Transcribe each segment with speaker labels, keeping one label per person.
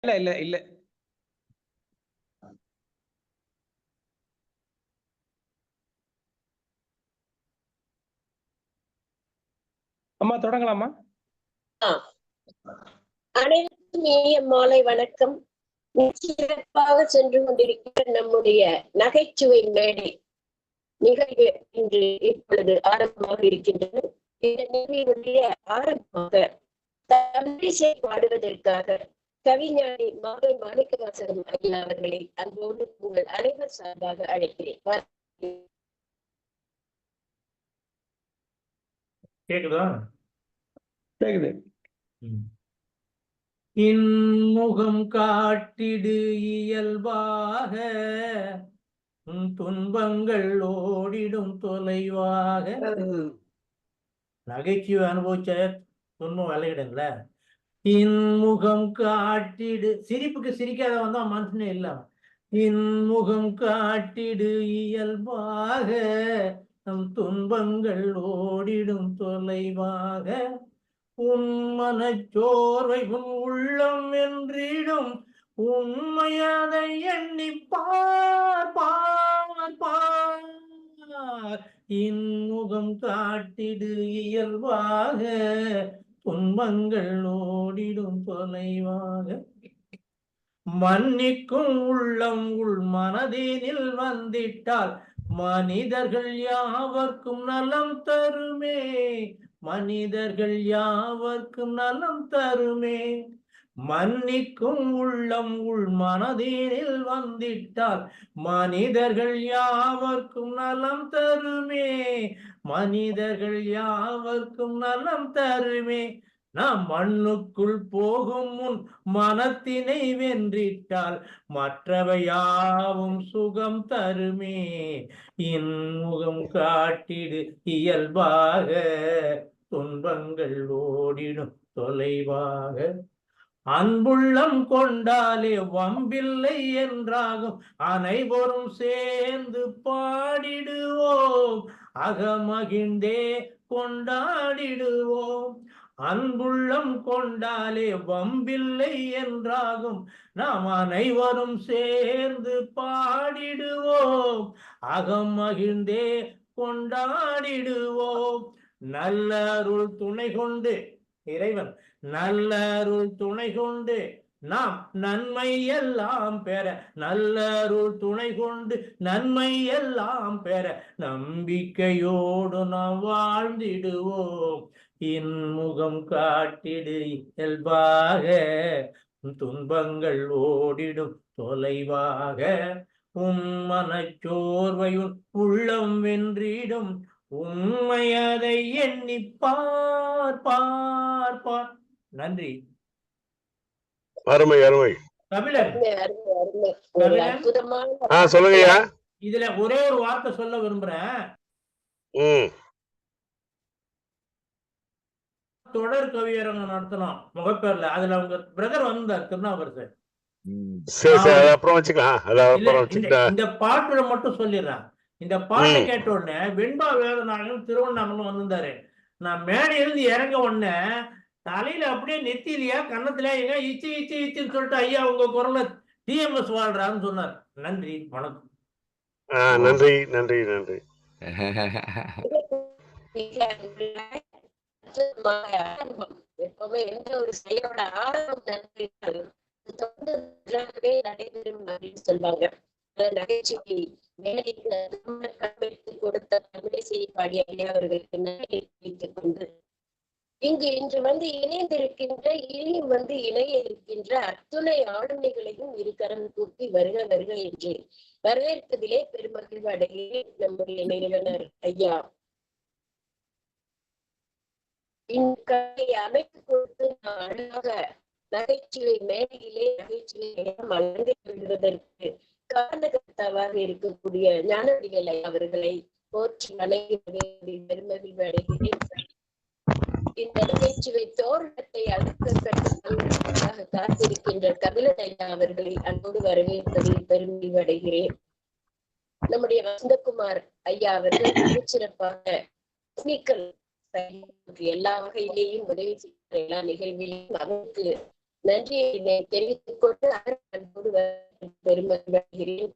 Speaker 1: இல்ல இல்ல இல்ல. அம்மா தொடங்கலாமா?
Speaker 2: அனைவருக்கும் இனிய மாலை வணக்கம். சிறப்பாக சென்று கொண்டிருக்கிற நம்முடைய நகைச்சுவை மேடை நிகழ்வு இன்று இப்பொழுது ஆரம்பமாக இருக்கின்றது. இந்த நிகழ்வுடைய ஆரம்பமாக தமிழிசை பாடுவதற்காக கவிஞானி மாவை மாணிக்கவாசகம் ஐயா அவர்களை அன்போடு உங்கள் அனைவர் சார்பாக அழைக்கிறேன்.
Speaker 3: கேக்குதா?
Speaker 1: கேக்குது.
Speaker 3: இன்முகம் காட்டிடு இயல்பாக, துன்பங்கள் ஓடிடும் தொலைவாக. நகைச்சுவை அனுபவிச்ச துன்பம் விளையிடுங்கள. இன்முகம் காட்டிடு, சிரிப்புக்கு சிரிக்காத வந்தா மனுஷனே இல்ல. இன்முகம் காட்டிடு இயல்பாக, நம் துன்பங்கள் ஓடிடும் தொலைவாக. உன் மனச்சோர்வை உன் உள்ளம் வென்றிடும், உண்மையதை எண்ணி பார் பார் பார். இன்முகம் காட்டிடு இயல்பாக, துன்பங்கள் ஓடிடும் தொலைவாக. மன்னிக்கும் உள்ளம் உள் மனதினில் வந்திட்டால், மனிதர்கள் யாவர்க்கும் நலம் தருமே. மனிதர்கள் யாவர்க்கும் நலம் தருமே. மன்னிக்கும் உள்ளம் உள் மனதினில் வந்திட்டால், மனிதர்கள் யாவர்க்கும் நலம் தருமே. மனிதர்கள் யாவர்க்கும் நலம் தருமே. நாம் மண்ணுக்குள் போகும் முன் மனத்தினை வென்றிட்டால், மற்றவை யாவும் சுகம் தருமே. இன்முகம் காட்டிடு இயல்பாக, துன்பங்கள் ஓடிடும் தொலைவாக. அன்புள்ளம் கொண்டாலே வம்பில்லை என்றாகும், அனைவரும் சேர்ந்து பாடிடுவோம், அகமகிழ்ந்தே கொண்டாடிடுவோம். அன்புள்ளம் கொண்டாலே வம்பில்லை என்றாகும், நாம் அனைவரும் சேர்ந்து பாடிடுவோம், அகம் மகிழ்ந்தே கொண்டாடிடுவோம். நல்ல அருள் துணை கொண்டு இறைவன், நல்ல அருள் துணை கொண்டு நாம் நன்மை எல்லாம் பெற, நல்ல அருள் துணை கொண்டு நன்மை எல்லாம் பெற, நம்பிக்கையோடு நாம் வாழ்ந்திடுவோம். இன்முகம் காட்டிடு இயல்பாக, துன்பங்கள் ஓடிடும் தொலைவாக. உன் மனச்சோர்வையுன் உள்ளம் வென்றிடும், உண்மையதை எண்ணி பார் பார் பார். நன்றி.
Speaker 4: அருமை அருமை.
Speaker 3: தமிழன்
Speaker 4: சொல்லுங்கய்யா.
Speaker 3: இதுல ஒரே ஒரு வார்த்தை சொல்ல விரும்புறேன். தொடர் கவியரங்கம் நடத்தலாம் முகப்பேர்ல. அதுல அவங்க பிரதர் வந்தார், திருநாவுக்கரசர். இந்த பாட்டுல மட்டும் சொல்லிடுறேன். இந்த பாட்டை கேட்ட உடனே வெண்பா வேதநாயகன் திருவண்ணாமலை வந்திருந்தாரு. நான் மேடையிலிருந்து இறங்க உடனே தலையில அப்படியே நெத்திலையா கன்னத்துல எங்க இச்சு இச்சு இச்சுன்னு சொல்லிட்டு, ஐயா உங்க குரல்ல டிஎம்எஸ் வாழ்றான்னு சொன்னார். நன்றி, வணக்கம்.
Speaker 4: நன்றி நன்றி நன்றி.
Speaker 2: எப்பவுமே எந்த ஒரு செயலோட ஆரம்பம் நடைபெறும் அப்படின்னு சொல்லுவாங்க. நகைச்சுவை மேடைக்கு கொடுத்த தமிழிசை பாடிய ஐயா அவர்களுக்கு நன்றி தெரிவித்துக் கொண்டு, இங்கு இன்று இணைந்திருக்கின்ற இனியும் இணைய இருக்கின்ற அத்துணை ஆளுமைகளையும் இருகரம் கூப்பி வருக வருக என்று வரவேற்பதிலே பெருமகிழ்வு அடையே நம்முடைய நிறுவனர் ஐயா இன்றைய அமைப்பு கொடுத்து அழகாக நகைச்சுவை மேடையிலே நகைச்சுவை அலங்கை விடுவதற்கு காரணகர்த்தாவாக இருக்கக்கூடிய ஞானவடிகள் அவர்களை போற்றி வணங்கி பெருமகிழ்வு அடைகிறேன். இந்த நகைச்சுவை தோரணத்தை அடுக்க காத்திருக்கின்ற கபிலன் ஐயா அவர்களை அன்போடு வரவேற்பதில் பெருமகிழ்வு அடைகிறேன். நம்முடைய வசந்தகுமார் ஐயா அவர்கள் மிகச்சிறப்பாக டெக்னிக்கல் எல்லா வகையிலேயும் உதவி செய்கிற எல்லா நிகழ்விலையும் அவருக்கு நன்றியை தெரிவித்துக் கொண்டு அன்போடு பெருமைப்படுகிறேன்.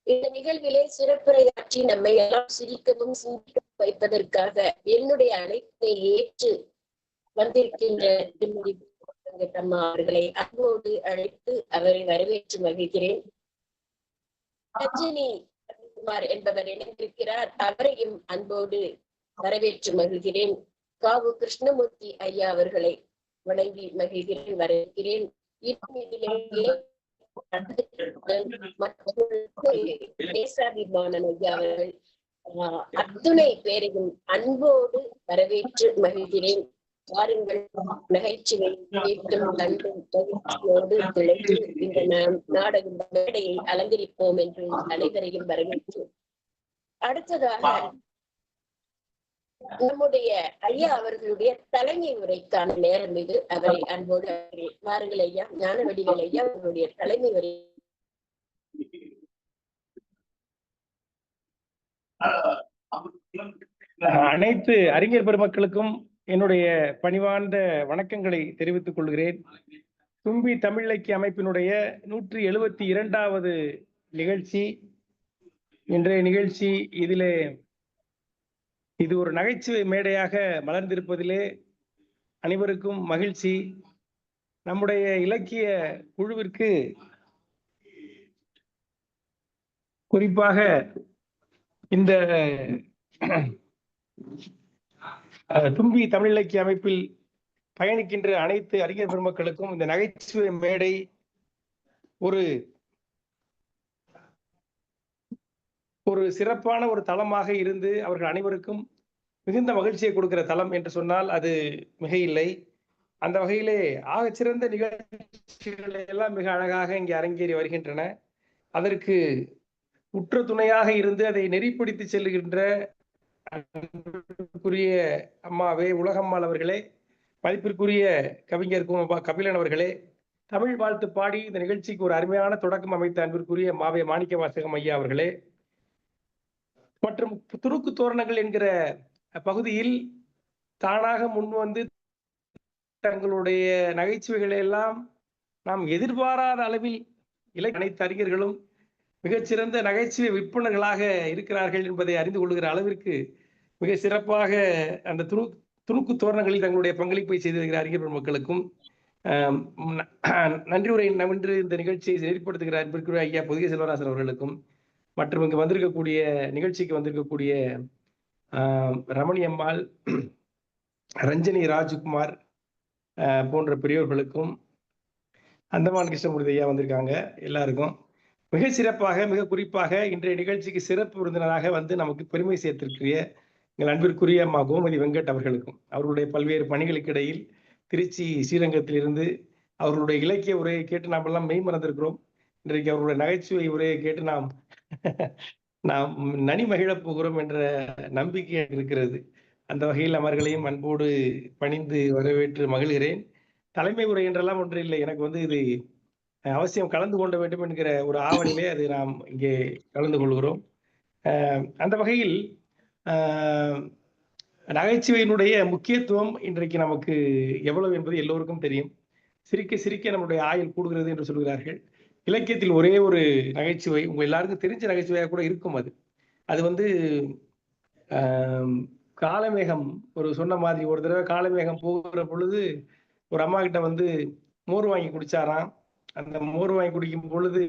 Speaker 2: இந்த நிகழ்விலே சிறப்புரையாற்றி நம்மை எல்லாம் சிரிக்கவும் சிந்திக்க வைப்பதற்காக என்னுடைய அழைப்பை ஏற்று வந்திருக்கின்ற திருமதி அம்மா அவர்களை அன்போடு அழைத்து அவரை வரவேற்று மகிழ்கிறேன். ரஜினி குமார் என்பவர் இணைந்திருக்கிறார், அவரையும் அன்போடு வரவேற்று மகிழ்கிறேன். காவு கிருஷ்ணமூர்த்தி ஐயா அவர்களை வணங்கி மகிழ்கிறேன், வரவேற்கிறேன். தேசாபிமானன் ஐயா அவர்கள் அத்துணை பேரையும் அன்போடு வரவேற்று மகிழ்கிறேன். வாருங்கள், நகைச்சுவை கேட்டும் கண்டும் மகிழ்ச்சியோடு திளைத்து இந்த நாடக மேடையை அலங்கரிப்போம் என்று அனைவரையும் வரவேற்று, அடுத்ததாக நம்முடைய ஐயா அவர்களுடைய தலைமை உரைக்கான நேரம் இது. அவரை அன்போடு வாருங்கள் ஐயா. ஞானவடிவேல் ஐயா அவர்களுடைய தலைமை உரை.
Speaker 1: அனைத்து அறிஞர் பெருமக்களுக்கும் என்னுடைய பணிவார்ந்த வணக்கங்களை தெரிவித்துக் கொள்கிறேன். தும்பி தமிழ் இலக்கிய அமைப்பினுடைய 172வது நிகழ்ச்சி இன்றைய நிகழ்ச்சி. இது ஒரு நகைச்சுவை மேடையாக மலர்ந்திருப்பதிலே அனைவருக்கும் மகிழ்ச்சி. நம்முடைய இலக்கிய குழுவிற்கு குறிப்பாக இந்த தும்பி தமிழ் இலக்கிய அமைப்பில் பயணிக்கின்ற அனைத்து அறிஞர் பெருமக்களுக்கும் இந்த நகைச்சுவை மேடை ஒரு சிறப்பான ஒரு தளமாக இருந்து அவர்கள் அனைவருக்கும் மிகுந்த மகிழ்ச்சியை கொடுக்கிற தளம் என்று சொன்னால் அது மிக இல்லை. அந்த வகையிலே ஆகச்சிறந்த நிகழ்ச்சிகளை எல்லாம் மிக அழகாக இங்கே அரங்கேறி வருகின்றன. அதற்கு உற்ற துணையாக இருந்து அதை நெறிப்படுத்தி செல்லுகின்ற அம்மாவே, உலகம்மாள் அவர்களே, மதிப்பிற்குரிய கவிஞர் கபிலன் அவர்களே, தமிழ் வாழ்த்து பாடி இந்த நிகழ்ச்சிக்கு ஒரு அருமையான தொடக்கம் அமைத்த அன்பிற்குரிய மாவே மாணிக்க வாசகம் ஐயா அவர்களே, மற்றும் துருக்கு தோரணங்கள் என்கிற பகுதியில் தானாக முன்வந்து தங்களுடைய நகைச்சுவைகளை எல்லாம் நாம் எதிர்பாராத அளவில் அனைத்து அறிஞர்களும் மிகச்சிறந்த நகைச்சுவை விற்பனர்களாக இருக்கிறார்கள் என்பதை அறிந்து கொள்கிற அளவிற்கு மிக சிறப்பாக அந்த துணுக்கு தோரணங்களில் தங்களுடைய பங்களிப்பை செய்து வருகிற அறிஞர் பெருமக்களுக்கும் நன்றி உரை இன்று இந்த நிகழ்ச்சியை நெறிப்படுத்துகிற அன்பிற்குரிய ஐயா பொதிகை செல்வராசன் அவர்களுக்கும், மற்றும் இங்கு வந்திருக்கக்கூடிய நிகழ்ச்சிக்கு வந்திருக்கக்கூடிய ரமணி அம்மாள், ரஞ்சனி ராஜ்குமார் போன்ற பெரியோர்களுக்கும், அந்தமான் கிருஷ்ணமூர்த்தி ஐயா வந்திருக்காங்க, எல்லாருக்கும் மிக சிறப்பாக மிக குறிப்பாக இன்றைய நிகழ்ச்சிக்கு சிறப்பு விருந்தினராக வந்து நமக்கு பெருமை சேர்த்திருக்கிற எங்கள் அன்பிற்குரிய அம்மா கோமதி வெங்கட் அவர்களுக்கும், அவர்களுடைய பல்வேறு பணிகளுக்கு இடையில் திருச்சி ஸ்ரீரங்கத்திலிருந்து அவர்களுடைய இலக்கிய உரையை கேட்டு நாம் எல்லாம் மெய் மறந்திருக்கிறோம். இன்றைக்கு அவர்களுடைய நகைச்சுவை உரையை கேட்டு நாம் நனி மகிழப் போகிறோம் என்ற நம்பிக்கை இருக்கிறது. அந்த வகையில் அவர்களையும் அன்போடு பணிந்து வரவேற்று மகிழ்கிறேன். தலைமை உரை என்றெல்லாம் ஒன்று இல்லை, எனக்கு வந்து இது அவசியம் கலந்து கொள்ள வேண்டும் என்கிற ஒரு ஆவணிலே அது நாம் இங்கே கலந்து கொள்கிறோம். அந்த வகையில் நகைச்சுவையினுடைய முக்கியத்துவம் இன்றைக்கு நமக்கு எவ்வளவு என்பது எல்லோருக்கும் தெரியும். சிரிக்க சிரிக்க நம்முடைய ஆயுள் கூடுகிறது என்று சொல்கிறார்கள். இலக்கியத்தில் ஒரே ஒரு நகைச்சுவை உங்க எல்லாருக்கும் தெரிஞ்ச நகைச்சுவையாக கூட இருக்கும். அது வந்து காலமேகம் ஒரு சொன்ன மாதிரி, ஒரு தடவை காலமேகம் போகிற பொழுது ஒரு அம்மா கிட்ட வந்து மோர் வாங்கி குடிச்சாராம். அந்த மோர் வாங்கி குடிக்கும் பொழுது,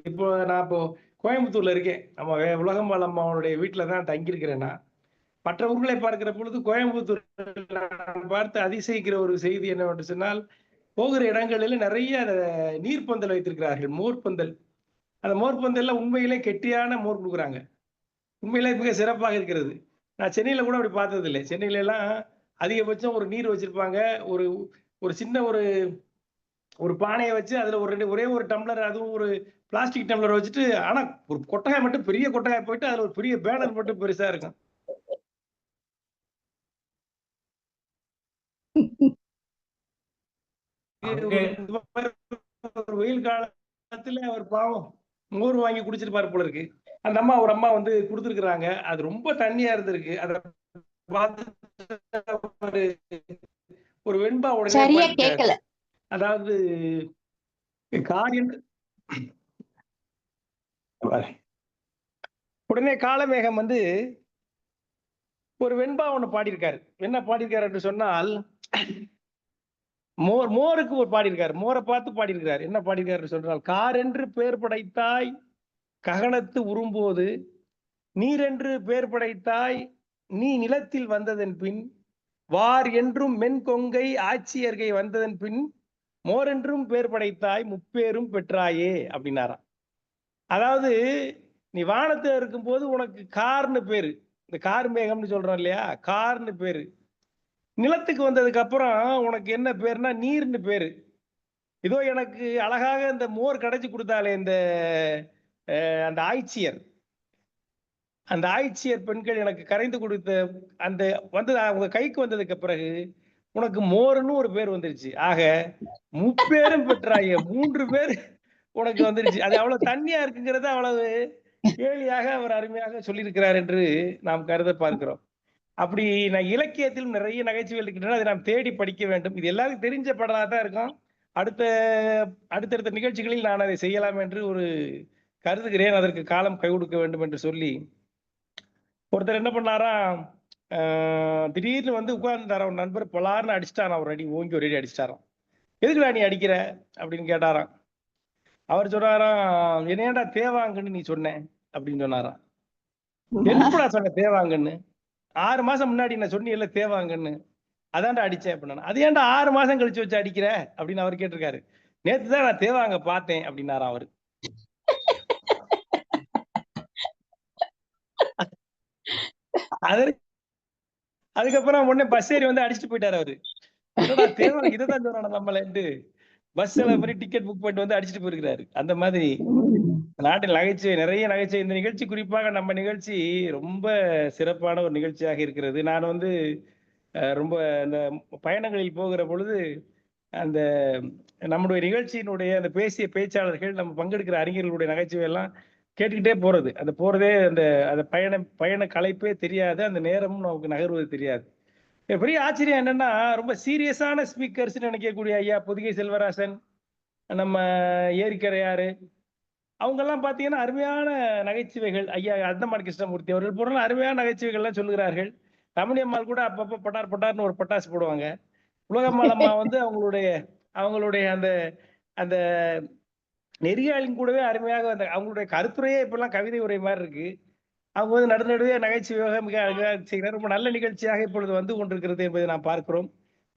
Speaker 1: நான் இப்போ கோயம்புத்தூர்ல இருக்கேன், நம்ம உலகம்மாள் அம்மாவுடைய வீட்டுல தான் தங்கியிருக்கிறேன்னா, மற்ற ஊர்களை பார்க்கிற பொழுது கோயம்புத்தூர் பார்த்து அதிசயிக்கிற ஒரு செய்தி என்னவென்று சொன்னால், போகிற இடங்களில் நிறைய நீர்ப்பந்தல் வைத்திருக்கிறார்கள், மோர்பந்தல். அந்த மோர்பந்தல்ல உண்மையிலே கெட்டியான மோர் கொடுக்குறாங்க, உண்மையிலே மிக சிறப்பாக இருக்கிறது. நான் சென்னையில கூட அப்படி பார்த்தது இல்லை. சென்னையில எல்லாம் அதிகபட்சம் ஒரு நீர் வச்சிருப்பாங்க, ஒரு சின்ன ஒரு பானையை வச்சு அதுல ஒரே ஒரு டம்ளர், அதுவும் ஒரு பிளாஸ்டிக் டம்ளர் வச்சுட்டு, ஆனா ஒரு கொட்டகாய் மட்டும் பெரிய கொட்டகாய் போயிட்டு அதுல ஒரு பெரிய பேனர் மட்டும் பெருசா இருக்கும். வெயில் காலத்துல அவர் பாவம் மோர் வாங்கி குடிச்சிருப்பாரு போல இருக்கு. அந்த அம்மா ஒரு அம்மா வந்து கொடுத்துருக்குறாங்க, அது ரொம்ப தண்ணியா இருந்திருக்கு. அத பார்த்து ஒரு வெண்பா உடனே, அதாவது கார் என்று உடனே காலமேகம் வந்து ஒரு வெண்பா ஒண்ணு பாடியிருக்காரு. என்ன பாடியிருக்காரு என்று சொன்னால், மோருக்கு ஒரு பாடியிருக்காரு. மோரை பார்த்து பாடியிருக்காரு. என்ன பாடியிருக்காரு சொன்னால், கார் என்று பெயர் படைத்தாய் ககனத்து உரும்போது, நீரென்று பெயர் படைத்தாய் நீ நிலத்தில் வந்ததன் பின், வார் என்றும் மென்கொங்கை ஆட்சியர்கை வந்ததன் பின், மோரென்றும் பேர் படைத்தாய் முப்பேரும் பெற்றாயே அப்படின்னாராம். அதாவது நீ வானத்துல இருக்கும்போது உனக்கு கார்னு பேரு, இந்த கார் மேகம்னு சொல்றோம் இல்லையா, கார்னு பேரு. நிலத்துக்கு வந்ததுக்கு அப்புறம் உனக்கு என்ன பேருனா நீர்னு பேரு. இதோ எனக்கு அழகாக இந்த மோர் கடைச்சு கொடுத்தாலே இந்த அந்த ஆய்ச்சியர், அந்த ஆய்ச்சியர் பெண்கள் எனக்கு கரைந்து கொடுத்த அந்த வந்து அவங்க கைக்கு வந்ததுக்கு பிறகு உனக்கு மோர்னு ஒரு பேர் வந்துருச்சு. ஆக முப்பேரும் பெற்றாய 3 பேர் உனக்கு வந்துருச்சு. அது அவ்வளவு தண்ணியா இருக்குங்கிறத அவ்வளவு கேலியாக அவர் அருமையாக சொல்லியிருக்கிறார் என்று நாம் கருத பார்க்கிறோம். அப்படி நான் இலக்கியத்தில் நிறைய நகைச்சுவைகள் இருக்கின்றன. அதை நாம் தேடி படிக்க வேண்டும். இது எல்லாருக்கும் தெரிஞ்ச படமாக தான் இருக்கும். அடுத்தடுத்த நிகழ்ச்சிகளில் நான் அதை செய்யலாம் என்று ஒரு கருதுகிறேன். அதற்கு காலம் கை கொடுக்க வேண்டும் என்று சொல்லி ஒருத்தர் என்ன பண்ணாராம், திடீர்னு வந்து உட்கார்ந்தாராம். ஒரு நண்பர் பலார்னு அடிச்சிட்டாராம், ஒரு அடி ஓங்கி ஒரு அடி அடிச்சிட்டாராம். எதுக்குடா நீ அடிக்கிற அப்படின்னு கேட்டாராம். அவர் சொன்னாராம், என்னையடா தேவாங்கன்னு நீ சொன்னேன் அப்படின்னு சொன்னாராம். எப்படா சொன்ன தேவாங்கன்னு? 6 மாசம் முன்னாடி நான் சொன்னீங்கல்ல தேவாங்கன்னு, அதான்டா அடிச்சேன் அப்படின்னா. அது ஏன்டா 6 மாசம் கழிச்சு வச்சு அடிக்கிற அப்படின்னு அவர் கேட்டிருக்காரு. நேத்து தான் நான் தேவாங்க பார்த்தேன் அப்படின்னாராம் அவரு. அதுக்கப்புறம் உடனே பஸ் ஏறி வந்து அடிச்சுட்டு போயிட்டாரு அவரு. தேவாங்க இதைதான் சொன்னான நம்மளேன்ட்டு பஸ்ல போய் டிக்கெட் புக் பண்ணிட்டு வந்து அடிச்சுட்டு போயிருக்கிறாரு. அந்த மாதிரி நாட்டில் நகைச்சுவை, நிறைய நகைச்சுவை. இந்த நிகழ்ச்சி, குறிப்பாக நம்ம நிகழ்ச்சி ரொம்ப சிறப்பான ஒரு நிகழ்ச்சியாக இருக்கிறது. நான் வந்து ரொம்ப இந்த பயணங்களில் போகிற பொழுது அந்த நம்முடைய நிகழ்ச்சியினுடைய அந்த பேசிய பேச்சாளர்கள், நம்ம பங்கெடுக்கிற அறிஞர்களுடைய நகைச்சுவை எல்லாம் கேட்டுக்கிட்டே போறது. அந்த போறதே அந்த பயண களைப்பே தெரியாது, அந்த நேரமும் நமக்கு நகர்வது தெரியாது. பெரிய ஆச்சரியம் என்னன்னா, ரொம்ப சீரியஸான ஸ்பீக்கர்ஸ் நினைக்கக்கூடிய ஐயா பொதிகை செல்வராசன், நம்ம ஏரிக்கரையாறு, அவங்க எல்லாம் பாத்தீங்கன்னா அருமையான நகைச்சுவைகள். ஐயா அந்தமான் கிருஷ்ணமூர்த்தி அவர்கள் போற அருமையான நகைச்சுவைகள் எல்லாம் சொல்லுகிறார்கள். ரமணியம்மாள் கூட அப்பப்ப பட்டார் பட்டார்னு ஒரு பட்டாசு போடுவாங்க. உலகம்மாள் அம்மா வந்து அவங்களுடைய அந்த அந்த நெறியாளின் கூடவே அருமையாக அவங்களுடைய கருத்துரையே இப்பெல்லாம் கவிதை உரை மாதிரி இருக்கு. அவங்க வந்து நடுநடுவே நகைச்சுவையாக மிக அழகாக செய்கிறார். ரொம்ப நல்ல நிகழ்ச்சியாக இப்பொழுது வந்து கொண்டிருக்கிறது என்பதை நாம் பார்க்கிறோம்.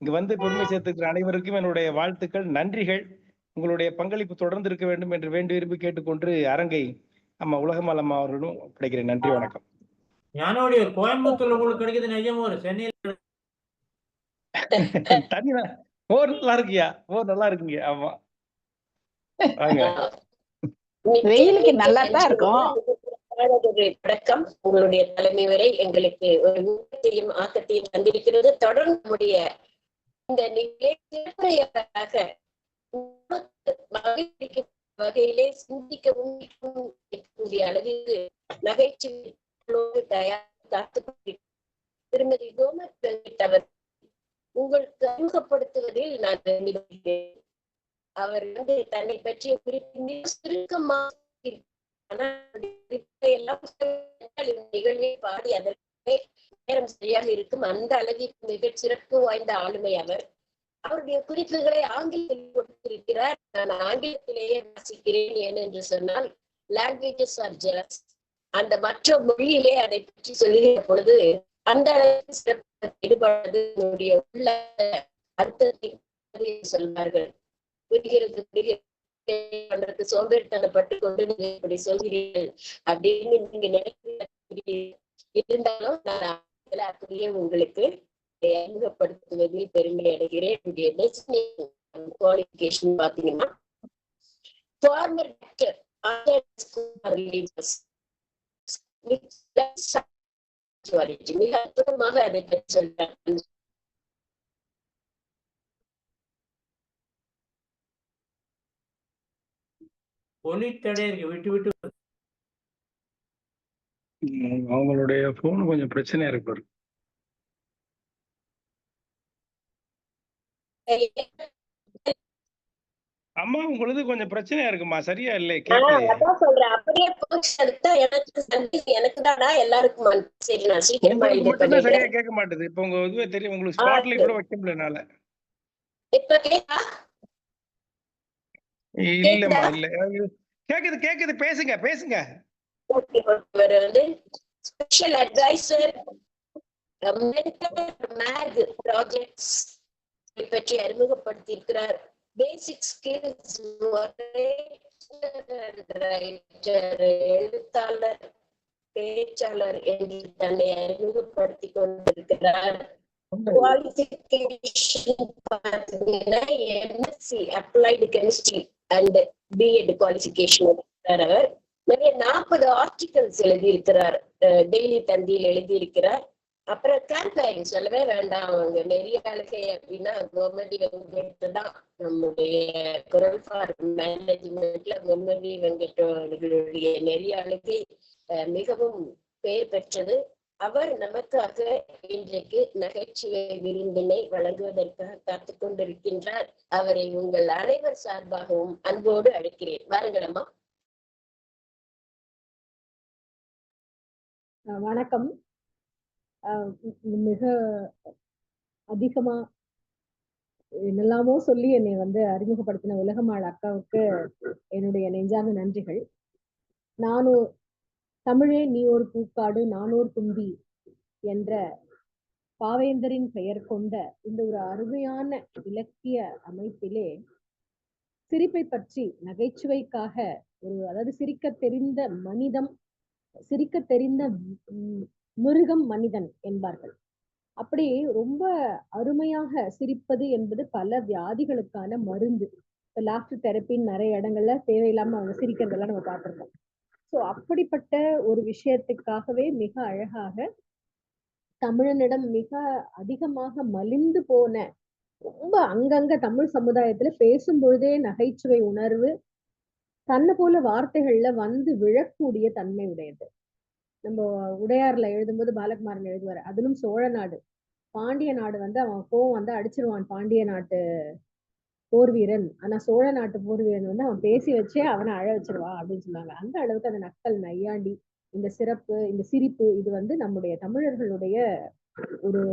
Speaker 1: இங்கு வந்து பெருமை சேர்த்துக்கிற அனைவருக்கும் என்னுடைய வாழ்த்துக்கள், நன்றிகள். உங்களுடைய பங்களிப்பு தொடர்ந்து இருக்க வேண்டும் என்று வேண்டி விரும்பி கேட்டுக்கொண்டு அரங்கை அம்மா உலகம்மாள் அம்மா அவர்களும் கிடைக்கிறேன். நன்றி, வணக்கம்.
Speaker 3: ஞானோடைய கோயம்புத்தூர்ல உங்களுக்கு கிடைக்குது நிஜமா? ஒரு சென்னையில
Speaker 1: தண்ணி மோர் நல்லா இருக்குயா, மோர் நல்லா இருக்குங்க. ஆமா,
Speaker 5: வெயிலுக்கு நல்லா தான் இருக்கும்.
Speaker 2: வணக்கம். உங்களுடைய தலைமை வரை எங்களுக்கு ஒரு ஊக்கத்தையும் ஆக்கத்தையும் தந்திருக்கிறது. தொடர்ந்து நம்முடைய இந்த நிகழ்ச்சியாக வகையிலே சிந்திக்க கூடிய அளவிற்கு நகைச்சுவை திருமதி கோமர் உங்களுக்கு அறிமுகப்படுத்துவதில் நான் அவர் வந்து தன்னை பற்றிய குறிப்பு சுருக்கமாக நிகழ்வை பாடி அதற்கு நேரம் சரியாக இருக்கும். அந்த அளவிற்கு மிக சிறப்பு வாய்ந்த ஆளுமை அவர். அவருடைய குறிப்புகளை ஆங்கிலத்தில் கொடுத்திருக்கிறார். நான் ஆங்கிலத்திலேயே வாசிக்கிறேன். ஏனென்று சொன்னால் லாங்குவேஜஸ் ஆர் ஜஸ்ட், அந்த மற்ற மொழியிலே அதை பற்றி சொல்லுகிற பொழுது அந்த அளவுக்கு சிறப்பு ஈடுபடுவது உள்ள அர்த்தத்தை சொல்வார்கள். புரிகிறது சோம்பேறித்தனப்பட்டு கொண்டு நீங்க இப்படி சொல்கிறீர்கள் அப்படின்னு நீங்க நினைக்கிறீர்கள். இருந்தாலும் நான் அப்படியே உங்களுக்கு அறிமுகப்படுத்துவதில் பெருமை அடைகிறேன். குவாலிஃபிகேஷன் பாத்தீங்கன்னா ஃபார்மர் டாக்டர் மிக அற்புதமாக அதை பற்றி சொல்றாங்க.
Speaker 3: ஒளித்தடை இருக்கு, விட்டு விட்டு
Speaker 1: அவங்களுடைய போன் கொஞ்சம் பிரச்சனையா இருக்கு. அம்மா உங்களுது கொஞ்சம் பிரச்சனையா இருக்குமா, சரியா இல்லை, கேட்கலையே.
Speaker 2: அதான் சொல்றேன், அப்படியே போச்சு. அதுதான் எனக்கு சந்தேகம், எனக்கு தானா எல்லாருக்குமா? சரி, நான் சீக்கிரமா
Speaker 1: உங்களுக்கு
Speaker 2: இது
Speaker 1: மட்டும்தான் சரியா
Speaker 2: பண்ணிடுறேன்.
Speaker 1: கேட்க மாட்டுது. இப்ப உங்க இதுவே தெரியும், உங்களுக்கு ஸ்பாட்லைட் கூட வைக்க முடியல என்னால.
Speaker 2: இப்ப கேட்டா
Speaker 1: இல்லம்மா,
Speaker 2: கேக்குதா?
Speaker 1: இல்ல. கேக்குது கேக்குது, பேசுங்க பேசுங்க.
Speaker 2: ஓகே, இவர் வந்து ஸ்பெஷல் அட்வைசர் மேக் ப்ராஜெக்ட்ஸ் பற்றி அறிமுகப்படுத்தியிருக்கிறார். பேசிக் ஸ்கில்ஸ், எழுத்தாளர், பேச்சாளர் என்று தன்னை அறிமுகப்படுத்தி கொண்டிருக்கிறார். குவாலிஃபிகேஷன் பார்த்தீங்கன்னா MSc applied chemistry and BEd qualification அவர். நிறைய 40 ஆர்டிகல்ஸ் எழுதியிருக்கிறார், டெய்லி தந்தியில் எழுதியிருக்கிறார். அப்புறம் கேம்பெயின் சொல்லவே வேண்டாம். அவங்க நெறியாளுகை அப்படின்னா கோமதி வெங்கட் தான். நம்முடைய குரல் ஃபார் மேனேஜ்மெண்ட்ல கோமதி வெங்கட் அவர்களுடைய நெறியாளுகை மிகவும் பெயர் பெற்றது. அவர் நமக்காக இன்றைக்கு நகைச்சுவை விருந்தினை வழங்குவதற்காக காத்துக் கொண்டிருக்கின்றார். அவரை உங்கள் அனைவர் சார்பாகவும் அன்போடு அழைக்கிறேன். வாருங்கள் அம்மா.
Speaker 6: வணக்கம். மிக அதிகமா என்னெல்லாமோ சொல்லி என்னை வந்து அறிமுகப்படுத்தின உலகமாள் அக்காவுக்கு என்னுடைய நெஞ்சார்ந்த நன்றிகள். நானும் தமிழே நீ ஒரு பூக்காடு நானோர் தும்பி என்ற பாவேந்தரின் பெயர் கொண்ட இந்த ஒரு அருமையான இலக்கிய அமைப்பிலே சிரிப்பை பற்றி நகைச்சுவைக்காக அதாவது சிரிக்க தெரிந்த மனிதம், சிரிக்க தெரிந்த மிருகம் மனிதன் என்பார்கள். அப்படி ரொம்ப அருமையாக சிரிப்பது என்பது பல வியாதிகளுக்கான மருந்து. இப்ப லாஃப்டர் தெரப்பின்னு நிறைய இடங்கள்ல தேவையில்லாம அவங்க சிரிக்கிறதெல்லாம் நம்ம பார்த்திருக்கோம். சோ அப்படிப்பட்ட ஒரு விஷயத்துக்காகவே மிக அழகாக தமிழனிடம் மிக அதிகமாக மலிந்து போன, ரொம்ப அங்கங்க தமிழ் சமுதாயத்துல பேசும் பொழுதே நகைச்சுவை உணர்வு தன்னை போல வார்த்தைகள்ல வந்து விழக்கூடிய தன்மை உடையது. நம்ம உடையார்ல எழுதும்போது பாலகுமாரன் எழுதுவார், அதிலும் சோழ நாடு பாண்டிய நாடு வந்து அவன் கோவம் வந்து அடிச்சிருவான் பாண்டிய நாட்டு போர் வீரன், ஆனா சோழ நாட்டு போர் வீரன் வந்து அவன் பேசி வச்சே அவனை அழ வச்சிருவான் அப்படின்னு சொன்னாங்க. அந்த அளவுக்கு அந்த நக்கல் நையாண்டி, இந்த சிறப்பு, இந்த சிரிப்பு, இது வந்து நம்முடைய தமிழர்களுடைய ஒரு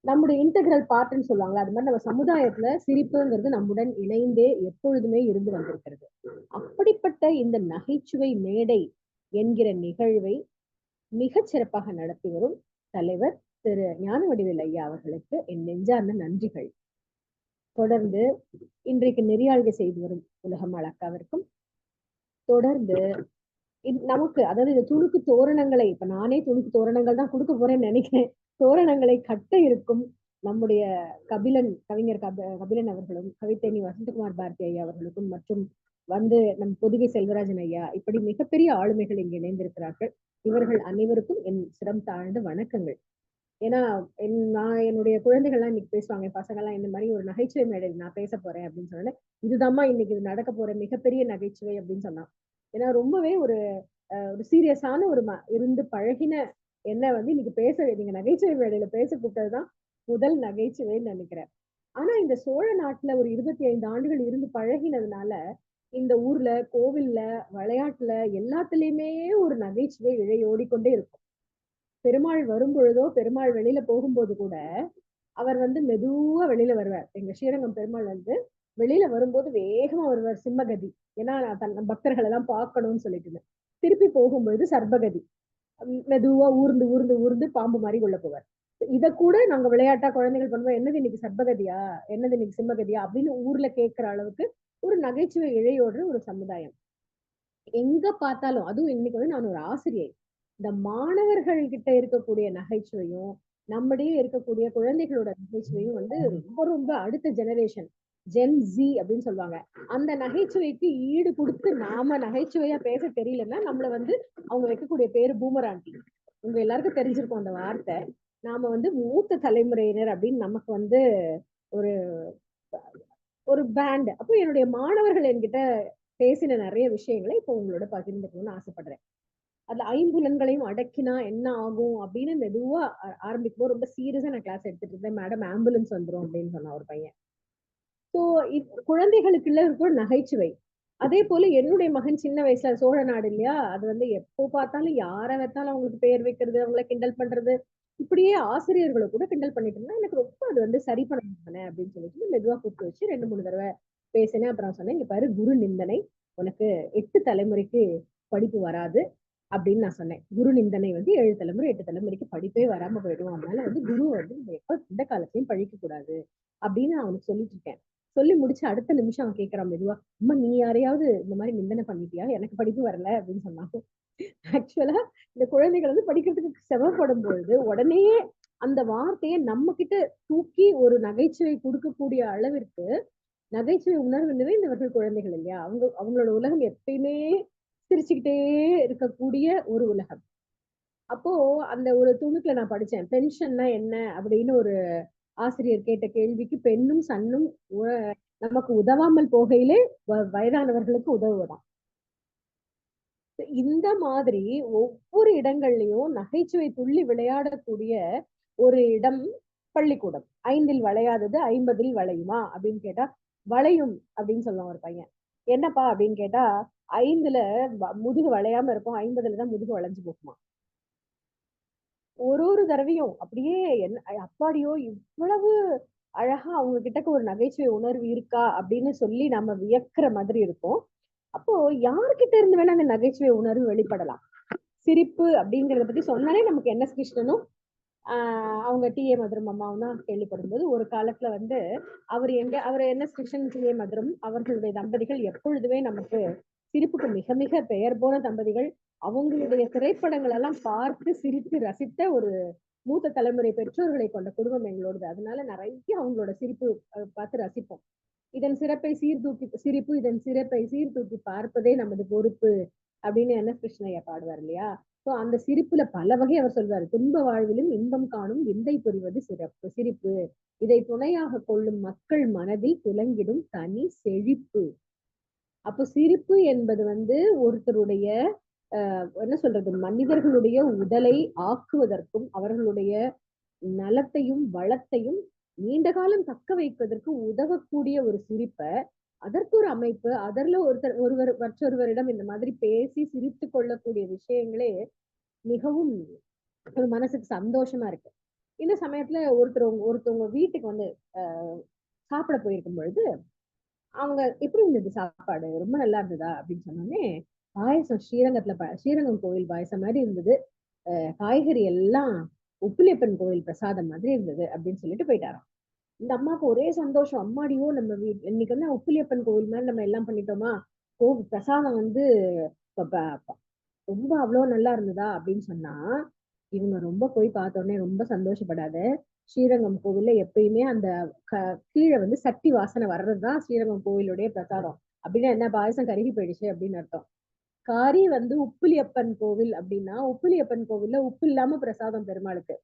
Speaker 6: நம்முடைய இன்டெகிரல் பார்ட்னு சொல்லுவாங்களா, அது மாதிரி நம்ம சமுதாயத்துல சிரிப்புங்கிறது நம்முடன் இணைந்தே எப்பொழுதுமே இருந்து வந்திருக்கிறது. அப்படிப்பட்ட இந்த நகைச்சுவை மேடை என்கிற நிகழ்வை மிகச் சிறப்பாக நடத்தி வரும் தலைவர் திரு ஞானவடிவேல் ஐயா அவர்களுக்கு என் நெஞ்சார்ந்த நன்றிகள். தொடர்ந்து இன்றைக்கு நெறியாழ்கை செய்து வரும் உலகமாள் அக்காவிற்கும், தொடர்ந்து நமக்கு அதாவது இந்த துணுக்கு தோரணங்களை, இப்ப நானே துணுக்கு தோரணங்கள் தான் கொடுக்க போறேன்னு நினைக்கிறேன், தோரணங்களை கட்ட இருக்கும் நம்முடைய கவிஞர் கபிலன் அவர்களும், கவித்தேனி வசந்தகுமார் பாரதி ஐயா அவர்களுக்கும், மற்றும் வந்து நம் பொதிகை செல்வராஜன் ஐயா, இப்படி மிகப்பெரிய ஆளுமைகள் இங்கு இணைந்திருக்கிறார்கள். இவர்கள் அனைவருக்கும் என் சிரம் தாழ்ந்த வணக்கங்கள். ஏன்னா நான் என்னுடைய குழந்தைகள்லாம் இன்னைக்கு பேசுவாங்க, என் பசங்கள்லாம் இந்த மாதிரி ஒரு நகைச்சுவை மேடையில் நான் பேச போறேன் அப்படின்னு சொன்னேன். இதுதாம்மா இன்னைக்கு இது நடக்க போற மிகப்பெரிய நகைச்சுவை அப்படின்னு சொன்னான். ஏன்னா ரொம்பவே ஒரு சீரியஸான இருந்து பழகின என்ன வந்து இன்னைக்கு நீங்க நகைச்சுவை மேடையில பேச கூப்பிட்டதுதான் முதல் நகைச்சுவைன்னு நினைக்கிறேன். ஆனா இந்த சோழ நாட்டுல ஒரு 25 ஆண்டுகள் இருந்து பழகினதுனால இந்த ஊர்ல, கோவில்ல, விளையாட்டுல எல்லாத்துலயுமே ஒரு நகைச்சுவை இழையோடிக்கொண்டே இருக்கும். பெருமாள் வரும் பொழுதோ, பெருமாள் வெளியில போகும்போது கூட அவர் வந்து மெதுவா வெளியில வருவார். எங்க ஸ்ரீரங்கம் பெருமாள் வந்து வெளியில வரும்போது வேகமா வருவார், சிம்மகதி. ஏன்னா தன் பக்தர்கள் எல்லாம் பார்க்கணும்னு சொல்லிட்டு. திருப்பி போகும்பொழுது சர்பகதி, மெதுவா ஊர்ந்து ஊர்ந்து ஊர்ந்து பாம்பு மாதிரி உள்ள போவார். இத கூட நாங்க விளையாட்டா குழந்தைகள் பண்ணுவோம், என்னது இன்னைக்கு சர்பகதியா, என்னது இன்னைக்கு சிம்மகதியா அப்படின்னு ஊர்ல கேட்கிற அளவுக்கு ஒரு நகைச்சுவை இழையோடு ஒரு சமுதாயம். எங்க பார்த்தாலும், அதுவும் இன்னைக்கு வந்து நான் ஒரு ஆசிரியை, இந்த மாணவர்கள் கிட்ட இருக்கக்கூடிய நகைச்சுவையும் நம்மிடையே இருக்கக்கூடிய குழந்தைகளோட நகைச்சுவையும் வந்து ரொம்ப ரொம்ப அடுத்த ஜெனரேஷன், ஜென் ஜி அப்படின்னு சொல்லுவாங்க. அந்த நகைச்சுவைக்கு ஈடு கொடுத்து நாம நகைச்சுவையா பேச தெரியலன்னா நம்மள வந்து அவங்க வைக்கக்கூடிய பேரு பூமராண்டி. உங்க எல்லாருக்கும் தெரிஞ்சிருக்கும் அந்த வார்த்தை. நாம வந்து மூத்த தலைமுறையினர் அப்படின்னு நமக்கு வந்து ஒரு ஒரு பேண்ட். அப்போ என்னுடைய மாணவர்கள் என்கிட்ட பேசின நிறைய விஷயங்களை இப்போ உங்களோட பகிர்ந்துக்கணும்னு ஆசைப்படுறேன். அதுல 5 புலன்களையும் அடக்கினா என்ன ஆகும் அப்படின்னு மெதுவா ஆரம்பிக்கும் போது ரொம்ப சீரியஸா நான் கிளாஸ் எடுத்துட்டு இருந்தேன். மேடம் ஆம்புலன்ஸ் வந்துரும் அப்படின்னு சொன்னா ஒரு பையன். ஸோ குழந்தைகளுக்குள்ள இருக்கிற நகைச்சுவை. அதே போல என்னுடைய மகன் சின்ன வயசுல சோழ நாடு இல்லையா, அது வந்து எப்போ பார்த்தாலும் யாரை வைத்தாலும் அவங்களுக்கு பெயர் வைக்கிறது, அவங்கள கிண்டல் பண்றது, இப்படியே ஆசிரியர்களை கூட கிண்டல் பண்ணிட்டு இருந்தா எனக்கு ரொம்ப அது வந்து சரி பண்ண அப்படின்னு சொல்லிட்டு மெதுவா கூப்பிட்டு வச்சு 2-3 தடவை பேசினேன். அப்புறம் சொன்னேன், இங்க பாரு, குரு நிந்தனை உனக்கு 8 தலைமுறைக்கு படிப்பு வராது அப்படின்னு நான் சொன்னேன். குரு நிந்தனை வந்து 7 தலைமுறை 8 தலைமுறைக்கு படிப்பே வராம போயிடும். அதனால வந்து குரு வந்து எப்ப இந்த காலத்தையும் பழிக்க கூடாது அப்படின்னு நான் அவனுக்கு சொல்லிட்டு இருக்கேன். சொல்லி முடிச்சு அடுத்த நிமிஷம் அவன் கேட்கறான் மெதுவா, அம்மா நீ யாரையாவது இந்த மாதிரி நிந்தனை பண்ணிட்டியா, எனக்கு படிப்பு வரல அப்படின்னு சொன்னான். ஆக்சுவலா இந்த குழந்தைகள் வந்து படிக்கிறதுக்கு சிரமப்படும் பொழுது உடனே அந்த வார்த்தையை நம்ம கிட்ட தூக்கி ஒரு நகைச்சுவை கொடுக்கக்கூடிய அளவிற்கு நகைச்சுவை உணர்வு நிறைந்தவர்கள் குழந்தைகள் இல்லையா. அவங்களோட உலகம் எப்பயுமே சிரிச்சுக்கிட்டே இருக்கக்கூடிய ஒரு உலகம். அப்போ அந்த ஒரு துணுக்குல நான் படிச்சேன், பென்ஷன்னா என்ன அப்படின்னு ஒரு ஆசிரியர் கேட்ட கேள்விக்கு, பெண்ணும் சன்னும் நமக்கு உதவாமல் போகையிலே வயதானவர்களுக்கு உதவுவதாம். இந்த மாதிரி ஒவ்வொரு இடங்கள்லயும் நகைச்சுவை துள்ளி விளையாடக்கூடிய ஒரு இடம் பள்ளிக்கூடம். 5ல் வளையாதது 50ல் வளையுமா அப்படின்னு கேட்டா, வளையும் அப்படின்னு சொல்லுவான் ஒரு பையன். என்னப்பா அப்படின்னு கேட்டா, 5ல முதுகு வளையாம இருக்கும், 50ல தான் முதுகு வளைஞ்சு போகுமா. ஒரு தடவையும் அப்படியே அப்பாடியோ இவ்வளவு அழகா அவங்க கிட்ட ஒரு நகைச்சுவை உணர்வு இருக்கா அப்படின்னு சொல்லி நம்ம வியக்கிற மாதிரி இருக்கும். அப்போ யார்கிட்ட இருந்து வேணா அந்த நகைச்சுவை உணர்வு வெளிப்படலாம். சிரிப்பு அப்படிங்கறத பத்தி சொன்னாலே நமக்கு என்.எஸ். கிருஷ்ணனும் அவங்க டி.ஏ. மதுரம் அம்மாவும் தான் கேள்விப்படும் போது, ஒரு காலத்துல வந்து அவர் என்.எஸ். கிருஷ்ணன், டி.ஏ. மதுரம் அவர்களுடைய தம்பதிகள் எப்பொழுதுமே நமக்கு சிரிப்புக்கு மிக மிக பெயர் போன தம்பதிகள். அவங்களுடைய திரைப்படங்கள் எல்லாம் பார்த்து சிரித்து ரசித்த ஒரு மூத்த தலைமுறை பெற்றோர்களை கொண்ட குடும்பம் எங்களோடது. அதனால நிறைய அவங்களோட சிரிப்பு பார்த்து ரசிப்போம். இதன் சிறப்பை சீர்தூக்கி பார்ப்பதே நமது பொறுப்பு அப்படின்னு என்.எஸ். கிருஷ்ணய்யா பாடுவார் இல்லையா. சோ அந்த சிரிப்புல பல வகை அவர் சொல்வாரு. துன்ப வாழ்விலும் இன்பம் காணும் விந்தை புரிவது சிரிப்பு. இதை துணையாக கொள்ளும் மக்கள் மனதில் துலங்கிடும் தனி செழிப்பு. அப்போ சிரிப்பு என்பது வந்து ஒருத்தருடைய என்ன சொல்றது, மனிதர்களுடைய உடலை ஆக்குவதற்கும் அவர்களுடைய நலத்தையும் வளத்தையும் நீண்ட காலம் தக்க வைப்பதற்கு உதவக்கூடிய ஒரு சிரிப்பை, அதற்கு ஒரு அமைப்பு, அதற்கு ஒருவர் மற்றொருவரிடம் இந்த மாதிரி பேசி சிரித்து கொள்ளக்கூடிய விஷயங்களே மிகவும் மனசுக்கு சந்தோஷமா இருக்கு. இந்த சமயத்துல ஒருத்தவங்க வீட்டுக்கு வந்து சாப்பிட போயிருக்கும் பொழுது, அவங்க எப்படி இருந்தது சாப்பாடு, ரொம்ப நல்லா இருந்ததா அப்படின்னு சொன்னோடனே, பாயசம் ஸ்ரீரங்கம் கோவில் பாயசம் மாதிரி இருந்தது, காய்கறி எல்லாம் உப்பிலியப்பன் கோவில் பிரசாதம் மாதிரி இருந்தது அப்படின்னு சொல்லிட்டு போயிட்டாராம். இந்த அம்மாவுக்கு ஒரே சந்தோஷம், அம்மாடியோ நம்ம இன்னைக்கு வந்து உப்பிலியப்பன் கோவில் மாதிரி நம்ம எல்லாம் பண்ணிட்டோமா, பிரசாதம் வந்து ரொம்ப அவ்வளவு நல்லா இருந்ததா அப்படின்னு சொன்னா, இவங்க ரொம்ப போய் பார்த்தோன்னே ரொம்ப சந்தோஷப்படாத, ஸ்ரீரங்கம் கோவில்ல எப்பயுமே அந்த கீழே வந்து சட்டி வாசனை வர்றதுதான் ஸ்ரீரங்கம் கோவிலுடைய பிரசாதம். அப்படின்னா என்ன, பாயசம் கருகி போயிடுச்சு அப்படின்னு அர்த்தம். காரி வந்து உப்பிலியப்பன் கோவில் அப்படின்னா, உப்பிலியப்பன் கோவில்ல உப்பு இல்லாம பிரசாதம் பெருமாளுக்கு.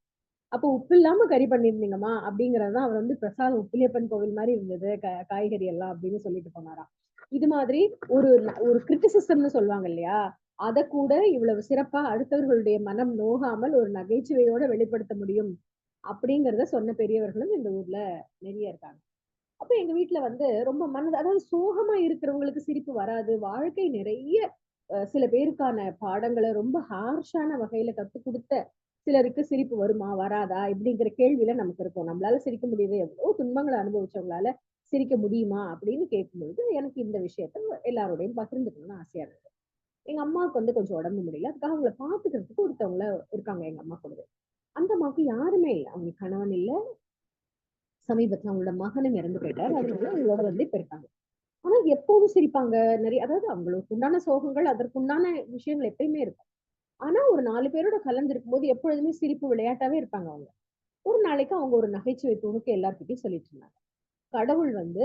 Speaker 6: அப்போ உப்பு இல்லாம கறி பண்ணிருந்தீங்கம்மா அப்படிங்கறதுதான் அவர் வந்து பிரசாதம் உப்பிலியப்பன் கோவில் மாதிரி இருந்தது காய்கறி எல்லாம் அப்படின்னு சொல்லிட்டு போனாராம். இது மாதிரி ஒரு கிரிட்டிசிசம்னு சொல்லுவாங்க இல்லையா, அத கூட இவ்வளவு சிறப்பா அடுத்தவர்களுடைய மனம் நோகாமல் ஒரு நகைச்சுவையோட வெளிப்படுத்த முடியும் அப்படிங்கறத சொன்ன பெரியவர்களும் இந்த ஊர்ல நிறைய இருக்காங்க. அப்ப எங்க வீட்டுல வந்து ரொம்ப அதாவது சோகமா இருக்கிறவங்களுக்கு சிரிப்பு வராது. வாழ்க்கை நிறைய சில பேருக்கான பாடங்களை ரொம்ப ஹார்ஷான வகையில கத்துக் கொடுத்த சிலருக்கு சிரிப்பு வருமா வராதா இப்படிங்கிற கேள்வியில நமக்கு இருக்கும். நம்மளால சிரிக்க முடியுது, எவ்வளவு துன்பங்களை அனுபவிச்சவங்களால சிரிக்க முடியுமா அப்படின்னு கேட்கும்பொழுது எனக்கு இந்த விஷயத்த எல்லாரோடையும் பகிர்ந்துக்கணும்னு ஆசையா இருக்கு. எங்க அம்மாவுக்கு வந்து கொஞ்சம் உடம்பு முடியல, அதுக்காக அவங்கள பாத்துக்கிறதுக்கு ஒருத்தவங்க இருக்காங்க எங்க அம்மா கூடவே. அந்த அம்மாவுக்கு யாருமே இல்லை, அவங்க கணவன் இல்ல, சமீபத்துல அவங்களோட மகனும் இறந்து போயிட்டாரு, அதனால அவங்களோட வந்து இப்ப இருக்காங்க. ஆனா எப்போதும் சிரிப்பாங்க நிறைய, அதாவது அவங்களுக்கு உண்டான சோகங்கள் அதற்குண்டான விஷயங்கள் எப்பயுமே இருக்கும். ஆனா ஒரு 4 பேரோட கலந்து இருக்கும்போது எப்பொழுதுமே சிரிப்பு விளையாட்டாவே இருப்பாங்க அவங்க. ஒரு நாளைக்கு அவங்க ஒரு நகைச்சுவை துணுக்கு எல்லார்கிட்டையும் சொல்லிட்டு இருந்தாங்க. கடவுள் வந்து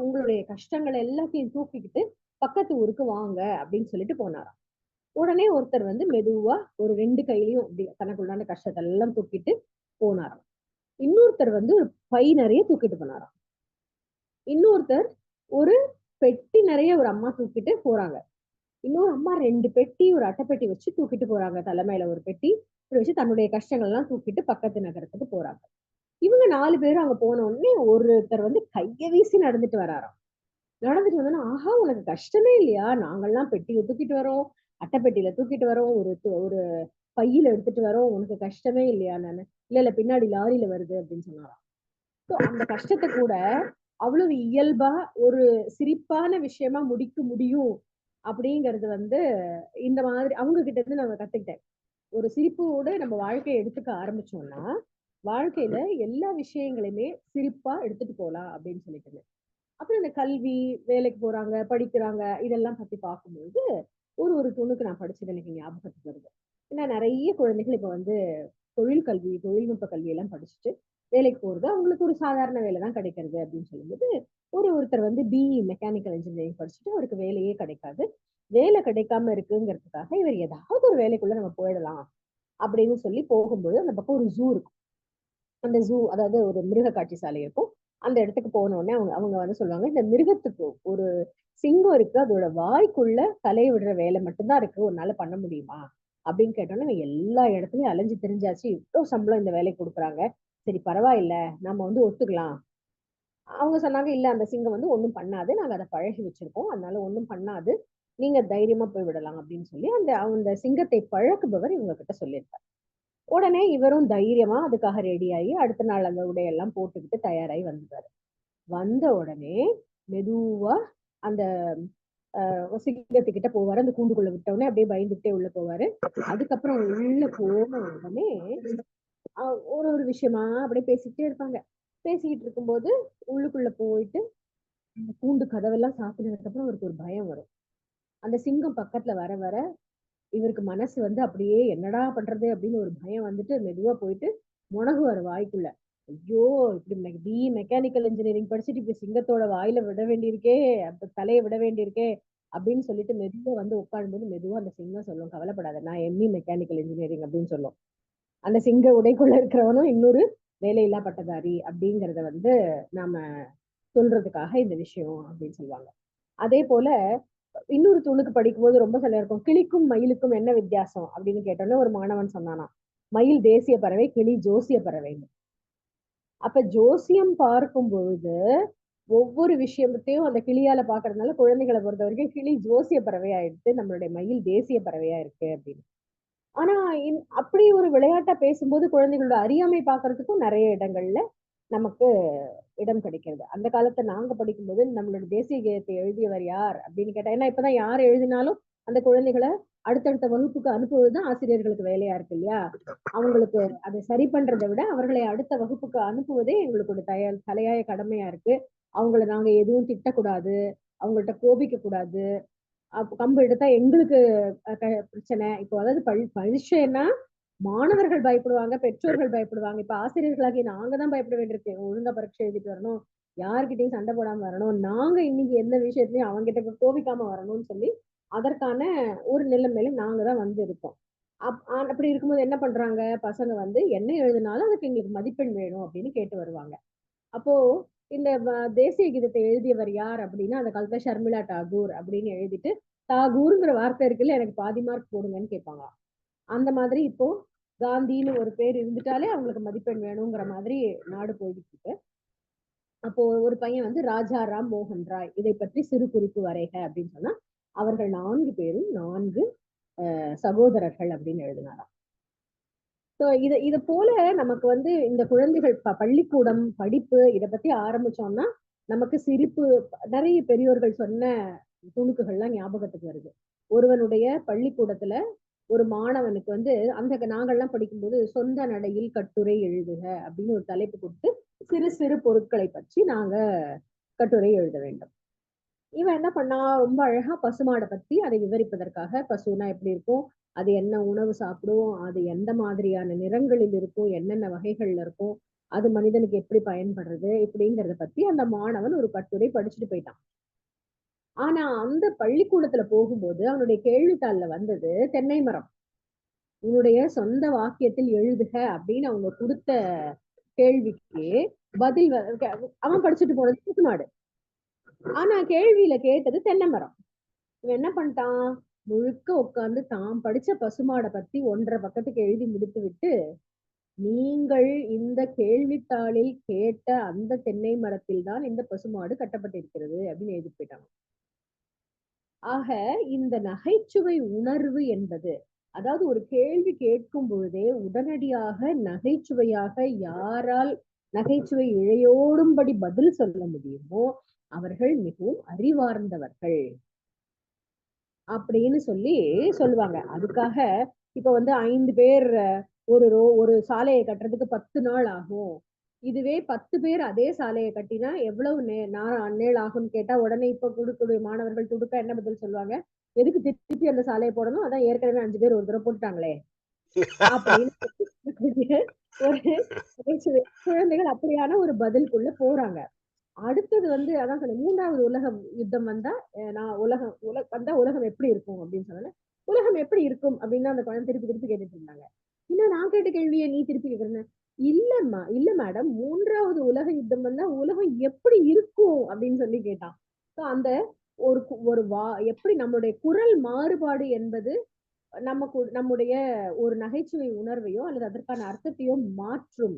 Speaker 6: உங்களுடைய கஷ்டங்களை எல்லாத்தையும் தூக்கிக்கிட்டு பக்கத்து ஊருக்கு வாங்க அப்படின்னு சொல்லிட்டு போனாராம். உடனே ஒருத்தர் வந்து மெதுவா ஒரு 2 கையிலையும் அப்படி தனக்குள்ளான கஷ்டத்தை எல்லாம் தூக்கிட்டு போனாராம். இன்னொருத்தர் வந்து ஒரு பை நிறைய தூக்கிட்டு போனாராம். இன்னொருத்தர் ஒரு பெட்டி நிறைய ஒரு அம்மா தூக்கிட்டு போறாங்க. இன்னொரு அம்மா 2 பெட்டி ஒரு அட்டைப்பெட்டி வச்சு தூக்கிட்டு போறாங்க. தலைமையில ஒரு பெட்டி இப்படி வச்சு தன்னுடைய கஷ்டங்கள் எல்லாம் தூக்கிட்டு பக்கத்து நகரத்துக்கு போறாங்க. இவங்க 4 பேரும் அங்க போன உடனே ஒருத்தர் வந்து கைய வீசி நடந்துட்டு வராராம். நடந்துட்டு வந்தோன்னா, ஆஹா உனக்கு கஷ்டமே இல்லையா? நாங்கெல்லாம் பெட்டியில தூக்கிட்டு வரோம், அட்டைப்பெட்டியில தூக்கிட்டு வரோம், ஒரு பையில எடுத்துட்டு வரோம், உனக்கு கஷ்டமே இல்லையா? நானு இல்ல இல்ல பின்னாடி லாரியில வருது அப்படின்னு சொன்னாராம். So, அந்த கஷ்டத்தை கூட அவ்வளவு இயல்பா ஒரு சிரிப்பான விஷயமா முடிக்க முடியும் அப்படிங்கறது வந்து இந்த மாதிரி அவங்க கிட்ட இருந்து நான் கத்துக்கிட்டேன். ஒரு சிரிப்போட நம்ம வாழ்க்கையை எடுத்துக்க ஆரம்பிச்சோம்னா வாழ்க்கையில எல்லா விஷயங்களையுமே சிரிப்பா எடுத்துட்டு போலாம் அப்படின்னு சொல்லிட்டு. அப்புறம் இந்த கல்வி, வேலைக்கு போறாங்க, படிக்கிறாங்க, இதெல்லாம் பத்தி பார்க்கும்போது ஒரு துணுக்கு நான் படிச்சது எனக்கு ஞாபகத்துக்கு வருது. ஏன்னா நிறைய குழந்தைகள் இப்ப வந்து தொழில்கல்வி, தொழில்நுட்ப கல்வி எல்லாம் படிச்சுட்டு வேலைக்கு போறது அவங்களுக்கு ஒரு சாதாரண வேலை தான் கிடைக்கிறது அப்படின்னு சொல்லும்போது ஒருத்தர் வந்து பிஇ மெக்கானிக்கல் இன்ஜினியரிங் படிச்சுட்டு அவருக்கு வேலையே கிடைக்காது. வேலை கிடைக்காம இருக்குங்கிறதுக்காக இவர் ஏதாவது ஒரு வேலைக்குள்ள நம்ம போயிடலாம் அப்படின்னு சொல்லி போகும்போது அந்த பக்கம் ஒரு ஜூ இருக்கும். அந்த ஜூ அதாவது ஒரு மிருக காட்சி சாலை இருக்கும். அந்த இடத்துக்கு போன உடனே அவங்க அவங்க வந்து சொல்லுவாங்க, இந்த மிருகத்துக்கு ஒரு சிங்கம் இருக்கு, அதோட வாய்க்குள்ள தலையை விடுற வேலை மட்டும்தான் இருக்கு, உன்னால பண்ண முடியுமா அப்படின்னு கேட்டோன்னே எல்லா இடத்துலயும் அலைஞ்சு தெரிஞ்சாச்சு, இவ்வளவு சம்பளம் இந்த வேலைக்கு கொடுக்குறாங்க, சரி பரவாயில்ல நம்ம வந்து ஒத்துக்கலாம். அவங்க சொன்னாங்க, இல்ல அந்த சிங்கம் வந்து ஒண்ணும் பண்ணாது, நாங்க அதை பழகி வச்சிருக்கோம், அதனால ஒண்ணும் பண்ணாது, நீங்க தைரியமா போய் விடலாம் அப்படின்னு சொல்லி அந்த சிங்கத்தை பழக்குபவர் இவங்க கிட்ட சொல்லியிருக்காரு. உடனே இவரும் தைரியமா அதுக்காக ரெடி ஆகி அடுத்த நாள் அந்த உடையெல்லாம் போட்டுக்கிட்டு தயாராகி வந்துட்டாரு. வந்த உடனே மெதுவா அந்த சிங்கத்துக்கிட்ட போவாரு. அந்த கூண்டுக்குள்ள விட்ட உடனே அப்படியே பயந்துட்டே உள்ள போவாரு. அதுக்கப்புறம் உள்ள போன உடனே ஒரு விஷயமா அப்படியே பேசிக்கிட்டே இருப்பாங்க. பேசிக்கிட்டு இருக்கும்போது உள்ளுக்குள்ள போயிட்டு அந்த கூண்டு கதவெல்லாம் சாத்தினதுக்கு அப்புறம் அவருக்கு ஒரு பயம் வரும். அந்த சிங்கம் பக்கத்துல வர வர இவருக்கு மனசு வந்து அப்படியே என்னடா பண்றது அப்படின்னு ஒரு பயம் வந்துட்டு மெதுவா போயிட்டு முனகுவாரு வாய்க்குள்ள. ஐயோ இப்படி பிஇ மெக்கானிக்கல் இன்ஜினியரிங் படிச்சுட்டு இப்படி சிங்கத்தோட வாயில விட வேண்டியிருக்கே, அப்ப தலையை விட வேண்டியிருக்கே அப்படின்னு சொல்லிட்டு மெதுவா வந்து உட்காரும்போது மெதுவா அந்த சிங்கம் சொல்லும், கவலைப்படாத நான் எம்இ மெக்கானிக்கல் இன்ஜினியரிங் அப்படின்னு சொல்லும். அந்த சிங்க உடைக்குள்ள இருக்கிறவனும் இன்னொரு வேலையில்லா பட்டதாரி அப்படிங்கறத வந்து நாம சொல்றதுக்காக இந்த விஷயம் அப்படின்னு சொல்லுவாங்க. அதே போல இன்னொரு துணுக்கு படிக்கும்போது ரொம்ப சில இருக்கும், கிளிக்கும் மயிலுக்கும் என்ன வித்தியாசம் அப்படின்னு கேட்டோன்னே ஒரு மாணவன் சொன்னானா, மயில் தேசிய பறவை, கிளி ஜோசிய பறவை. அப்ப ஜோசியம் பார்க்கும் பொழுது ஒவ்வொரு விஷயத்தையும் அந்த கிளியால பாக்குறதுனால குழந்தைகளை பொறுத்த வரைக்கும் கிளி ஜோசிய பறவை ஆயிடுச்சு, நம்மளுடைய மயில் தேசிய பறவையா இருக்கு அப்படின்னு. ஆனா அப்படி ஒரு விளையாட்டா பேசும்போது குழந்தைகளோட அறியாமை பாக்குறதுக்கும் நிறைய இடங்கள்ல நமக்கு இடம் கிடைக்கிறது. அந்த காலத்தை நாங்க படிக்கும்போது நம்மளோட தேசிய கீதத்தை எழுதியவர் யார் அப்படின்னு கேட்டா, ஏன்னா இப்பதான் யார் எழுதினாலும் அந்த குழந்தைகளை அடுத்தடுத்த வகுப்புக்கு அனுப்புவதுதான் ஆசிரியர்களுக்கு வேலையா இருக்கு இல்லையா? அவங்களுக்கு அதை சரி பண்றதை விட அவர்களை அடுத்த வகுப்புக்கு அனுப்புவதே எங்களுக்கு தலையாய கடமையா இருக்கு. அவங்கள நாங்க எதுவும் திட்டக்கூடாது, அவங்கள்ட்ட கோபிக்க கூடாது. கம்பு எடுத்தா எங்களுக்கு பிரச்சனை. இப்போ அதாவது பரீட்சைன்னா மாணவர்கள் பயப்படுவாங்க, பெற்றோர்கள் பயப்படுவாங்க. இப்ப ஆசிரியர்களாகி நாங்க தான் பயப்பட வேண்டியிருக்கு. ஒழுங்கா பரீட்சை எழுதிட்டு வரணும், யார்கிட்டயும் சண்டை போடாம வரணும், நாங்க இன்னைக்கு எந்த விஷயத்திலயும் அவங்க கிட்ட கோபிக்காம வரணும்னு சொல்லி அதற்கான ஒரு நிலைமையில நாங்க தான் வந்து இருக்கோம். அப்படி இருக்கும்போது என்ன பண்றாங்க பசங்க வந்து என்ன எழுதினாலும் அதுக்கு எங்களுக்கு மதிப்பெண் வேணும் அப்படின்னு கேட்டு வருவாங்க. அப்போ இந்த தேசிய கீதத்தை எழுதியவர் யார் அப்படின்னா அந்த காலத்துல ஷர்மிளா டாகூர் அப்படின்னு எழுதிட்டு தாகூருங்கிற வார்த்தை இருக்குல்ல, எனக்கு பாதி மார்க் போடுங்கன்னு கேட்பாங்க. அந்த மாதிரி இப்போ காந்தின்னு ஒரு பேர் இருந்துட்டாலே அவங்களுக்கு மதிப்பெண் வேணுங்கிற மாதிரி நாடு போயிட்டு இருக்கு. அப்போ ஒரு பையன் வந்து ராஜா ராம் மோகன் ராய் இதை பற்றி சிறு குறிப்பு வரைக அப்படின்னு சொன்னா அவர்கள் 4 பேரும் 4 சகோதரர்கள் அப்படின்னு எழுதினாராம். இது போல நமக்கு வந்து இந்த குழந்தைகள் பள்ளிக்கூடம் படிப்பு இதை பத்தி ஆரம்பிச்சோம்னா நமக்கு சிரிப்பு, நிறைய பெரியோர்கள் சொன்ன துணுக்குகள்லாம் ஞாபகத்துக்கு வருது. ஒருவனுடைய பள்ளிக்கூடத்துல ஒரு மாணவனுக்கு வந்து நாங்கள்லாம் படிக்கும்போது சொந்த நடையில் கட்டுரை எழுதுக அப்படின்னு ஒரு தலைப்பு கொடுத்து சிறு சிறு பொருட்களை பற்றி நாங்க கட்டுரை எழுத வேண்டும். இவன் என்ன பண்ணா ரொம்ப அழகா பசுமாடை பத்தி அதை விவரிப்பதற்காக பசுனா எப்படி இருக்கும், அது என்ன உணவு சாப்பிடும், அது எந்த மாதிரியான நிறங்களில் இருக்கும், என்னென்ன வகைகள்ல இருக்கும், அது மனிதனுக்கு எப்படி பயன்படுறது இப்படிங்கிறத பத்தி அந்த மாணவன் ஒரு கட்டுரை படிச்சுட்டு போயிட்டான். ஆனா அந்த பள்ளிக்கூடத்துல போகும்போது அவனுடைய கேள்வித்தாள்ல வந்தது தென்னை மரம். உன்னுடைய சொந்த வாக்கியத்தில் எழுதுக அப்படின்னு அவங்க கொடுத்த கேள்விக்கு பதில் அவன் படிச்சுட்டு போனது பசுமாடு. ஆனா கேள்வியில கேட்டது தென்னை மரம். இவன் என்ன பண்ணிட்டான், முழுக்க உட்கார்ந்து தான் படிச்ச பசுமாடை பத்தி 1.5 பக்கத்துக்கு எழுதி முடித்து விட்டு நீங்கள் இந்த கேள்வித்தாளில் கேட்ட அந்த தென்னை மரத்தில் தான் இந்த பசுமாடு கட்டப்பட்டிருக்கிறது அப்படின்னு எழுதி போயிட்டாங்க. ஆக இந்த நகைச்சுவை உணர்வு என்பது, அதாவது ஒரு கேள்வி கேட்கும் பொழுதே உடனடியாக நகைச்சுவையாக யாரால் நகைச்சுவை இழையோடும்படி பதில் சொல்ல முடியுமோ அவர்கள் மிகவும் அறிவார்ந்தவர்கள் அப்படின்னு சொல்லுவாங்க. அதுக்காக இப்ப 5 பேர் ஒரு சாலையை கட்டுறதுக்கு 10 நாள் ஆகும். இதுவே 10 பேர் அதே சாலையை கட்டினா எவ்வளவு நேள் ஆகும்னு கேட்டா உடனே இப்ப கொடுக்கக்கூடிய மாணவர்கள் துடுக்க என்ன பதில் சொல்லுவாங்க? எதுக்கு திருப்பி அந்த சாலையை போடணும்? அதான் ஏற்கனவே 5 பேர் ஒரு தடவை போட்டுட்டாங்களே அப்படின்னு ஒரு குழந்தைகள் அப்படியான ஒரு பதிலுக்குள்ள போறாங்க. அடுத்தது அதான் சொன்னேன், 3வது உலக யுத்தம் வந்தா நான் உலகம் எப்படி இருக்கும் அப்படின்னு சொன்னேன். உலகம் எப்படி இருக்கும் அப்படின்னு அந்த குழந்தை திருப்பி கேட்டுட்டு இருந்தாங்க. என்ன நான் கேட்ட கேள்வியை நீ திருப்பி கேக்குறேன்னு? இல்ல மேடம், 3வது உலக யுத்தம் வந்தா உலகம் எப்படி இருக்கும் அப்படின்னு சொல்லி கேட்டான். அந்த ஒரு ஒரு எப்படி நம்மளுடைய குரல் மாறுபாடு என்பது நம்முடைய ஒரு நகைச்சுவை உணர்வையோ அல்லது அதற்கான அர்த்தத்தையோ மாற்றும்.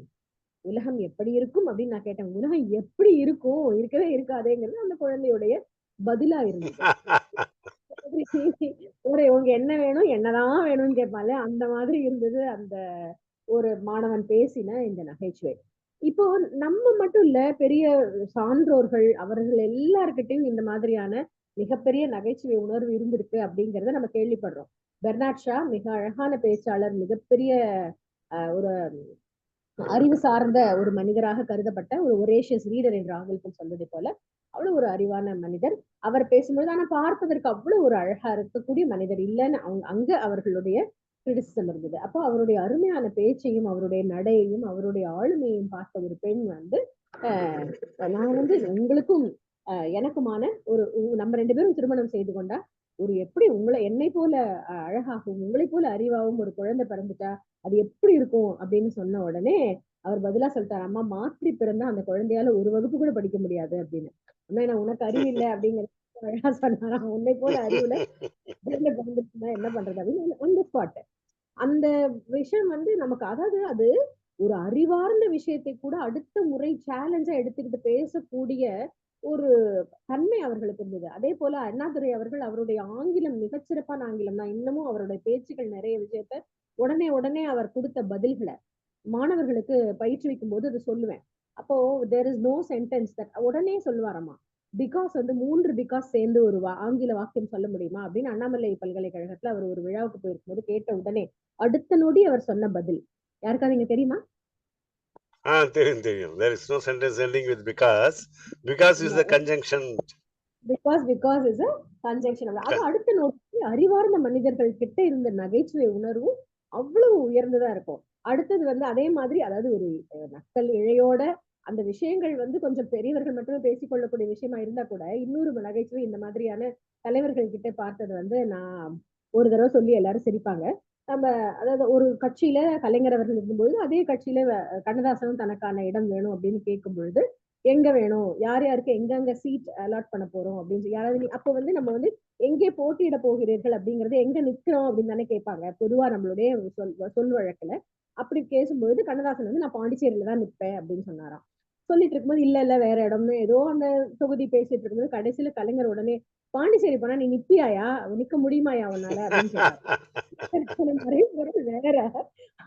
Speaker 6: உலகம் எப்படி இருக்கும் அப்படின்னு நான் கேட்டேன். உலகம் எப்படி இருக்கும்? இருக்கவே இருக்காதேங்கிறது அந்த குழந்தையுடைய பதிலா இருந்தது. உங்க என்ன வேணும், என்னதான் வேணும்னு கேட்பால அந்த மாதிரி இருந்தது அந்த ஒரு மாணவன் பேசின இந்த நகைச்சுவை. இப்போ நம்ம மட்டும் இல்ல, பெரிய சான்றோர்கள் அவர்கள் எல்லார்கிட்டையும் இந்த மாதிரியான மிகப்பெரிய நகைச்சுவை உணர்வு இருந்திருக்கு அப்படிங்கறத நம்ம கேள்விப்படுறோம். பெர்னாட் ஷா மிக அழகான பேச்சாளர், மிகப்பெரிய ஒரு அறிவு சார்ந்த ஒரு மனிதராக கருதப்பட்ட ஒரு ஒரேஷியஸ் ரீடர் என்று ஆங்கிலத்தில் சொல்வதை போல அவ்வளவு ஒரு அறிவான மனிதர். அவர் பேசும்பொழுது ஆனா பார்ப்பதற்கு அவ்வளவு ஒரு அழகா இருக்கக்கூடிய மனிதர் இல்லைன்னு அங்க அவர்களுடைய கிரிட்டிசிசம் இருந்தது. அப்போ அவருடைய அருமையான பேச்சையும் அவருடைய நடையையும் அவருடைய ஆளுமையையும் பார்த்த ஒரு பெண் நான் உங்களுக்கும் எனக்குமான ஒரு நம்ம 2 பேரும் திருமணம் செய்து கொண்டா ஒரு எப்படி என்னை போல அழகாகவும் உங்களை போல அறிவாகவும் ஒரு குழந்தை பிறந்துட்டா அது எப்படி இருக்கும் அப்படின்னு சொன்ன உடனே அவர் பதிலா சொல்லிட்டாரு, அம்மா மாற்றி பிறந்தா அந்த குழந்தையால ஒரு வகுப்பு கூட படிக்க முடியாது அப்படின்னு. அம்மா நான் உனக்கு அறிவு இல்லை அப்படிங்கிறது அழகா சொன்னாராம். உன்னை போல அறிவுல குழந்தை பிறந்துச்சுன்னா என்ன பண்றது அப்படின்னு அந்த ஸ்பாட். அந்த விஷயம் நமக்கு, அதாவது அது ஒரு அறிவார்ந்த விஷயத்தை கூட அடுத்த முறை சேலஞ்சா எடுத்துக்கிட்டு பேசக்கூடிய ஒரு தன்மை அவர்களுக்கு இருந்தது. அதே போல அண்ணாதுரை அவர்கள் அவருடைய ஆங்கிலம் மிகச்சிறப்பான ஆங்கிலம் தான். இன்னமும் அவருடைய பேச்சுகள் நிறைய விஷயத்த உடனே அவர் கொடுத்த பதில்களை மாணவர்களுக்கு பயிற்றுவிக்கும் போது அது சொல்லுவேன். அப்போ there is no sentence that உடனே சொல்லுவாராமா. பிகாஸ் 3 பிகாஸ் சேர்ந்து ஒரு ஆங்கில வாக்கியம் சொல்ல முடியுமா அப்படின்னு அண்ணாமலை பல்கலைக்கழகத்துல அவர் ஒரு விழாவுக்கு போயிருக்கும் போது கேட்ட உடனே அடுத்த நொடி அவர் சொன்ன பதில் யாருக்காவது இங்க தெரியுமா?
Speaker 4: தெரியும். There is no sentence ending with because. Because is the conjunction.
Speaker 6: Because is a conjunction. அது அடுத்த நோக்கி அறிவார்ந்த மனிதர்கள் கிட்ட இருந்த நகைச்சுவை உணர்வும் அவ்வளவு உயர்ந்ததா இருக்கும். அடுத்தது அதே மாதிரி, அதாவது ஒரு நக்கல் இழையோட அந்த விஷயங்கள் கொஞ்சம் பெரியவர்கள் மட்டுமே பேசிக்கொள்ளக்கூடிய விஷயமா இருந்தா கூட இன்னொரு நகைச்சுவை இந்த மாதிரியான தலைவர்கள் கிட்ட பார்த்தது நான் ஒரு தடவை சொல்லி எல்லாரும் சிரிப்பாங்க. நம்ம அதாவது ஒரு கட்சியில கலைஞர் அவர்கள் இருக்கும்போது அதே கட்சியில கண்ணதாசனும் தனக்கான இடம் வேணும் அப்படின்னு கேட்கும் பொழுது எங்க வேணும், யார் யாருக்கு எங்கெங்க சீட் அலாட் பண்ண போறோம் அப்படின்னு யாராவது அப்போ நம்ம எங்கே போட்டியிட போகிறீர்கள் அப்படிங்கறது எங்க நிக்கிறோம் அப்படின்னு தானே கேட்பாங்க பொதுவா நம்மளுடைய சொல் வழக்குல. அப்படி பேசும்பொழுது கண்ணதாசன் நான் பாண்டிச்சேரியில தான் நிற்பேன் அப்படின்னு சொன்னாராம். சொல்லிட்டு இருக்கும்போது இல்ல வேற இடம்னு ஏதோ அந்த தொகுதி பேசிட்டு இருக்கும்போது கடைசியில கலைஞர் உடனே பாண்டிச்சேரி போனா நீ நிப்பியாயா, நிக்க முடியுமாயா அவனால அப்படின்னு கேட்டாரு. வேற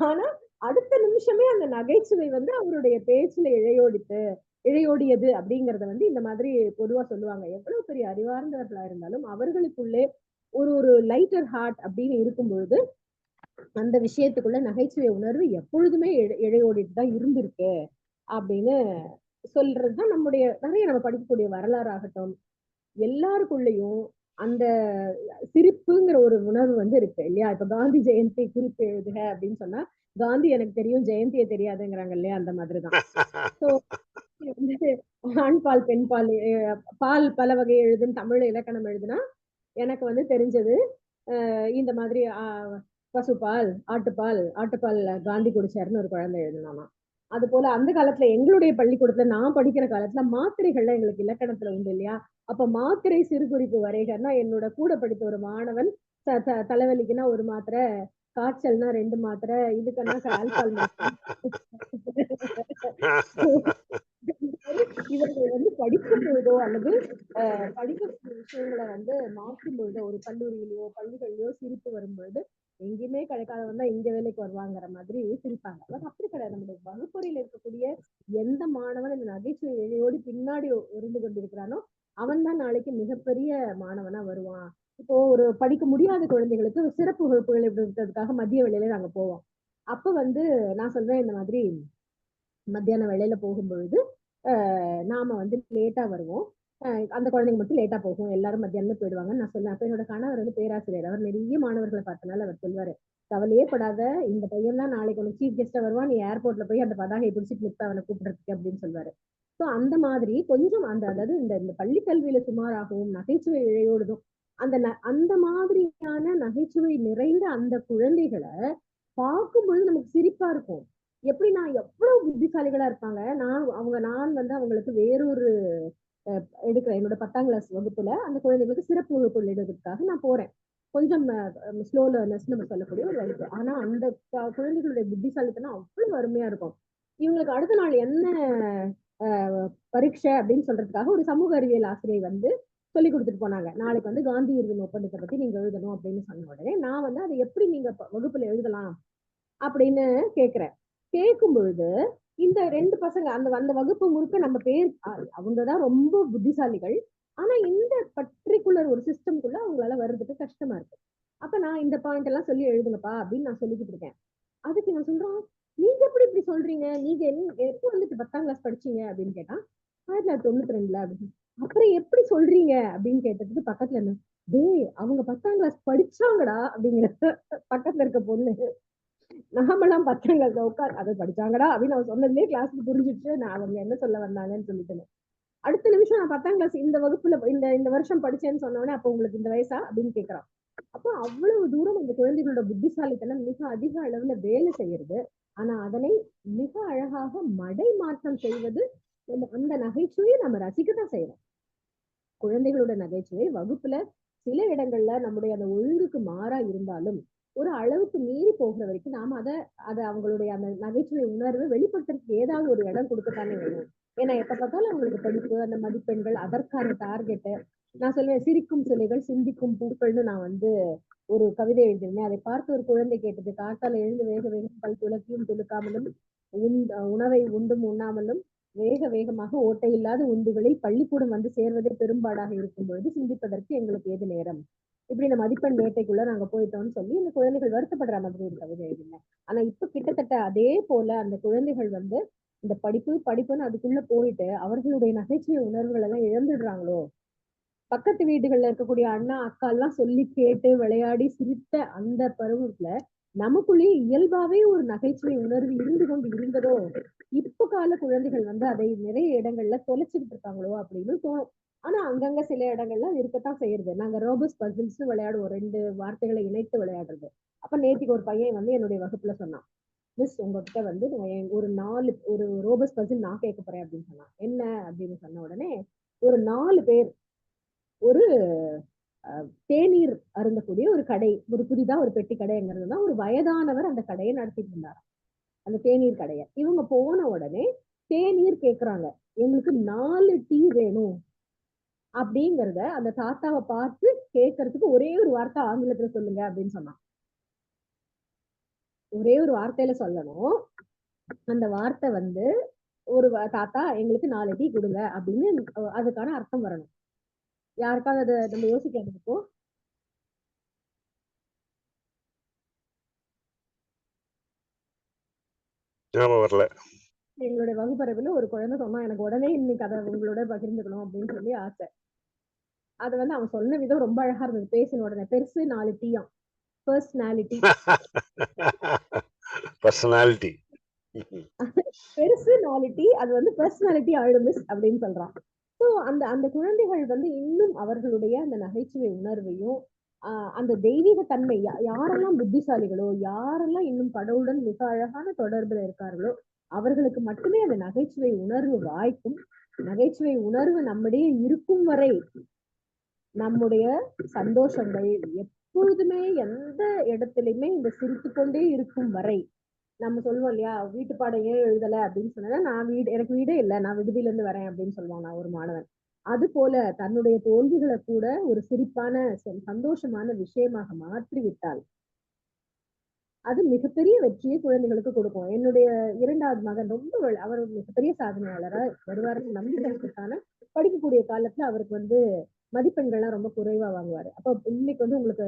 Speaker 6: ஆனா அடுத்த நிமிஷமே அந்த நகைச்சுவை அவருடைய பேச்சுல இழையோடியது அப்படிங்கறத இந்த மாதிரி பொதுவா சொல்லுவாங்க. எவ்வளவு பெரிய அறிவார்ந்தவர்களா இருந்தாலும் அவர்களுக்குள்ளே ஒரு லைட்டர் ஹார்ட் அப்படின்னு இருக்கும் பொழுது அந்த விஷயத்துக்குள்ள நகைச்சுவை உணர்வு எப்பொழுதுமே இழையோடிட்டு தான் இருந்திருக்கு அப்படின்னு சொல்றதுதான் நம்முடைய நிறைய நம்ம படிக்கக்கூடிய வரலாறு ஆகட்டும். எல்லாருக்குள்ளயும் அந்த சிரிப்புங்கிற ஒரு உணர்வு இருக்கு இல்லையா? இப்ப காந்தி ஜெயந்தி குறிப்பு எழுதுக அப்படின்னு சொன்னா காந்தி எனக்கு தெரியும் ஜெயந்தியை தெரியாதுங்கிறாங்க இல்லையா? அந்த மாதிரிதான். ஆண் பால் பெண் பால் பால் பல வகை எழுதுன்னு தமிழ் இலக்கணம் எழுதுனா எனக்கு தெரிஞ்சது இந்த மாதிரி பசுபால் ஆட்டுப்பால் காந்தி குடிச்சாருன்னு ஒரு குழந்தை எழுதுனாமா. அது போல அந்த காலத்துல எங்களுடைய பள்ளிக்கூடத்துல நான் படிக்கிற காலத்துல மாத்திரைகள்லாம் எங்களுக்கு இலக்கணத்துல உண்டு இல்லையா? அப்ப மாத்திரை சிறு குறிப்பு வரைகன்னா என்னோட கூட படித்த ஒரு மாணவன் தலைவலிக்குன்னா ஒரு மாத்திரை, காய்ச்சல்னா 2 மாத்திரை, இதுக்குன்னா ஆல்கால் மாத்திரை. இவர்கள் வந்து படிக்கும் பொழுதோ அல்லது படிப்பு விஷயங்களை வந்து மாற்றும் பொழுதோ, ஒரு கல்லூரியிலயோ பள்ளிகளிலயோ சிரிப்பு வரும்பொழுது எங்கேயுமே கிடைக்காதவன் தான் இங்க வேலைக்கு வருவாங்கிற மாதிரி சிரிப்பாங்க. அது அப்படி கிடையாது. நம்முடைய வகுப்பறையில் இருக்கக்கூடிய எந்த மாணவன் இந்த நகைச்சுவை இழையோடு பின்னாடி இருந்து கொண்டிருக்கிறானோ அவன் தான் நாளைக்கு மிகப்பெரிய மாணவனா வருவான். இப்போ ஒரு படிக்க முடியாத குழந்தைகளுக்கு சிறப்பு வகுப்புகள் இருக்கிறதுக்காக மதிய வேளையில நாங்க போவோம். அப்ப வந்து நான் சொல்றேன், இந்த மாதிரி மத்தியான வேளையில போகும்பொழுது நாம வந்து லேட்டா வருவோம். அந்த குழந்தைங்க மட்டும் லேட்டா போகும், எல்லாரும் மத்தியானம் போயிடுவாங்கன்னு நான் சொல்லுவேன். அப்ப என்னோட கணவர் வந்து பேராசிரியர், அவர் நிறைய மாணவர்களை பார்த்தனால அவர் சொல்வாரு, கவலையே படாத, இந்த பையன் தான் நாளைக்கு உனக்கு சீஃப் கெஸ்டா வருவான், நீ ஏர்போர்ட்ல போய் அந்த பதாகையை பிடிச்சிட்டு நிற்ப அவனை கூப்பிடுறதுக்கு அப்படின்னு சொல்வாரு. ஸோ அந்த மாதிரி கொஞ்சம் அந்த அதாவது இந்த பள்ளி கல்வியில சுமாராகவும் நகைச்சுவை இழையோடுதும் அந்த மாதிரியான நகைச்சுவை நிறைந்த அந்த குழந்தைகளை பார்க்கும் பொழுது நமக்கு சிரிப்பா இருக்கும். எப்படின்னா எவ்வளவு புத்திசாலிகளா இருப்பாங்க. நான் வந்து அவங்களுக்கு வேறொரு எடுக்கிறேன். என்னோட 10ஆம் கிளாஸ் வகுப்புல அந்த குழந்தைகளுக்கு சிறப்பு வகுப்புகள் எடுக்கிறதுக்காக நான் போறேன். கொஞ்சம் ஸ்லோ லேர்னர்ஸ் நம்ம சொல்லக்கூடிய ஒரு வகுப்பு. ஆனா அந்த குழந்தைகளுடைய புத்திசாலித்தனம் அவ்வளவு அருமையா இருக்கும். இவங்களுக்கு அடுத்த நாள் என்ன பரீட்சை அப்படின்னு சொல்றதுக்காக ஒரு சமூக அறிவியல் ஆசிரியர் வந்து சொல்லி கொடுத்துட்டு போனாங்க. நாளைக்கு வந்து காந்தி இறுதி ஒப்பந்தத்தை பத்தி நீங்க எழுதணும் அப்படின்னு சொன்ன உடனே நான் வந்து அதை எப்படி நீங்க வகுப்புல எழுதலாம் அப்படின்னு கேக்குறேன். கேட்கும் பொழுது இந்த 2 பசங்க அந்த வகுப்பு முழுக்க நம்ம பேர் அவங்கதான் ரொம்ப புத்திசாலிகள். ஆனா இந்த பர்டிகுலர் ஒரு சிஸ்டம்குள்ள அவங்களால வர்றதுக்கு கஷ்டமா இருக்கு. அப்ப நான் இந்த பாயிண்ட் எல்லாம் சொல்லி எழுதுங்கப்பா அப்படின்னு நான் சொல்லிக்கிட்டு இருக்கேன். அதுக்கு நான் சொல்றான், நீங்க எப்படி இப்படி சொல்றீங்க, நீங்க எப்போ வந்துட்டு 10ஆம் கிளாஸ் படிச்சீங்க அப்படின்னு கேட்டான். 1992 அப்படின்னு. அப்புறம் எப்படி சொல்றீங்க அப்படின்னு கேட்டதுக்கு பக்கத்துல என்ன, டேய் அவங்க 10ஆம் கிளாஸ் படிச்சாங்கடா அப்படிங்கிற பக்கத்துல இருக்க பொண்ணு. நாமெல்லாம் 10ஆம் கிளாஸ்ல உட்கார் அதை படிச்சாங்கடா அப்படின்னு அவன் சொன்னதுலேயே கிளாஸ்க்கு புரிஞ்சிட்டு நான் அவங்க என்ன சொல்ல வந்தாங்கன்னு சொல்லிட்டேன். அடுத்த நிமிஷம் நான் 10ஆம் கிளாஸ் இந்த வகுப்புல இந்த வருஷம் படிச்சேன்னு சொன்ன உடனே அப்ப உங்களுக்கு இந்த வயசா அப்படின்னு கேட்கறான். அப்போ அவ்வளவு தூரம் அந்த குழந்தைகளோட புத்திசாலித்தனம் மிக அதிக அளவுல வேலை செய்யறது. ஆனா அதனை மிக அழகாக மடை மாற்றம் செய்வது அந்த நகைச்சுவையை நம்ம ரசிக்கத்தான் செய்யறோம். குழந்தைகளோட நகைச்சுவை வகுப்புல சில இடங்கள்ல நம்முடைய அந்த ஒழுங்குக்கு மாறா இருந்தாலும் ஒரு அளவுக்கு மீறி போகிற வரைக்கும் நாம அதை அவங்களுடைய அந்த நகைச்சுவை உணர்வை வெளிப்படுத்துறதுக்கு ஏதாவது ஒரு இடம் கொடுக்கத்தானே வேணும். ஏன்னா எப்ப பார்த்தாலும் அவங்களுக்கு படிப்பு அந்த மதிப்பெண்கள் அதற்கான டார்கெட்டு. நான் சொல்லுவேன், சிரிக்கும் சிலைகள் சிந்திக்கும் பூக்கள்னு நான் வந்து ஒரு கவிதை எழுதியிருந்தேன். அதை பார்த்து ஒரு குழந்தை கேட்டது, காத்தால எழுந்து வேக வேகம் பல் துளக்கியும் துளுக்காமலும் உணவை உண்டும் உண்ணாமலும் வேக வேகமாக ஓட்டை இல்லாத உந்துகளில் பள்ளிக்கூடம் வந்து சேர்வதே பெரும்பாடாக இருக்கும் பொழுது சிந்திப்பதற்கு எங்களுக்கு ஏது நேரம். இப்படி இந்த மதிப்பெண் வேட்டைக்குள்ள நாங்க போயிட்டோம்னு சொல்லி இந்த குழந்தைகள் வருத்தப்படுற மாதிரி ஒரு கவிதை எழுதினேன். ஆனா இப்ப கிட்டத்தட்ட அதே போல அந்த குழந்தைகள் வந்து இந்த படிப்புன்னு அதுக்குள்ள போயிட்டு அவர்களுடைய நகைச்சுவை உணர்வுகள் எல்லாம் இழந்துடுறாங்களோ. பக்கத்து வீடுகள்ல இருக்கக்கூடிய அண்ணா அக்கா எல்லாம் சொல்லி கேட்டு விளையாடி சிரித்த அந்த பருவத்துல நமக்குள்ளேயே இயல்பாவே ஒரு நகைச்சுவை உணர்வு இருந்து கொண்டு இருந்ததோ இப்ப கால குழந்தைகள் வந்து அதை நிறைய இடங்கள்ல தொலைச்சுக்கிட்டு இருக்காங்களோ அப்படின்னு தோணும். ஆனா அங்கங்க சில இடங்கள்ல இருக்கத்தான் செய்யறது. நாங்க ரோபஸ் பசில்ஸ் விளையாடுவோம், 2 வார்த்தைகளை இணைத்து விளையாடுறது. அப்ப நேத்திக்கு ஒரு பையன் வந்து என்னுடைய வகுப்புல சொன்னான், மிஸ் உங்ககிட்ட வந்து ஒரு ரோபஸ் பசில் நான் கேட்க போறேன் அப்படின்னு சொன்னான். என்ன அப்படின்னு சொன்ன உடனே ஒரு 4 பேர் ஒரு தேநீர் அருந்தக்கூடிய ஒரு கடை, ஒரு புதிதா ஒரு பெட்டி கடைங்கிறதுனா ஒரு வயதானவர் அந்த கடையை நடத்திட்டு இருந்தார், அந்த தேநீர் கடையை. இவங்க போன உடனே தேநீர் கேக்குறாங்க, எங்களுக்கு 4 டீ வேணும் அப்படிங்கறத அந்த தாத்தாவை பார்த்து கேட்கறதுக்கு ஒரே ஒரு வார்த்தை ஆங்கிலத்துல சொல்லுங்க அப்படின்னு சொன்னான். ஒரே ஒரு வார்த்தையில சொல்லணும். அந்த வார்த்தை வந்து ஒரு தாத்தா எங்களுக்கு 4 டீ கொடுங்க அப்படின்னு அதுக்கான அர்த்தம் வரணும். யாருக்காவது அதை நம்ம யோசிக்க இப்போ
Speaker 4: வரல.
Speaker 6: எங்களுடைய வகுப்பறையில ஒரு குழந்தை சொன்னா, எனக்கு உடனே இன்னைக்கு அதை உங்களோட பகிர்ந்துக்கணும் அப்படின்னு சொல்லி ஆசை. அது வந்து அவன் சொன்ன விதம் ரொம்ப அழகா இருந்தது. பேசின உடனே பெருசு 4 டீயாம், பர்சனாலிட்டி.
Speaker 4: பர்சனாலிட்டி
Speaker 6: பெருசு 4 டீ, அது வந்து பர்சனாலிட்டி ஆயிடும் மிஸ் அப்படின்னு சொல்றான். ஸோ அந்த குழந்தைகள் வந்து இன்னும் அவர்களுடைய அந்த நகைச்சுவை உணர்வையும் அந்த தெய்வீக தன்மை யாரெல்லாம் புத்திசாலிகளோ, யாரெல்லாம் இன்னும் கடவுளுடன் மிக அழகான தொடர்புல இருக்கார்களோ அவர்களுக்கு மட்டுமே அந்த நகைச்சுவை உணர்வு வாய்க்கும். நகைச்சுவை உணர்வு நம்மிடையே இருக்கும் வரை நம்முடைய சந்தோஷங்கள் எப்பொழுதுமே எந்த இடத்துலயுமே இந்த சிரித்து கொண்டே இருக்கும் வரை, நம்ம சொல்லுவோம் இல்லையா, வீட்டு பாடம் ஏன் எழுதல அப்படின்னு சொன்னா, நான் எனக்கு வீடே இல்லை, நான் விடுதியில இருந்து வரேன் அப்படின்னு சொல்லுவான் நான் ஒரு மாணவன். அது போல தன்னுடைய தோல்விகளை கூட ஒரு சிரிப்பான சந்தோஷமான விஷயமாக மாற்றி விட்டால் அது மிகப்பெரிய வெற்றியை குழந்தைகளுக்கு கொடுக்கும். என்னுடைய 2வது மகன் ரொம்ப அவர் மிகப்பெரிய சாதனையாளரா வருவாருன்னு நம்பிக்கைக்கான படிக்கக்கூடிய காலத்துல அவருக்கு வந்து மதிப்பெண்கள்லாம் ரொம்ப குறைவா வாங்குவாரு. அப்ப இன்னைக்கு வந்து உங்களுக்கு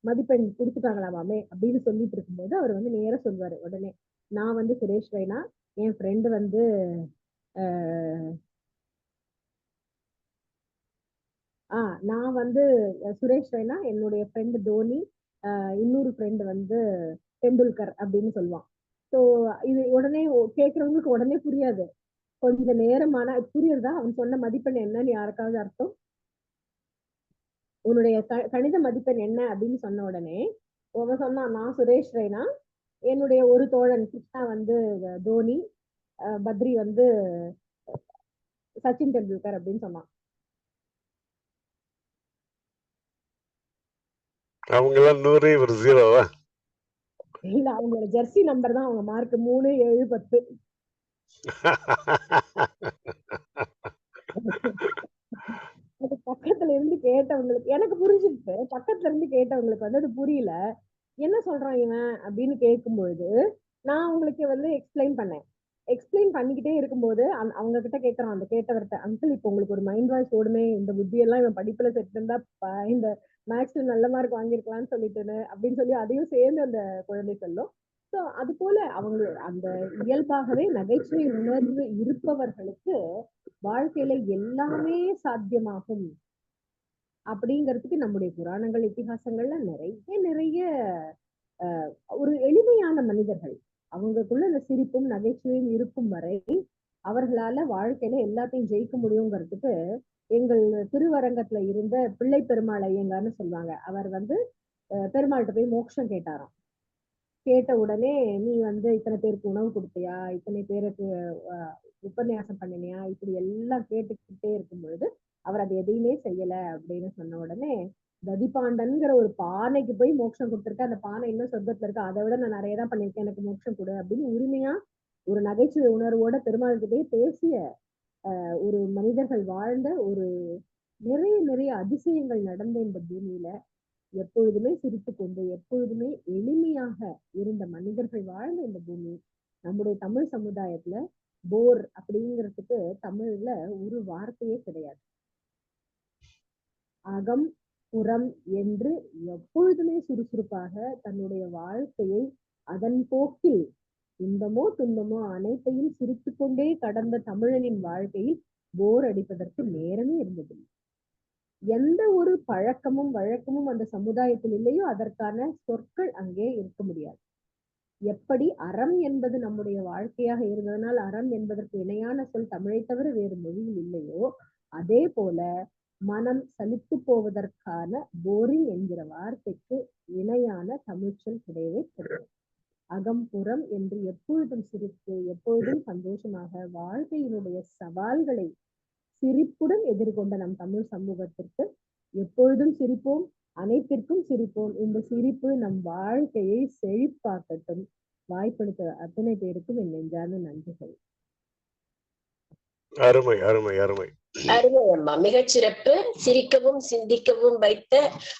Speaker 6: மதிப்பெண் கொடுத்துட்டாங்களாமே அப்படின்னு சொல்லிட்டு இருக்கும்போது அவர் வந்து நேரா சொல்வாரு உடனே, நான் வந்து சுரேஷ் ரெய்னா, என் ஃப்ரெண்டு வந்து நான் வந்து சுரேஷ் ரெய்னா, என்னுடைய ஃப்ரெண்டு தோனி, இன்னொரு ஃப்ரெண்டு வந்து டெண்டுல்கர் அப்படின்னு சொல்லுவான். ஸோ இது உடனே கேட்கறவங்களுக்கு உடனே புரியாது. கொஞ்ச நேரமான புரியுறதா அவன் சொன்ன மதிப்பெண் என்னன்னு யாருக்காவது அர்த்தம்? உன்னுடைய கணித மதிப்பெண் என்ன அப்படின்னு சொன்ன உடனே அவன் சொன்னான், நான் சுரேஷ் ரெய்னா, என்னுடைய ஒரு தோழன் கிருஷ்ணா வந்து தோனி, பத்ரி வந்து சச்சின் டெண்டுல்கர் அப்படின்னு சொன்னான்.
Speaker 4: அவங்க எல்லாம் 100 ஒரு 0வா?
Speaker 6: இல்ல, அவங்களோட ஜெர்சி நம்பர் தான் அவங்க மார்க் 3, 7, 10. அது பக்கத்துல இருந்து கேட்டவங்களுக்கு எனக்கு புரிஞ்சுட்டு, பக்கத்துல இருந்து கேட்டவங்களுக்கு வந்து அது புரியல. என்ன சொல்றான் இவன் அப்படின்னு கேட்கும்பொழுது நான் உங்களுக்கு வந்து எக்ஸ்பிளைன் பண்ணேன். எக்ஸ்பிளைன் பண்ணிக்கிட்டே இருக்கும்போது அவங்க கிட்ட கேட்கறான், அந்த கேட்டவர்கிட்ட, அங்கிள் இப்போ உங்களுக்கு ஒரு மைண்ட் வாய்ஸ் ஓடுமே, இந்த புத்தியெல்லாம் இவன் படிப்புல செட் இருந்தா இந்த மேக்ஸ்ல நல்ல மார்க் வாங்கியிருக்கலாம்னு சொல்லிட்டுன்னு அப்படின்னு சொல்லி அதையும் சேர்ந்து அந்த குழந்தை சொல்லும். ஸோ அது போல அவங்களோட அந்த இயல்பாகவே நகைச்சுவை உணர்வு இருப்பவர்களுக்கு வாழ்க்கையில எல்லாமே சாத்தியமாகும் அப்படிங்கிறதுக்கு நம்முடைய புராணங்கள் இதிகாசங்கள்ல நிறைய ஒரு எளிமையான மனிதர்கள், அவங்களுக்குள்ள அந்த சிரிப்பும் நகைச்சுவையும் இருக்கும் வரை அவர்களால வாழ்க்கையில எல்லாத்தையும் ஜெயிக்க முடியுங்கிறதுக்கு எங்கள் திருவரங்கத்துல இருந்த பிள்ளை பெருமாள் ஐயங்கார்னு சொல்லுவாங்க. அவர் வந்து பெருமாள்கிட்ட போய் மோட்சம் கேட்டாராம். கேட்ட உடனே, நீ வந்து இத்தனை பேருக்கு உணவு கொடுத்தியா, இத்தனை பேருக்கு உபன்யாசம் பண்ணினியா, இப்படி எல்லாம் கேட்டுக்கிட்டே இருக்கும் பொழுது அவர் அது எதையுமே செய்யல அப்படின்னு சொன்ன உடனே, ததிபாண்டன்கிற ஒரு பானைக்கு போய் மோட்சம் கொடுத்திருக்க, அந்த பானை இன்னும் சொர்க்கத்துல இருக்கு, அதை விட நான் நிறைய தான் பண்ணிருக்கேன், எனக்கு மோட்சம் கொடு அப்படின்னு உரிமையா ஒரு நகைச்சுவை உணர்வோட பெருமாள்கிட்டே பேசிய ஒரு மனிதர்கள் வாழ்ந்த ஒரு நிறைய அதிசயங்கள் நடந்த இந்த பூமியில எப்பொழுதுமே சிரித்து கொண்டு எப்பொழுதுமே எளிமையாக இருந்த மனிதர்கள் வாழ்ந்த இந்த பூமி, நம்முடைய தமிழ் சமுதாயத்துல போர் அப்படிங்கிறதுக்கு தமிழ்ல ஒரு வார்த்தையே கிடையாது. அகம் புறம் என்று எப்பொழுதுமே சுறுசுறுப்பாக தன்னுடைய வாழ்க்கையை அதன் போக்கில் இன்பமோ துன்பமோ அனைத்தையும் சிரித்து கொண்டே கடந்த தமிழனின் வாழ்க்கையில் போர் அடிப்பதற்கு நேரமே இருந்ததில்லை. எந்த ஒரு பழக்கமும் வழக்கமும் அந்த சமுதாயத்தில் இல்லையோ அதற்கான சொற்கள் அங்கே இருக்க முடியாது. எப்படி அறம் என்பது நம்முடைய வாழ்க்கையாக இருந்ததனால் அறம் என்பதற்கு இணையான சொல் தமிழை தவிர வேறு மொழியில் இல்லையோ, அதே போல மனம் சலித்து போவதற்கான போரிங் என்கிற வார்த்தைக்கு இணையான தமிழ்ச்சொல் கிடையவே கிடையாது. அகம்புறம் என்று எப்பொழுதும் சிரித்து எப்பொழுதும் சந்தோஷமாக வாழ்க்கையினுடைய சவால்களை சிரிப்புடன் எதிர்கொண்ட நம் தமிழ் சமூகத்திற்கு எப்பொழுதும் சிரிப்போம், அனைத்திற்கும் சிரிப்போம். இந்த சிரிப்பு நம் வாழ்க்கையை செழிப்பாக்கட்டும். வாய்ப்பளித்த அத்தனை பேருக்கும் என் நெஞ்சார்ந்த நன்றிகள்.
Speaker 4: அருமை அருமை அருமை
Speaker 2: அருமை அம்மா, மிகச்சிறப்பு. சிரிக்கவும் சிந்திக்கவும் வைத்த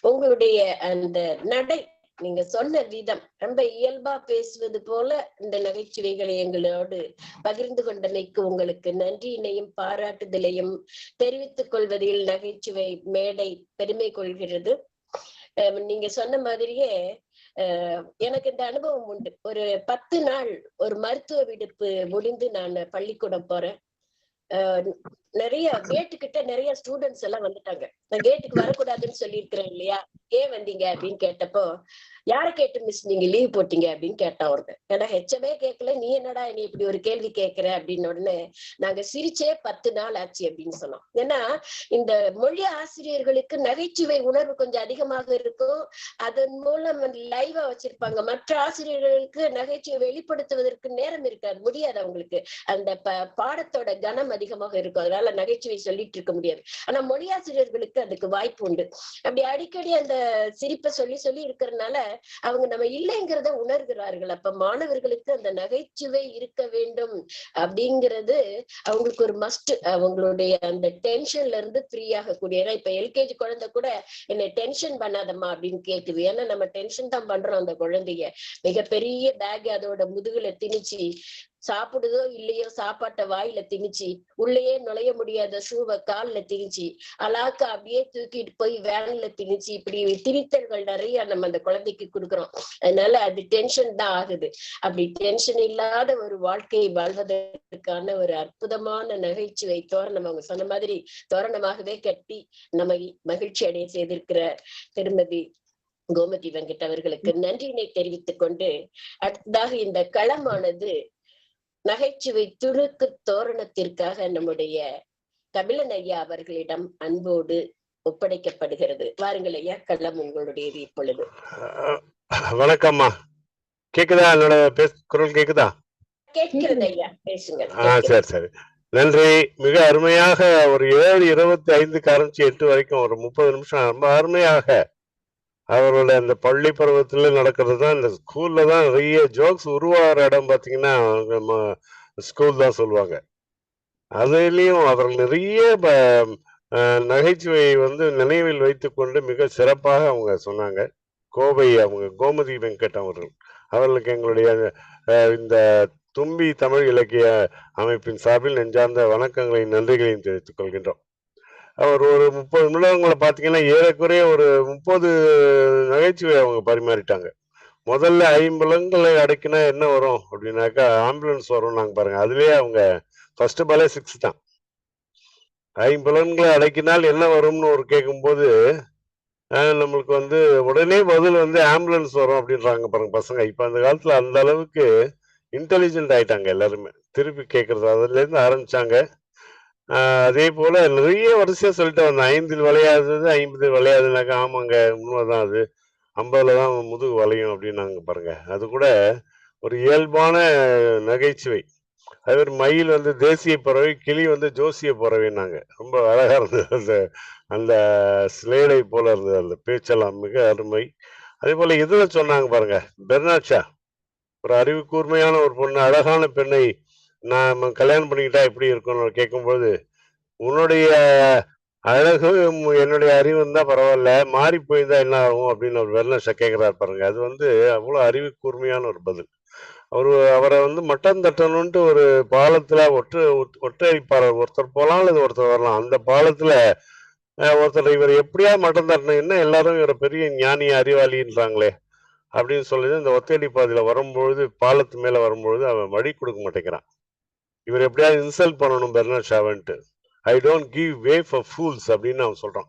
Speaker 2: உங்களுடைய அந்த நடை, நீங்க சொன்ன விதம், ரொம்ப இயல்பா பேசுவது போல இந்த நகைச்சுவைகளை எங்களோடு பகிர்ந்து கொண்டமைக்கு உங்களுக்கு நன்றியினையும் பாராட்டுதலையும் தெரிவித்துக் கொள்வதில் நகைச்சுவை மேடை பெருமை கொள்கிறது. நீங்க சொன்ன மாதிரியே எனக்கு இந்த அனுபவம் உண்டு. ஒரு 10 நாள் ஒரு மருத்துவ விடுப்பு முடிந்து நான் பள்ளிக்கூடம் போறேன். நிறைய கேட்டுக்கிட்ட நிறைய ஸ்டூடெண்ட்ஸ் எல்லாம் வந்துட்டாங்க. நான் கேட்டுக்கு வரக்கூடாதுன்னு சொல்லியிருக்கிறேன் இல்லையா, ஏன் வந்தீங்க அப்படின்னு கேட்டப்போ, யாரை கேட்டு மிஸ் நீங்க லீவ் போட்டீங்க அப்படின்னு கேட்டான் ஒருத்தன். ஏன்னா ஹெச்எமே கேட்கல, நீ என்னடா நீ இப்படி ஒரு கேள்வி கேட்கிற அப்படின்னு உடனே நாங்க சிரிச்சே 10 நாள் ஆச்சு அப்படின்னு சொன்னோம். ஏன்னா இந்த மொழி ஆசிரியர்களுக்கு நகைச்சுவை உணர்வு கொஞ்சம் அதிகமாக இருக்கும். அதன் மூலம் லைவா வச்சிருப்பாங்க. மற்ற ஆசிரியர்களுக்கு நகைச்சுவை வெளிப்படுத்துவதற்கு நேரம் இருக்காது, முடியாது அவங்களுக்கு. அந்த பாடத்தோட கனம் அதிகமாக இருக்கும், அதனால நகைச்சுவை சொல்லிட்டு இருக்க முடியாது. ஆனா மொழியாசிரியர்களுக்கு அதுக்கு வாய்ப்பு உண்டு. அப்படி அடிக்கடி அந்த சிரிப்பை சொல்லி சொல்லி இருக்கிறதுனால அவங்க நம்ம இல்லைங்கிறத உணர்கிறார்கள். அப்ப மாணவர்களுக்கு அந்த நகைச்சுவை இருக்க வேண்டும் அப்படிங்கிறது அவங்களுக்கு ஒரு மஸ்ட். அவங்களுடைய அந்த டென்ஷன்ல இருந்து ஃப்ரீ ஆகக்கூடிய. ஏன்னா இப்ப எல்கேஜி குழந்தை கூட என்னை டென்ஷன் பண்ணாதம்மா அப்படின்னு கேக்குது. ஏன்னா நம்ம டென்ஷன் தான் பண்றோம் அந்த குழந்தைய. மிகப்பெரிய பேக் அதோட முதுகுல திணிச்சு, சாப்பிடுதோ இல்லையோ சாப்பாட்டை வாயில திணிச்சு, உள்ளேயே நுழைய முடியாத ஷூவை கால்ல திணிச்சு, அலாக்க அப்படியே தூக்கிட்டு போய் வேன்ல திணிச்சு, இப்படி திணித்தல்கள் நிறைய நம்ம அந்த குழந்தைக்கு கொடுக்குறோம். அதனால அது டென்ஷன் தான் ஆகுது. அப்படி டென்ஷன் இல்லாத ஒரு வாழ்க்கையை வாழ்வதற்கான ஒரு அற்புதமான நகைச்சுவை தோரணம், அவங்க சொன்ன மாதிரி தோரணமாகவே கட்டி நம்ம மகிழ்ச்சி அடைய செய்திருக்கிற திருமதி கோமதி வெங்கட் அவர்களுக்கு நன்றியினை தெரிவித்துக் கொண்டு, அடுத்ததாக இந்த களமானது நகைச்சுவை துணுக்கு தோரணத்திற்காக நம்முடைய கபிலன் ஐயா அவர்களிடம் அன்போடு ஒப்படைக்கப்படுகிறது. வாருங்கள் ஐயா, களம் உங்களுடையது இப்பொழுது.
Speaker 4: வணக்கம்மா. கேக்குதா? என்னோட குரல் கேக்குதா?
Speaker 2: கேட்கிறது ஐயா, பேசுங்க.
Speaker 4: சரி சரி, நன்றி. மிக அருமையாக ஒரு 7:25 ஆரம்பிச்சு 8 வரைக்கும் ஒரு 30 நிமிஷம் ரொம்ப அருமையாக அவரோட அந்த பள்ளி பருவத்துல நடக்கிறது தான். இந்த ஸ்கூல்ல தான் நிறைய ஜோக்ஸ் உருவாகிற இடம் பார்த்தீங்கன்னா ஸ்கூல் தான் சொல்லுவாங்க. அதுலயும் அவர்கள் நிறைய நகைச்சுவையை நினைவில் வைத்துக்கொண்டு மிக சிறப்பாக அவங்க சொன்னாங்க. கோவை அவங்க கோமதி வெங்கட் அவர்களுக்கு எங்களுடைய இந்த தும்பி தமிழ் இலக்கிய அமைப்பின் சார்பில் நெஞ்சார்ந்த வணக்கங்களையும் நன்றிகளையும் தெரிவித்துக் கொள்கின்றோம். அவர் ஒரு 30 நிமிடங்களை பார்த்தீங்கன்னா ஏறக்குறைய ஒரு 30 நகைச்சுவை அவங்க பரிமாறிட்டாங்க. முதல்ல 5 புலன்களை அடக்கினா என்ன வரும் அப்படின்னாக்கா ஆம்புலன்ஸ் வரும். நாங்க பாருங்க, அதுலயே அவங்க ஃபர்ஸ்ட் பாலே 6 தான். 5 புலன்களை அடக்கினால் என்ன வரும்னு ஒரு கேட்கும்போது நம்மளுக்கு உடனே பதில் ஆம்புலன்ஸ் வரும் அப்படின்றாங்க பாருங்க பசங்க. இப்ப அந்த காலத்துல அந்த அளவுக்கு இன்டெலிஜென்ட் ஆயிட்டாங்க எல்லாருமே. திருப்பி கேட்கறது அதுல இருந்து ஆரம்பிச்சாங்க. அதே போல நிறைய வரிசையா சொல்லிட்டு வந்தேன். 5 விளையாடுறது 50 விளையாதுனாக்கா ஆமாங்க உண்மைதான், அது 50ல தான் முதுகு வளையும் அப்படின்னாங்க பாருங்க. அது கூட ஒரு இயல்பான நகைச்சுவை. அது ஒரு மயில் தேசிய பறவை, கிளி ஜோசிய பறவைன்னாங்க. ரொம்ப அழகா இருந்தது அந்த அந்த ஸ்லேடை போல இருந்தது அந்த பேச்செல்லாம், மிக அருமை. அதே போல இதுல சொன்னாங்க பாருங்க, பெர்னாட் ஷா ஒரு அறிவு கூர்மையான ஒரு பொண்ணு, அழகான பெண்ணை நான் கல்யாணம் பண்ணிக்கிட்டா எப்படி இருக்கும்னு கேட்கும்போது, உன்னுடைய அழகு என்னுடைய அறிவு இருந்தா பரவாயில்ல, மாறி போயிருந்தா என்ன ஆகும் அப்படின்னு ஒரு பெர்னாட் ஷா கேட்கிறாரு பாருங்க. அது அவ்வளவு அறிவு கூர்மையான ஒரு பதில். அவரை மட்டம் தட்டணும்ட்டு ஒரு பாலத்துல ஒற்றையடிப்பாளர் ஒருத்தர் போலாம் அல்லது ஒருத்தர் வரலாம். அந்த பாலத்துல ஒருத்தர் இவர் எப்படியா மட்டம் தட்டணும், என்ன எல்லாரும் இவரை பெரிய ஞானி அறிவாளின்றாங்களே அப்படின்னு சொல்லி இந்த ஒத்தையடி பாதையில வரும்பொழுது, பாலத்து மேல வரும்பொழுது அவன் வழி கொடுக்க மாட்டேங்கிறான். இவர் எப்படியாவது இன்சல்ட் பண்ணணும் பெர்னாட் ஷாவன்ட்டு. I don't give way for fools அப்படின்னு அவன் சொல்றான்.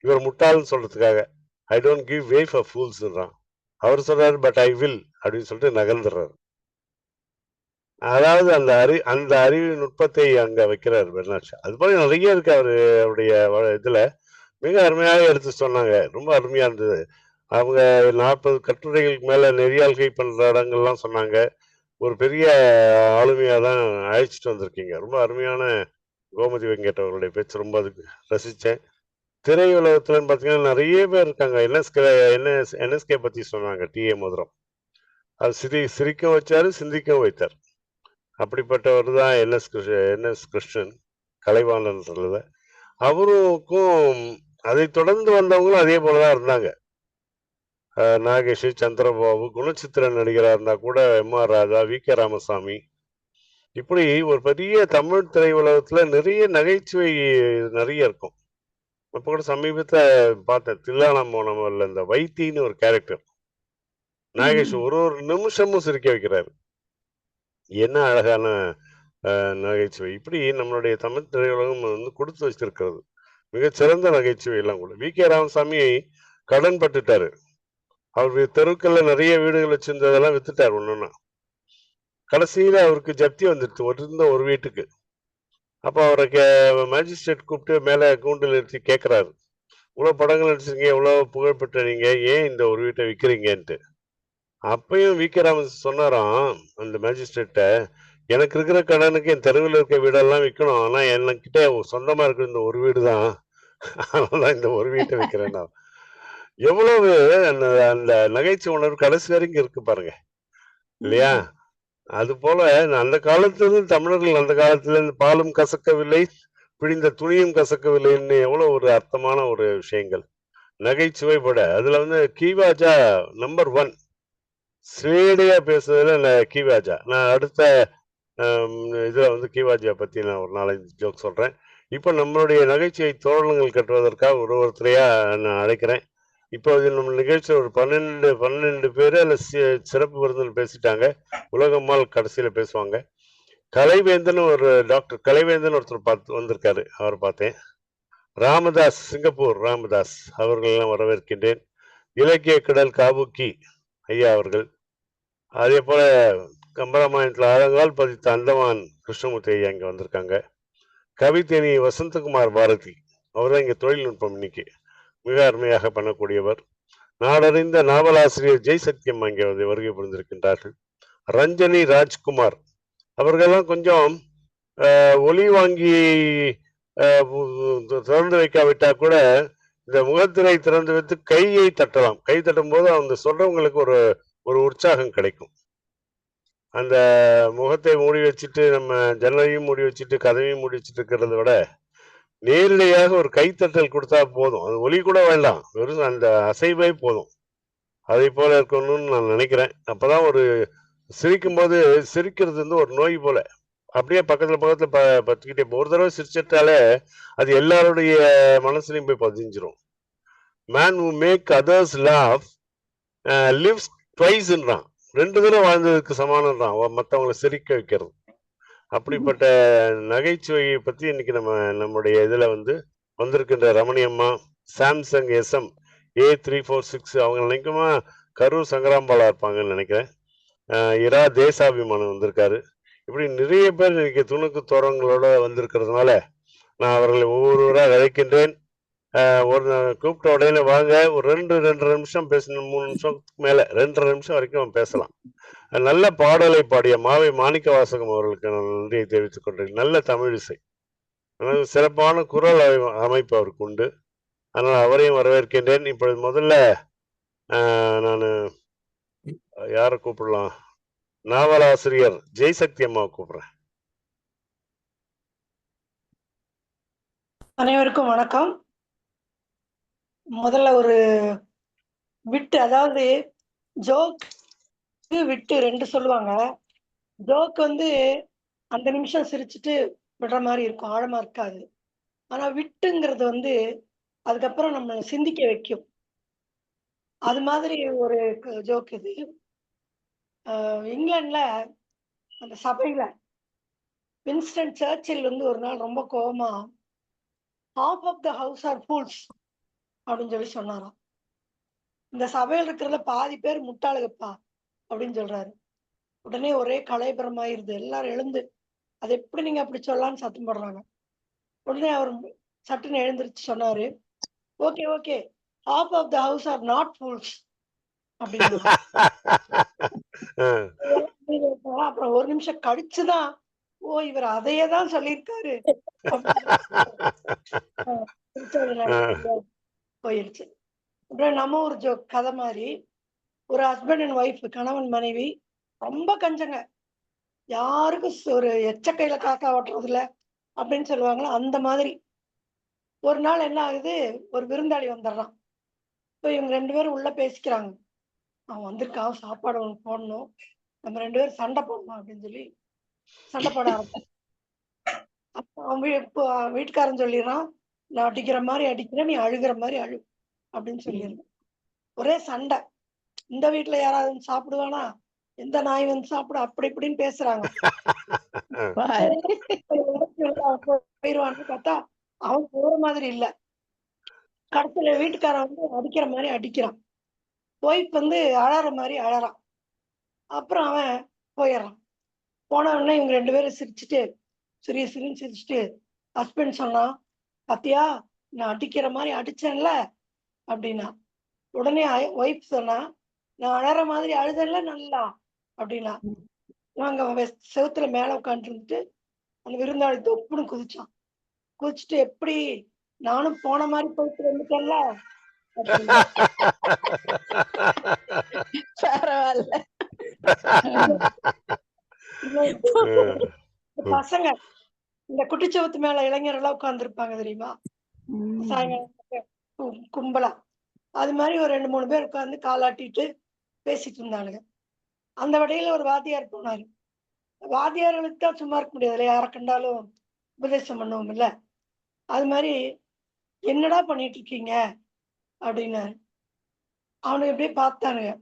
Speaker 4: இவர் முட்டாள்னு சொல்றதுக்காக ஐ டோன்ட் கிவ் வே ஃபார் ஃபூல்ஸ்ன்றான். அவர் சொல்றாரு பட் ஐ வில் அப்படின்னு சொல்லிட்டு நகர்ந்துடுறாரு. அதாவது அந்த அறிவு நுட்பத்தை அங்க வைக்கிறார் பெர்னாட் ஷா. அது போல நிறைய இருக்கு அவருடைய இதுல. மிக அருமையாக எடுத்து சொன்னாங்க, ரொம்ப அருமையா இருந்தது. அவங்க 40 கட்டுரைகளுக்கு மேல நெறியாள்கை பண்ற இடங்கள்லாம் சொன்னாங்க. ஒரு பெரிய ஆளுமையா தான் அழைச்சிட்டு வந்திருக்கீங்க. ரொம்ப அருமையான கோமதி வெங்கட் அவர்களுடைய பேச்சு ரொம்ப அதுக்கு ரசிச்சேன். திரையுலகத்துலன்னு பார்த்தீங்கன்னா நிறைய பேர் இருக்காங்க. என்எஸ்கே பத்தி சொன்னாங்க, டி.ஏ. மதுரம். அது சிரிக்க வச்சாரு, சிந்திக்கவும் வைத்தார். அப்படிப்பட்டவர் தான் என்எஸ் கிருஷ்ணன், கலைவாணன் சொல்லுத. அவருக்கும் அதை தொடர்ந்து வந்தவங்களும் அதே போலதான் இருந்தாங்க. நாகேஷ், சந்திரபாபு, குணச்சித்திர நடிகராக இருந்தா கூட எம்.ஆர். ராஜா, வி.கே. ராமசாமி, இப்படி ஒரு பெரிய தமிழ் திரையுலகத்துல நிறைய நகைச்சுவை நிறைய இருக்கும். இப்ப கூட சமீபத்துல பார்த்தேன், தில்லானம் போனவர்ல இந்த வைத்தின்னு ஒரு கேரக்டர் நாகேஷ் ஒரு நிமிஷமும் சிரிக்க வைக்கிறாரு. என்ன அழகான நகைச்சுவை. இப்படி நம்மளுடைய தமிழ் திரையுலகம் கொடுத்து வச்சிருக்கிறது மிகச்சிறந்த நகைச்சுவை எல்லாம் கூட. வி.கே. ராமசாமி கடன் பட்டுட்டாரு. அவர் தெருக்கல்ல நிறைய வீடுகள் வச்சிருந்ததெல்லாம் வித்துட்டார் ஒண்ணுன்னா. கடைசியில அவருக்கு ஜப்தி வந்துடுச்சு இருந்த ஒரு வீட்டுக்கு. அப்ப அவரை மேஜிஸ்ட்ரேட் கூப்பிட்டு மேல கூண்டில் நிறுத்தி கேட்கிறாரு, இவ்வளவு படங்கள் நடிச்சிருக்கீங்க, எவ்வளவு புகழ்பெற்ற நீங்க, ஏன் இந்த ஒரு வீட்டை விக்கிறீங்கன்ட்டு. அப்பயும் வி.கே. ராமன் சொன்னாராம் அந்த மேஜிஸ்ட்ரேட்ட, எனக்கு இருக்கிற கடனுக்கு என் தெருவில் இருக்க வீடெல்லாம் விற்கணும், ஆனா என்கிட்ட சொந்தமா இருக்கிற இந்த ஒரு வீடு தான், அதனாலதான் இந்த ஒரு வீட்டை விற்கிறேன்னா. எவ்வளவு அந்த அந்த நகைச்சுவை உணர்வு கடைசி வரைக்கும் இருக்கு பாருங்க, இல்லையா? அது போல அந்த காலத்திலிருந்து தமிழர்கள் அந்த காலத்துல இருந்து பாலும் கசக்கவில்லை, பிழிந்த துணியும் கசக்கவில்லைன்னு எவ்வளவு ஒரு அர்த்தமான ஒரு விஷயங்கள். நகைச்சுவை பட அதுல வந்து கீவாஜா நம்பர் 1 ஸ்வேடியா பேசுறதுல கீவாஜா. நான் அடுத்த இதுல வந்து கீவாஜா பத்தி நான் ஒரு 4-5 ஜோக் சொல்றேன். இப்ப நம்மளுடைய நகைச்சுவை தோரணங்கள் கட்டுவதற்காக ஒருத்தரையா நான் அழைக்கிறேன். இப்போ நம்ம நிகழ்ச்சியில் ஒரு 12 பேரு அதுல சிறப்பு விருந்தினர் பேசிட்டாங்க. உலகம்மாள் கடைசியில பேசுவாங்க. கலைவேந்தன் ஒரு டாக்டர் கலைவேந்தன் ஒருத்தர் வந்திருக்காரு, அவர் பார்த்தேன். ராமதாஸ், சிங்கப்பூர் ராமதாஸ் அவர்களெல்லாம் வரவேற்கின்றேன். இலக்கிய கடல் காபுக்கி ஐயா அவர்கள், அதே போல கம்பராமாயணத்துல ஆழங்கால் பதித்த அந்தமான் கிருஷ்ணமூர்த்தி ஐயா இங்க வந்திருக்காங்க. கவிதேனி வசந்தகுமார் பாரதி, அவர் தான் இங்க தொழில்நுட்பம் இன்னைக்கு மிக அருமையாக பண்ணக்கூடியவர். நாடறிந்த நாவலாசிரியர் ஜெய்சத்யம் அங்கே வருகை புரிந்திருக்கின்றார்கள். ரஞ்சனி ராஜ்குமார் அவர்களெல்லாம் கொஞ்சம் ஒலி வாங்கி திறந்து வைக்காவிட்டா கூட இந்த முகத்திரை திறந்து வைத்து கையை தட்டலாம். கை தட்டும் போது அந்த சொல்றவங்களுக்கு ஒரு ஒரு உற்சாகம் கிடைக்கும். அந்த முகத்தை மூடி வச்சுட்டு நம்ம ஜன்னலையும் மூடி வச்சுட்டு கதவையும் மூடி வச்சுட்டு இருக்கிறத விட நேரடியாக ஒரு கைத்தட்டல் கொடுத்தா போதும். அது ஒலி கூட வேண்டாம், வெறும் அந்த அசைவே போதும். அதை போல இருக்கணும்னு நான் நினைக்கிறேன். அப்பதான் ஒரு சிரிக்கும் போது சிரிக்கிறது வந்து ஒரு நோய் போல அப்படியே பக்கத்துல பத்துக்கிட்டே ஒரு தடவை சிரிச்சிட்டாலே அது எல்லாருடைய மனசுலயும் போய் பதிஞ்சிரும். Man who make others laugh lives ட்வைஸ்ன்றான். 2 தடவை வாழ்ந்ததுக்கு சமானம்ன்றான் மற்றவங்களை சிரிக்க வைக்கிறது. அப்படிப்பட்ட நகைச்சுவையை பத்தி இன்னைக்கு நம்முடைய இதுல வந்து வந்திருக்கின்ற ரமணியம்மா, சாம்சங் SM A346 அவங்க நினைக்குமா கரூர் சங்கராம்பாலா இருப்பாங்கன்னு நினைக்கிறேன். இரா தேசாபிமானம் வந்திருக்காரு. இப்படி நிறைய பேர் இன்னைக்கு துணுக்கு தோரங்களோட வந்திருக்கிறதுனால நான் அவர்களை ஒவ்வொருவராக அழைக்கின்றேன். ஒரு கூப்பிட்ட உடனே வாங்க, ஒரு 2-2.5 நிமிஷம் பேசணும், 3 நிமிஷத்துக்கு மேல 2.5 நிமிஷம் வரைக்கும் பேசலாம். நல்ல பாடலை பாடிய மாவை மாணிக்க வாசகம் அவர்களுக்கு நான் நன்றியை தெரிவித்துக் கொண்டேன். நல்ல தமிழ் இசை, சிறப்பான குரல் அமைப்பு அவருக்கு உண்டு. அதனால் அவரையும் வரவேற்கின்றேன். இப்பொழுது முதல்ல நான் யாரை கூப்பிடலாம், நாவலாசிரியர் ஜெய்சக்தி அம்மாவை கூப்பிடுறேன்.
Speaker 7: அனைவருக்கும் வணக்கம். முதல்ல ஒரு விட்டு, அதாவது ஜோக் விட்டு 2 சொல்லுவாங்க. ஜோக் வந்து அந்த நிமிஷம் சிரிச்சுட்டு விடுற மாதிரி இருக்கும், ஆழமா இருக்காது. ஆனா விட்டுங்கிறது வந்து அதுக்கப்புறம் நம்ம சிந்திக்க வைக்கும். அது மாதிரி ஒரு ஜோக் இது. இங்கிலாந்துல அந்த சபையில வின்ஸ்டன் சர்ச்சில் வந்து ஒரு நாள் ரொம்ப கோபமா half of the house are fools அப்படின்னு சொல்லி சொன்னாராம். இந்த சபையில் இருக்கிறதுல பாதி பேர் முட்டாளுகப்பா அப்படின்னு சொல்றாரு. உடனே ஒரே கலைபுரமாயிருது, எல்லாரும் எழுந்து அது எப்படி நீங்க அப்படி சொல்லலாம்னு சத்தம் போடுறாங்க. உடனே அவர் சட்டுன்னு எழுந்திருச்சு சொன்னாரு, okay okay half of the house are not fools அப்படின்னு. அப்புறம் ஒரு நிமிஷம் கழிச்சுதான் ஓ இவர் அதையே தான் சொல்லியிருக்காரு போயிருச்சு. அப்புறம் நம்ம ஒரு ஜோக் கதை மாதிரி, ஒரு ஹஸ்பண்ட் அண்ட் ஒய்ஃப், கணவன் மனைவி ரொம்ப கஞ்சங்க, யாருக்கும் ஒரு எச்சக்கையில காக்கா ஓட்டுறது இல்ல அப்படின்னு சொல்லுவாங்களா, அந்த மாதிரி. ஒரு நாள் என்ன ஆகுது, ஒரு விருந்தாளி வந்துடுறான். இப்போ இவங்க 2 பேரும் உள்ள பேசிக்கிறாங்க. அவன் வந்திருக்கான், சாப்பாடு அவனுக்கு போடணும், நம்ம 2 பேரும் சண்டை போடணும் அப்படின்னு சொல்லி சண்டை போட ஆரம்பிச்சு. அப்போ அவன் வீட்டுக்காரன் சொல்லிடுறான், நான் அடிக்கிற மாதிரி அடிக்கிறேன், நீ அழுகிற மாதிரி அழு அப்படின்னு சொல்லிடுறேன். ஒரே சண்டை. இந்த வீட்டுல யாராவது சாப்பிடுவானா, எந்த நாய் வந்து சாப்பிடு, அப்படி இப்படின்னு பேசுறாங்க. போயிருவான்னு பார்த்தா அவன் போற மாதிரி இல்ல. கடைசியில வீட்டுக்காரன் வந்து அடிக்கிற மாதிரி அடிக்கிறான். ஒய்ஃப் வந்து அழற மாதிரி அழறான். அப்புறம் அவன் போயிடுறான். போன உடனே இவங்க 2 பேரும் சிரிச்சுட்டு சிரின்னு சிரிச்சுட்டு ஹஸ்பண்ட் சொன்னான், பாத்தியா நான் அடிக்கிற மாதிரி அடிச்சேன்ல அப்படின்னா. உடனே ஒய்ஃப் சொன்னா, நான் அழற மாதிரி அழுதேன்ல நல்லா அப்படின்னா. நாங்க செவுத்துல மேல உட்காந்துட்டு அந்த விருந்தாளி தொப்புன்னு குதிச்சான். குதிச்சுட்டு எப்படி நானும் போன மாதிரி போயிட்டு வந்துட்டேன்ல அப்படின்னா.
Speaker 5: பரவாயில்ல.
Speaker 7: பசங்க இந்த குட்டிச்சவத்து மேல இளைஞர் எல்லாம் உட்கார்ந்து இருப்பாங்க தெரியுமா, சாயங்காலம் கும்பலா. அது மாதிரி ஒரு 2-3 பேர் உட்கார்ந்து காலாட்டிட்டு பேசிட்டு இருந்தானுங்க. அந்த வடையில ஒரு வாத்தியார் போனாரு. வாத்தியார்களுக்கு தான் சும்மா இருக்க முடியாது, யாரை கண்டாலும் உபதேசம் பண்ணுவோம் இல்ல. அது மாதிரி என்னடா பண்ணிட்டு இருக்கீங்க அப்படின்னாரு. அவனுக்கு எப்படியே பார்த்தானுங்க.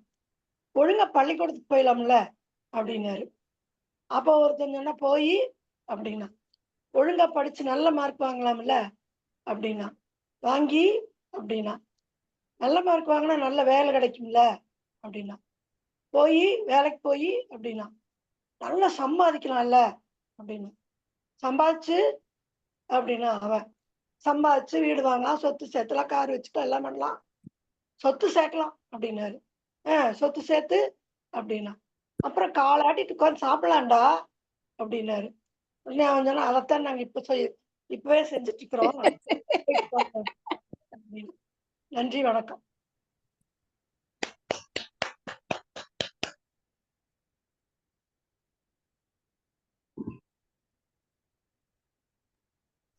Speaker 7: ஒழுங்கா பள்ளிக்கூடத்துக்கு போயிடலாம்ல அப்படின்னாரு. அப்போ ஒருத்தன் சொன்னா போய் அப்படின்னா. ஒழுங்கா படிச்சு நல்ல மார்க் வாங்கலாம்ல அப்படின்னா. வாங்கி அப்படின்னா. நல்ல மார்க் வாங்கினா நல்ல வேலை கிடைக்கும்ல அப்படின்னா. போய் வேலைக்கு போய் அப்படின்னா. நல்லா சம்பாதிக்கலாம்ல அப்படின்னா. சம்பாதிச்சு அப்படின்னா. அவன் சம்பாதிச்சு வீடு வாங்கலாம், சொத்து சேர்த்துலாம், கார் வச்சுக்கலாம், எல்லாம் பண்ணலாம், சொத்து சேர்க்கலாம் அப்படின்னாரு. சொத்து சேர்த்து அப்படின்னா. அப்புறம் காலாட்டிட்டு உட்காந்து சாப்பிடலாம்டா அப்படின்னாரு. உடனே அவன் சொன்னா, அதைத்தான் நாங்க இப்பவே செஞ்சுட்டு இருக்கிறோம். நன்றி, வணக்கம்.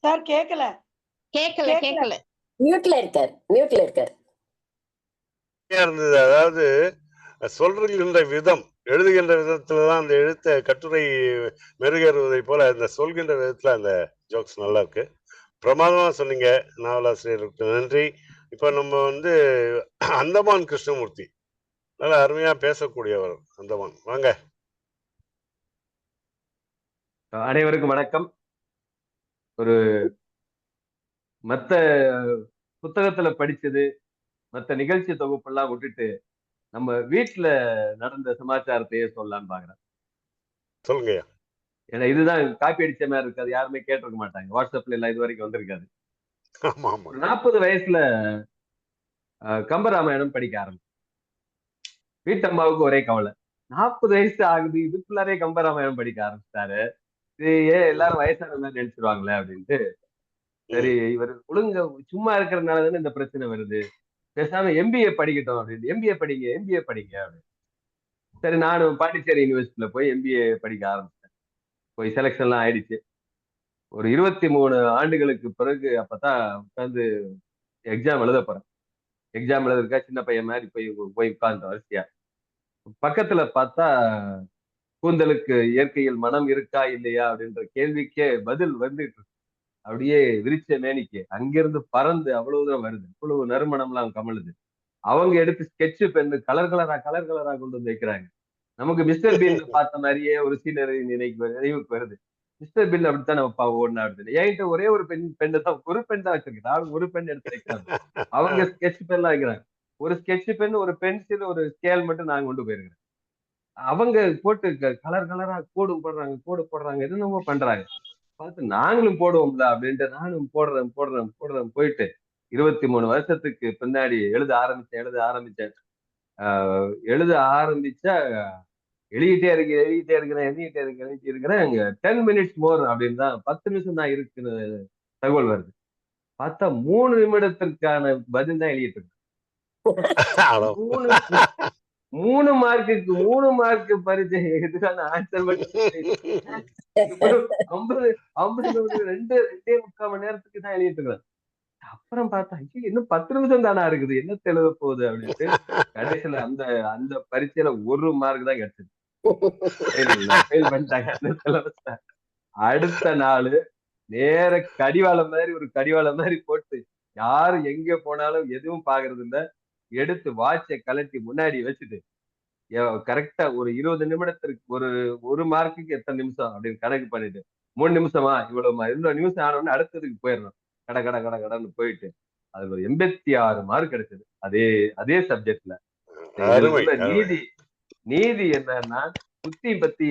Speaker 7: சார் கேட்கல.
Speaker 2: மியூட்ல இருக்கார்.
Speaker 4: இருந்தது. அதாவது சொல்கின்ற விதம், எழுதுகின்ற விதத்துலதான் அந்த எழுத்த கட்டுரை மெருகேறுவதை போல அந்த சொல்கின்ற விதத்துல அந்த ஜோக்ஸ் நல்லா இருக்கு. பிரமாதமா சொன்னீங்க நாவலாசிரியருக்கு நன்றி. இப்ப நம்ம வந்து அந்தமான் கிருஷ்ணமூர்த்தி நல்லா அருமையா பேசக்கூடியவர். அந்தமான் வாங்க.
Speaker 8: அனைவருக்கும் வணக்கம். ஒரு மத்த புத்தகத்துல படிச்சது, மத்த நிகழ்ச்சி தொகுப்பெல்லாம் விட்டுட்டு நம்ம வீட்டுல நடந்த சமாச்சாரத்தையே சொல்லலான்னு பாக்குறேன்.
Speaker 4: சொல்லுங்க.
Speaker 8: ஏன்னா இதுதான் காப்பி அடிச்ச மாதிரி இருக்காது, யாருமே கேட்டிருக்க மாட்டாங்க. வாட்ஸ்அப்ல எல்லாம் இது வரைக்கும் வந்திருக்காது. 40 வயசுல கம்பராமாயணம் படிக்க ஆரம்பிச்சு. வீட்டம்மாவுக்கு ஒரே கவலை, 40 வயசு ஆகுது, இதுக்குள்ளாரே கம்பராமாயணம் படிக்க ஆரம்பிச்சிட்டாரு, இது ஏன் எல்லாரும் வயசான மாதிரி நினைச்சிருவாங்களே அப்படின்ட்டு. சரி, இவர் ஒழுங்க சும்மா இருக்கிறதுனால தானே இந்த பிரச்சனை வருது, பேசாம எம்பிஏ படிக்கட்டும் அப்படின்னு. எம்பிஏ படிங்க அப்படின்னு. சரி, நானும் பாண்டிச்சேரி யூனிவர்சிட்டியில போய் எம்பிஏ படிக்க ஆரம்பிச்சேன். போய் செலக்ஷன்லாம் ஆயிடுச்சு. ஒரு 23 ஆண்டுகளுக்கு பிறகு அப்பதான் உட்காந்து எக்ஸாம் எழுத போறேன். எக்ஸாம் எழுதுறதுக்கா சின்ன பையன் மாதிரி போய் உட்கார்ந்த வரிசையா. பக்கத்துல பார்த்தா கூந்தலுக்கு இயற்கையில் மனம் இருக்கா இல்லையா அப்படின்ற கேள்விக்கே பதில் வந்துட்டு இருக்கு. அப்படியே விரிச்ச மேனிக்கு அங்கிருந்து பறந்து அவ்வளவு தூரம் வருது, அவ்வளவு நறுமணம்லாம் கமழுது. அவங்க எடுத்து ஸ்கெட்சு பெண்ணு கலர் கலரா கொண்டு வந்து வைக்கிறாங்க. நமக்கு மிஸ்டர் பீன் பார்த்த மாதிரியே ஒரு சீனரி நினைவுக்கு வருது. மிஸ்டர் பீன் அப்படித்தானே வைப்பா ஓடுனா அப்படின்னு. என்கிட்ட ஒரே ஒரு பெண்ணு தான், ஒரு பெண் தான் வச்சிருக்கேன். நான் ஒரு பெண் எடுத்து வைக்கிறாங்க. அவங்க ஸ்கெட்ச் பென்லாம் வைக்கிறாங்க. ஒரு ஸ்கெட்ச் பென், ஒரு பென்சில், ஒரு ஸ்கேல் மட்டும் நான் கொண்டு போயிருக்கிறேன். அவங்க போட்டு கலர் கலரா கோடு போடுறாங்க, என்னென்னமோ பண்றாங்க. பார்த்து நாங்களும் போடுவோம்ல அப்படின்ட்டு நானும் போடுறேன் போயிட்டு 23 வருஷத்துக்கு பின்னாடி எழுத ஆரம்பிச்சேன். எழுத ஆரம்பிச்சா எழுதிட்டே இருக்கிறேன். அங்க 10 minutes more அப்படின்னு தான், 10 நிமிஷம் தான் இருக்குன்னு தகவல் வருது. பார்த்தா 3 நிமிடத்திற்கான பதில் தான் எழுதிட்டு இருக்கு. 3 மார்க்கு பரிச்சை இதுக்கான ஆன்சர் மட்டும் 50 2.25 மணி நேரத்துக்கு தான் எழுதிட்டு இருக்கிறேன். அப்புறம் பார்த்தா இன்னும் 10 நிமிஷம் தானா இருக்குது, என்ன எழுத போகுது அப்படின்ட்டு கடைசியில அந்த பரீட்சையில 1 மார்க் தான் கிடைச்சது. பண்ணிட்டாங்க அந்த சிலபஸ்ல. அடுத்த நாள் நேர கடிவாளம் மாதிரி போட்டு யாரும் எங்க போனாலும் எதுவும் பாக்குறது இல்ல, எடுத்து வாட்சை கலட்டி முன்னாடி வச்சுட்டு கரெக்டா ஒரு 20 நிமிடத்திற்கு ஒரு மார்க்குக்கு எத்தனை நிமிஷம் அப்படின்னு கணக்கு பண்ணிட்டு 3 நிமிஷமா இவ்வளவு நிமிஷம் ஆனோன்னு அடுத்ததுக்கு போயிடணும். கடன்னு போயிட்டு அதுல ஒரு 86 மார்க் கிடைச்சது. அதே சப்ஜெக்ட்ல
Speaker 4: அருமை
Speaker 8: இதுல
Speaker 4: அருமை.
Speaker 8: நீதி நீதி என்னன்னா சுத்தி பத்தி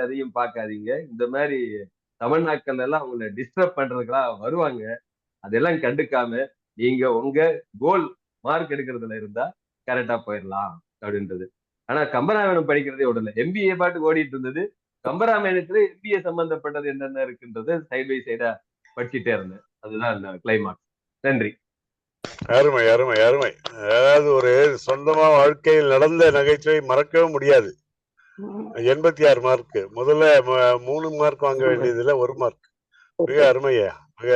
Speaker 8: அதையும் பார்க்காதீங்க. இந்த மாதிரி தமிழ்நாட்கள் எல்லாம் அவங்களை டிஸ்டர்ப் பண்றதுக்கெல்லாம் வருவாங்க. அதெல்லாம் கண்டுக்காம நீங்க உங்க கோல் மார்க் எடுக்கிறதுல இருந்தா கரெக்டா போயிடலாம் அப்படின்றது. ஆனா கம்பராமாயணம் படிக்கிறதே விடல. எம்பிஏ பாட்டு ஓடிட்டு இருந்தது. கம்பராமாயணத்துல எம்பிஏ சம்பந்தப்பட்டது என்னென்ன இருக்குன்றது சைட் பை சைடா படிச்சுட்டே இருந்தேன். அதுதான் கிளைமாக்ஸ். நன்றி.
Speaker 4: அருமை அருமை அருமை. அதாவது ஒரு சொந்தமா வாழ்க்கையில் நடந்த நகைச்சுவை மறக்கவே முடியாது. 86 மார்க். முதல்ல 3 மார்க் வாங்க வேண்டியதுல 1 மார்க். மிக அருமையா, மிக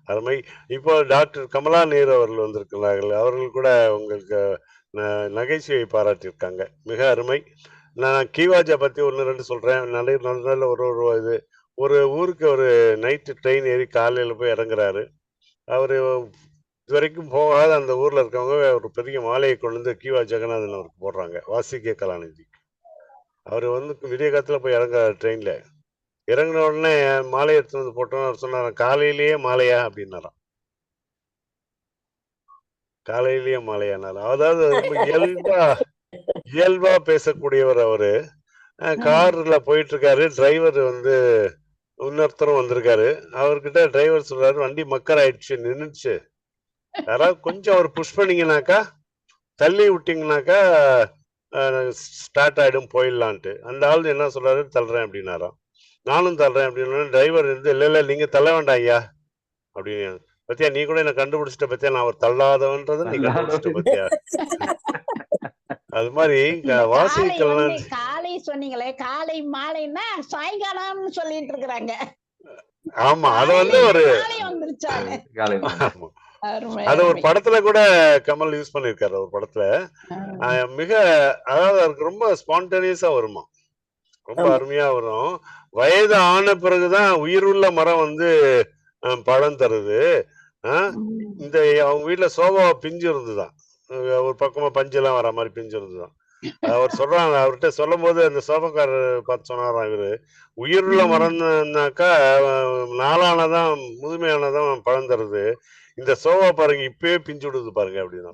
Speaker 4: அருமை. இப்போ டாக்டர் கமலா நேரு அவர்கள் வந்திருக்கிறார்கள். அவர்கள் கூட உங்களுக்கு நகைச்சுவை பாராட்டியிருக்காங்க. மிக அருமை. நான் கீவாஜா பத்தி 1, 2 சொல்றேன். நல்ல நல்ல ஒரு இது ஒரு ஊருக்கு ஒரு நைட்டு ட்ரெயின் ஏறி காலையில போய் இறங்குறாரு. அவரு இதுவரைக்கும் போகாத அந்த ஊர்ல இருக்கவங்க ஒரு பெரிய மாலையை கொண்டு வந்து கீவா ஜெகநாதன் அவருக்கு போடுறாங்க, வாசிக்க கலாநிதி. அவர் வந்து விடிய காலத்துல போய் இறங்குறாரு ட்ரெயின்ல. இறங்கின உடனே மாலையை எடுத்து வந்து போட்டோம். அவர் சொன்னார், காலையிலேயே மாலையா அப்படின்னாராம். காலையிலேயே மாலையானாராம். அதாவது ரொம்ப இயல்பா பேசக்கூடியவர் அவரு. கார்ல போயிட்டு இருக்காரு. டிரைவர் வந்து இன்னொருத்தரும் வந்திருக்காரு. அவர்கிட்ட டிரைவர் சொல்றாரு, வண்டி மக்கர் ஆயிடுச்சு, நின்றுச்சு. யாராவது கொஞ்சம் அவர் புஷ் பண்ணீங்கன்னாக்கா, தள்ளி விட்டீங்கன்னாக்கா ஸ்டார்ட் ஆயிடும், போயிடலான்ட்டு. அந்த ஆள் என்ன சொல்றாரு, தள்ளுறேன் அப்படின்னாராம். நானும் தள்ளுறேன் அப்படின்னு. டிரைவர் இருந்து, இல்ல இல்ல நீங்க தள்ள வேண்டாம் ஐயா அப்படின்னு. பத்தியா நீ கூட என்ன கண்டுபிடிச்சிட்ட பத்தியா, நான் அவர் தள்ளாதவன்றதை நீ கண்டுபிடிச்சிட்ட பத்தியா. அது மாதிரி வாசிக்கலாம்.
Speaker 5: காலை சொன்னீங்களே, காலை மாலைன்னா சாயங்காலம்னு சொல்லிட்டு இருக்கிறாங்க.
Speaker 4: ஆமா, அது வந்து ஒரு அது ஒரு படத்துல கூட கமல் யூஸ் பண்ணிருக்காரு. ஒரு படத்துல மிக, அதாவது அவருக்கு ரொம்ப ஸ்பான்டேனியஸா வருமா, ரொம்ப அருமையா வரும். வயது ஆன பிறகுதான் உயிருள்ள மரம் வந்து பழம் தருது. இந்த அவங்க வீட்டுல சோபா பிஞ்சு இருந்துதான், ஒரு பக்கமா பஞ்செல்லாம் வர மாதிரி பிஞ்சு இருந்துதான். அவர் சொல்றாங்க, அவர்கிட்ட சொல்லும் போது அந்த சோபக்காரர் பார்த்து சொன்னாராம், இவரு உயிருள்ள மரம்னாக்கா நாளானதான் முதுமையானதான் பழம் தருது, இந்த சோபா பாருங்க இப்பயே பிஞ்சு விடுது பாருங்க அப்படின்னா.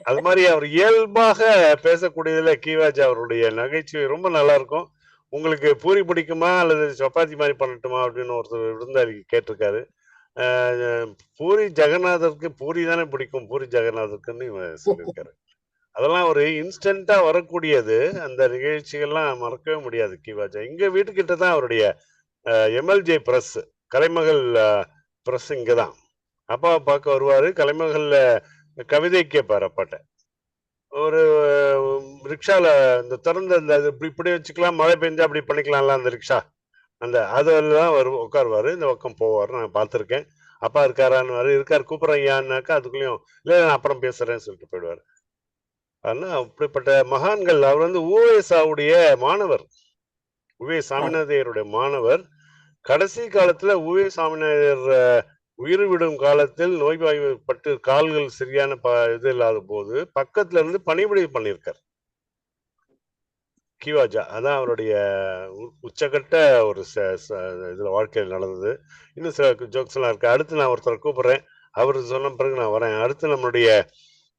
Speaker 4: அது மாதிரி அவர் இயல்பாக பேசக்கூடியதுல கீவாஜா அவருடைய நகைச்சுவை ரொம்ப நல்லா இருக்கும். உங்களுக்கு பூரி பிடிக்குமா அல்லது சப்பாத்தி மாதிரி பண்ணட்டுமா அப்படின்னு ஒருத்தர் விருந்தாளி கேட்டிருக்காரு. பூரி ஜெகநாதருக்கு பூரி தானே பிடிக்கும், பூரி ஜெகநாதருக்குன்னு சொல்லியிருக்காரு. அதெல்லாம் ஒரு இன்ஸ்டன்டா வரக்கூடியது. அந்த நிகழ்ச்சிகள்லாம் மறக்கவே முடியாது கீவாஜா. இங்க வீட்டுக்கிட்ட தான் அவருடைய எம்எல்ஜே பிரஸ், கலைமகள் பிரஸ் இங்கதான். அப்பாவை பார்க்க வருவாரு. கலைமகள்ல கவிதை கேட்பாரு அப்பாட்ட. ஒரு ரிக்ஷால இந்த திறந்த இந்த இப்படி வச்சுக்கலாம், மழை பெஞ்சா அப்படி பண்ணிக்கலாம்ல அந்த ரிக்ஷா, அந்த அதெல்லாம் உட்காருவாரு. இந்த பக்கம் போவாரு, நான் பார்த்துருக்கேன். அப்பா இருக்காரான்னு, இருக்காரு, கூப்பிட்றேன் ஐயான்னாக்கா அதுக்குள்ளேயும் இல்லை நான் அப்புறம் பேசுறேன்னு சொல்லிட்டு போயிடுவாரு. ஆனால் அப்படிப்பட்ட மகான்கள். அவர் வந்து உவேசாவுடைய மாணவர், உவே சாமிநாதையருடைய மாணவர். கடைசி காலத்துல உவே சாமிநாதையர் உயிர் விடும் காலத்தில் நோய்வாய்ப்பட்டு கால்கள் சரியான இது இல்லாத போது பக்கத்துல இருந்து பணிபுரி பண்ணியிருக்கார் கீவாஜா. அதான் அவருடைய உச்சகட்ட ஒரு இதுல வாழ்க்கையில் நடந்தது. இன்னும் சில ஜோக்ஸ் எல்லாம் இருக்கு. அடுத்து நான் ஒருத்தரை கூப்பிடுறேன், அவரு சொன்ன பிறகு நான் வரேன். அடுத்து நம்மளுடைய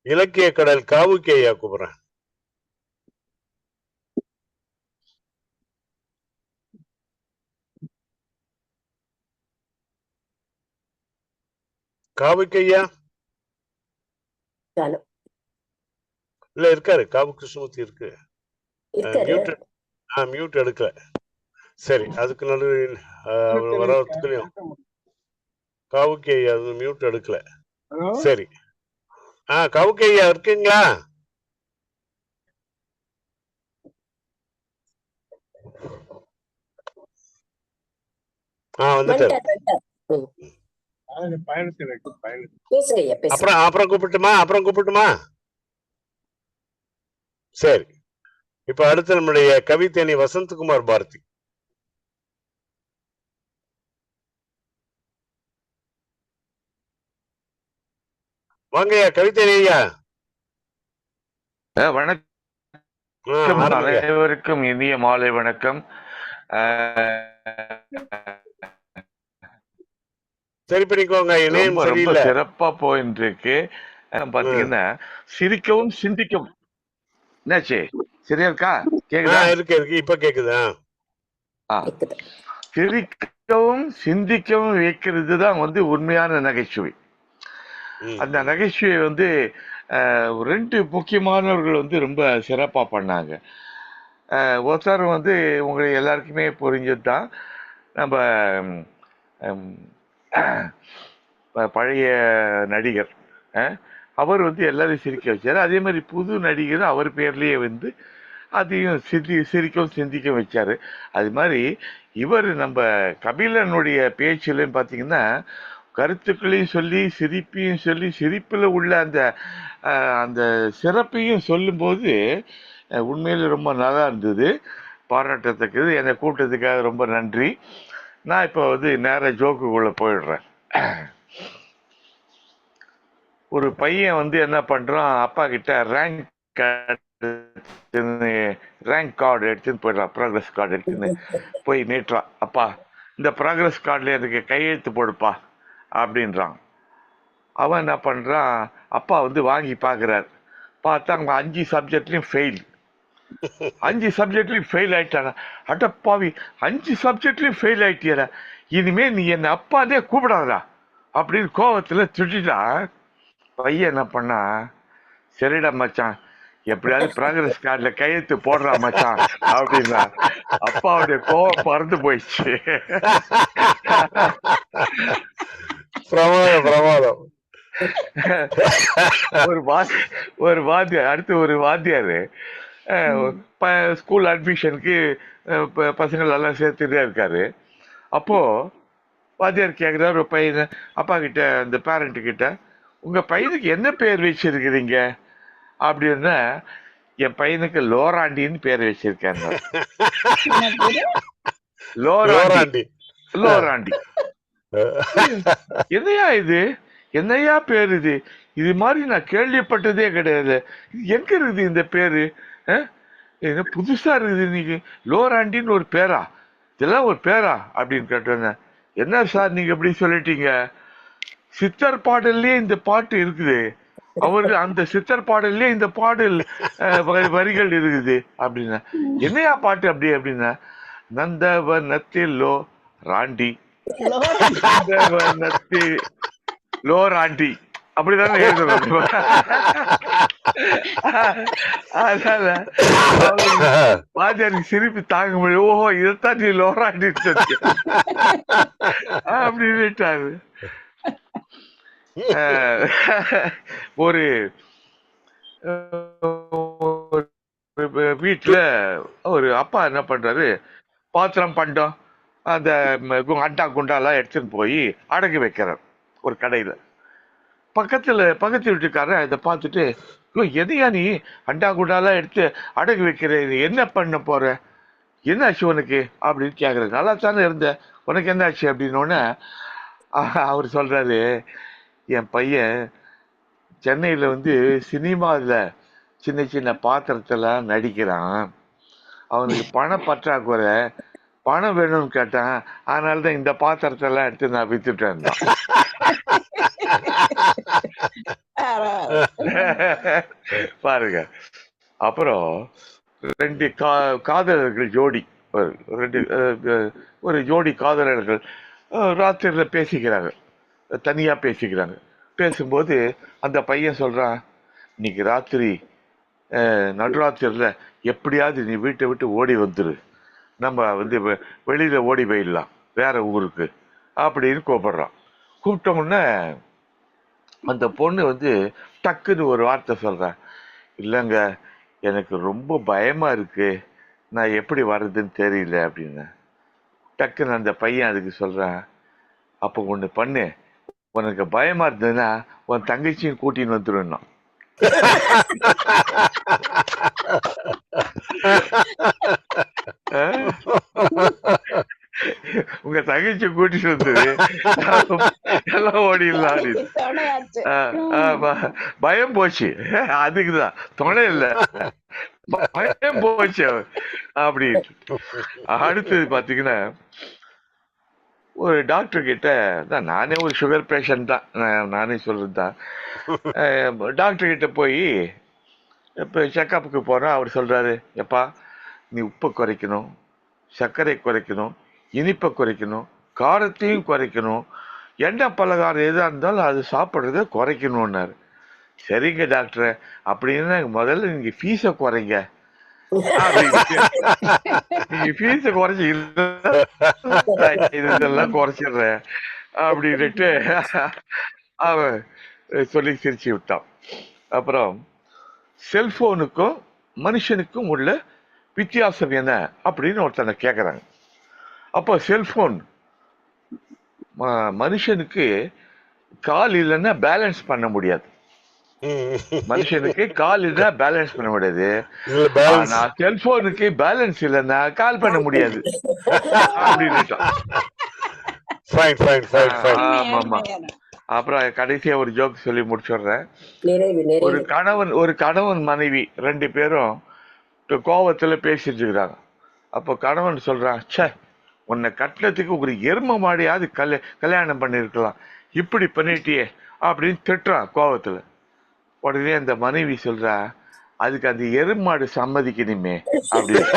Speaker 4: இலக்கிய கடல் காவுக்கே ஐயா கூப்பிடுறேன். காவுக்கையா இல்ல இருக்காரு, காவு கிருஷ்ணமூர்த்தி இருக்கு. மியூட் எடுக்கல. சரி, அதுக்கு நல்ல வரத்துக்குள்ளயும் காவுக்கு ஐயா மியூட் எடுக்கல. சரி, காவுக்கு ஐயா இருக்குங்களா? வந்துட்டாரு. அப்புறம் கூப்பிட்டுமா? சரி, இப்ப அடுத்து நம்முடைய கவித்தேனி வசந்தகுமார் பாரதி. வாங்க ஐயா, கவித்தேனி ஐயா.
Speaker 9: வணக்கம், அனைவருக்கும் இனிய மாலை வணக்கம்.
Speaker 4: சரி பண்ணிக்கோங்க, இணையம்
Speaker 9: ரொம்ப
Speaker 4: சரியில்லை.
Speaker 9: சிறப்பா போயிட்டு இருக்கு. பாத்தீங்கன்னா சிரிக்கவும் சிந்திக்கவும். என்னாச்சு, சரியா இருக்கா? கேக்குதா?
Speaker 4: இருக்கு இப்ப கேக்குதா?
Speaker 9: சிரிக்கவும் சிந்திக்கவும் வைக்கிறது தான் வந்து உண்மையான நகைச்சுவை. அந்த நகைச்சுவை வந்து 2 முக்கியமானவர்கள் வந்து ரொம்ப சிறப்பா பண்ணாங்க. ஒருத்தர் வந்து உங்களுக்கு எல்லாருக்குமே புரிஞ்சது தான், நம்ம பழைய நடிகர். அவர் வந்து எல்லாரையும் சிரிக்க வச்சாரு. அதே மாதிரி புது நடிகர் அவர் பேர்லயே வந்து அதையும் சிரிக்கவும் சிந்திக்க வச்சாரு. அது மாதிரி இவர் நம்ம கபிலனுடைய பேச்சிலையும் பார்த்தீங்கன்னா கருத்துக்களையும் சொல்லி சிரிப்பையும் சொல்லி சிரிப்பில் உள்ள அந்த அந்த சிறப்பையும் சொல்லும்போது உண்மையில ரொம்ப நல்லா இருந்தது, பாராட்டத்தக்கது. என்னை கூப்பிட்டதுக்காக ரொம்ப நன்றி. நான் இப்போ வந்து நேர ஜோக்குக்குள்ள போயிடுறேன். ஒரு பையன் வந்து என்ன பண்றான், அப்பா கிட்ட ரேங்க் கார்டு எடுத்துன்னு போயிடுறான், ப்ராக்ரஸ் கார்டு எடுத்துன்னு போய் நீட்டுறான். அப்பா இந்த ப்ராக்ரஸ் கார்டில் எனக்கு கையெழுத்து போடுப்பா அப்படின்றான். அவன் என்ன பண்றான், அப்பா வந்து வாங்கி பார்க்குறாரு. பார்த்தா அவங்க 5 சப்ஜெக்ட்லையும் ஃபெயில். 5 சப்ஜெக்ட்லையும் ஃபெயில் ஆயிட்டானா? அடப்பாவி, 5 சப்ஜெக்ட்லையும் ஃபெயில் ஆயிட்டியடா, இனிமே நீ என்ன அப்பாதே கூப்பிடாதா அப்படின்னு கோவத்துல திட்டான். பையன் என்ன பண்ணா, சரிடா மச்சான், எப்படியாவது ப்ராக்ரஸ் கார்டில் கையெழுத்து போடுறா மச்சான் அப்படின்னா அப்பாவுடைய கோவம் பறந்து போயிடுச்சு.
Speaker 4: பிரமாதம்.
Speaker 9: ஒரு வாத்தியார் அடுத்து ஒரு வாத்தியாரு ஸ்கூல் அட்மிஷனுக்கு பசங்கள் எல்லாம் சேர்த்துட்டே இருக்காரு. அப்போ வாத்தியார் கேட்குறாரு ஒரு பையனை, அப்பா கிட்ட, அந்த பேரண்ட் கிட்ட, உங்க பையனுக்கு என்ன பேர் வச்சிருக்கிறீங்க அப்படின்னா, என் பையனுக்கு லோராண்டின்னு பேர் வச்சிருக்காங்க. லோராண்டி. என்னையா இது, என்னையா பேர் இது, இது மாதிரி நான் கேள்விப்பட்டதே கிடையாது, எங்க இருக்குது இந்த பேரு, என்ன புதுசா இருக்குது, நீங்க லோராண்டின்னு ஒரு பேரா, இதெல்லாம் ஒரு பேரா அப்படின்னு கேட்டோன்னே, என்ன சார் நீங்க எப்படி சொல்லிட்டீங்க, சித்தர் பாடல்லே இந்த பாட்டு இருக்குது, அவரு அந்த சித்தர் பாடல்லே இந்த பாடல் வரிகள் இருக்குது அப்படின்னா, என்னையா பாட்டு அப்படி அப்படின்னா, நந்தவனத்தில் லோ ராண்டி, நந்தவனத்தில் லோ ராண்டி அப்படிதானே எழுதுறோம். அதனால வாத்தியாருக்கு சிரிப்பு தாங்க முடியும். ஓஹோ, இதைத்தான் நீ லோராண்டி அப்படின்னுட்டாரு. ஒரு வீட்டுல ஒரு அப்பா என்ன பண்றாரு, பாத்திரம் பண்டம் அந்த அண்டா குண்டாலாம் எடுத்துன்னு போய் அடகு வைக்கிறார் ஒரு கடையில. பக்கத்து வீட்டுக்காரன் இதை பார்த்துட்டு, எதையா நீ அண்டா குண்டாலாம் எடுத்து அடகு வைக்கிற, என்ன பண்ண போற, என்ன ஆச்சு உனக்கு அப்படின்னு கேட்குறாரு. நல்லா தானே இருந்த, உனக்கு என்ன ஆச்சு அப்படின்னோடனே அவர் சொல்றாரு, என் பையன் சென்னையில் வந்து சினிமாவில் சின்ன சின்ன பாத்திரத்தெல்லாம் நடிக்கிறான், அவனுக்கு பண பற்றாக்குறை, பணம் வேணும்னு கேட்டான், அதனால தான் இந்த பாத்திரத்தெல்லாம் எடுத்து நான் வித்துட்டேன். பாருங்க. அப்புறம் 2 காதலர்கள் ஜோடி, ஒரு ஜோடி காதலர்கள் ராத்திரில பேசிக்கிறாங்க, தனியா பேசிக்கிறாங்க. பேசும்போது அந்த பையன் சொல்றான், இன்னைக்கு ராத்திரி நடுராத்திரில எப்படியாவது நீ வீட்டை விட்டு ஓடி வந்துரு, நம்ம வந்து வெளியில ஓடி போயிடலாம் வேற ஊருக்கு அப்படின்னு கூப்பிடுறான். கூப்பிட்டோம்னா அந்த பொண்ணு வந்து டக்குன்னு ஒரு வார்த்தை சொல்றேன், இல்லைங்க எனக்கு ரொம்ப பயமா இருக்கு, நான் எப்படி வர்றதுன்னு தெரியல அப்படின்னு. டக்குன்னு அந்த பையன் அதுக்கு சொல்றேன், அப்போ ஒண்ணு பண்ணு, உனக்கு பயமா இருந்ததுன்னா உன் தங்கச்சியும் கூட்டின்னு வந்துடும். உங்க தங்கச்சி கூட்டிட்டு வந்தது எல்லாம் ஓடிடலாம். பயம் போச்சு, அதுக்குதான் துணை இல்ல, பயம் போச்சு அப்படின்னு. அடுத்தது பாத்தீங்கன்னா, ஒரு டாக்டர் கிட்ட தான், நானே ஒரு சுகர் பேஷண்ட் தான், நானே சொல்றது தான். டாக்டர் கிட்ட போய் இப்போ செக்கப்புக்கு போகிறோம். அவர் சொல்கிறாரு, எப்பா நீ உப்பை குறைக்கணும், சர்க்கரை குறைக்கணும், இனிப்பை குறைக்கணும், காரத்தையும் குறைக்கணும், எண்ணெய் பலகாரம் எதாக இருந்தாலும் அது சாப்பிட்றத குறைக்கணும்னாரு. சரிங்க டாக்டர், அப்படின்னா முதல்ல நீங்கள் ஃபீஸை குறைங்க, நீங்க ஃபீஸை குறைச்சி இதெல்லாம் குறைச்சிடுறேன் அப்படின்ட்டு அவன் சொல்லி சிரிச்சு விட்டான். அப்புறம் செல்போனுக்கும் மனுஷனுக்கும் உள்ள வித்தியாசம் என்ன அப்படின்னு ஒருத்தனை கேட்குறாங்க. அப்போ செல்போன் மனுஷனுக்கு கால் இல்லைன்னா பேலன்ஸ் பண்ண முடியாது. மனுஷனுக்கு கால் இல்லைன்னா பேலன்ஸ் பண்ண முடியாது. ஆனா செல்போனுக்கு பேலன்ஸ் இல்லைன்னா கால் பண்ண முடியாது அப்படின்னு. அப்புறம் கடைசியா ஒரு ஜோக் சொல்லி முடிச்சுடுறேன். ஒரு கணவன் மனைவி 2 பேரும் கோவத்துல பேசிட்டு இருக்கிறாங்க. அப்போ கணவன் சொல்றான், ச்சே உன்னை கட்டினத்துக்கு ஒரு எரும மாடியாவது கல்யாணம் பண்ணிருக்கலாம், இப்படி பண்ணிட்டியே அப்படின்னு திட்டுறான் கோவத்துல. உடனே அந்த மனைவி சொல்றா, அதுக்கு அந்த எருமாடு சம்மதிக்கணுமே அப்படின்னு.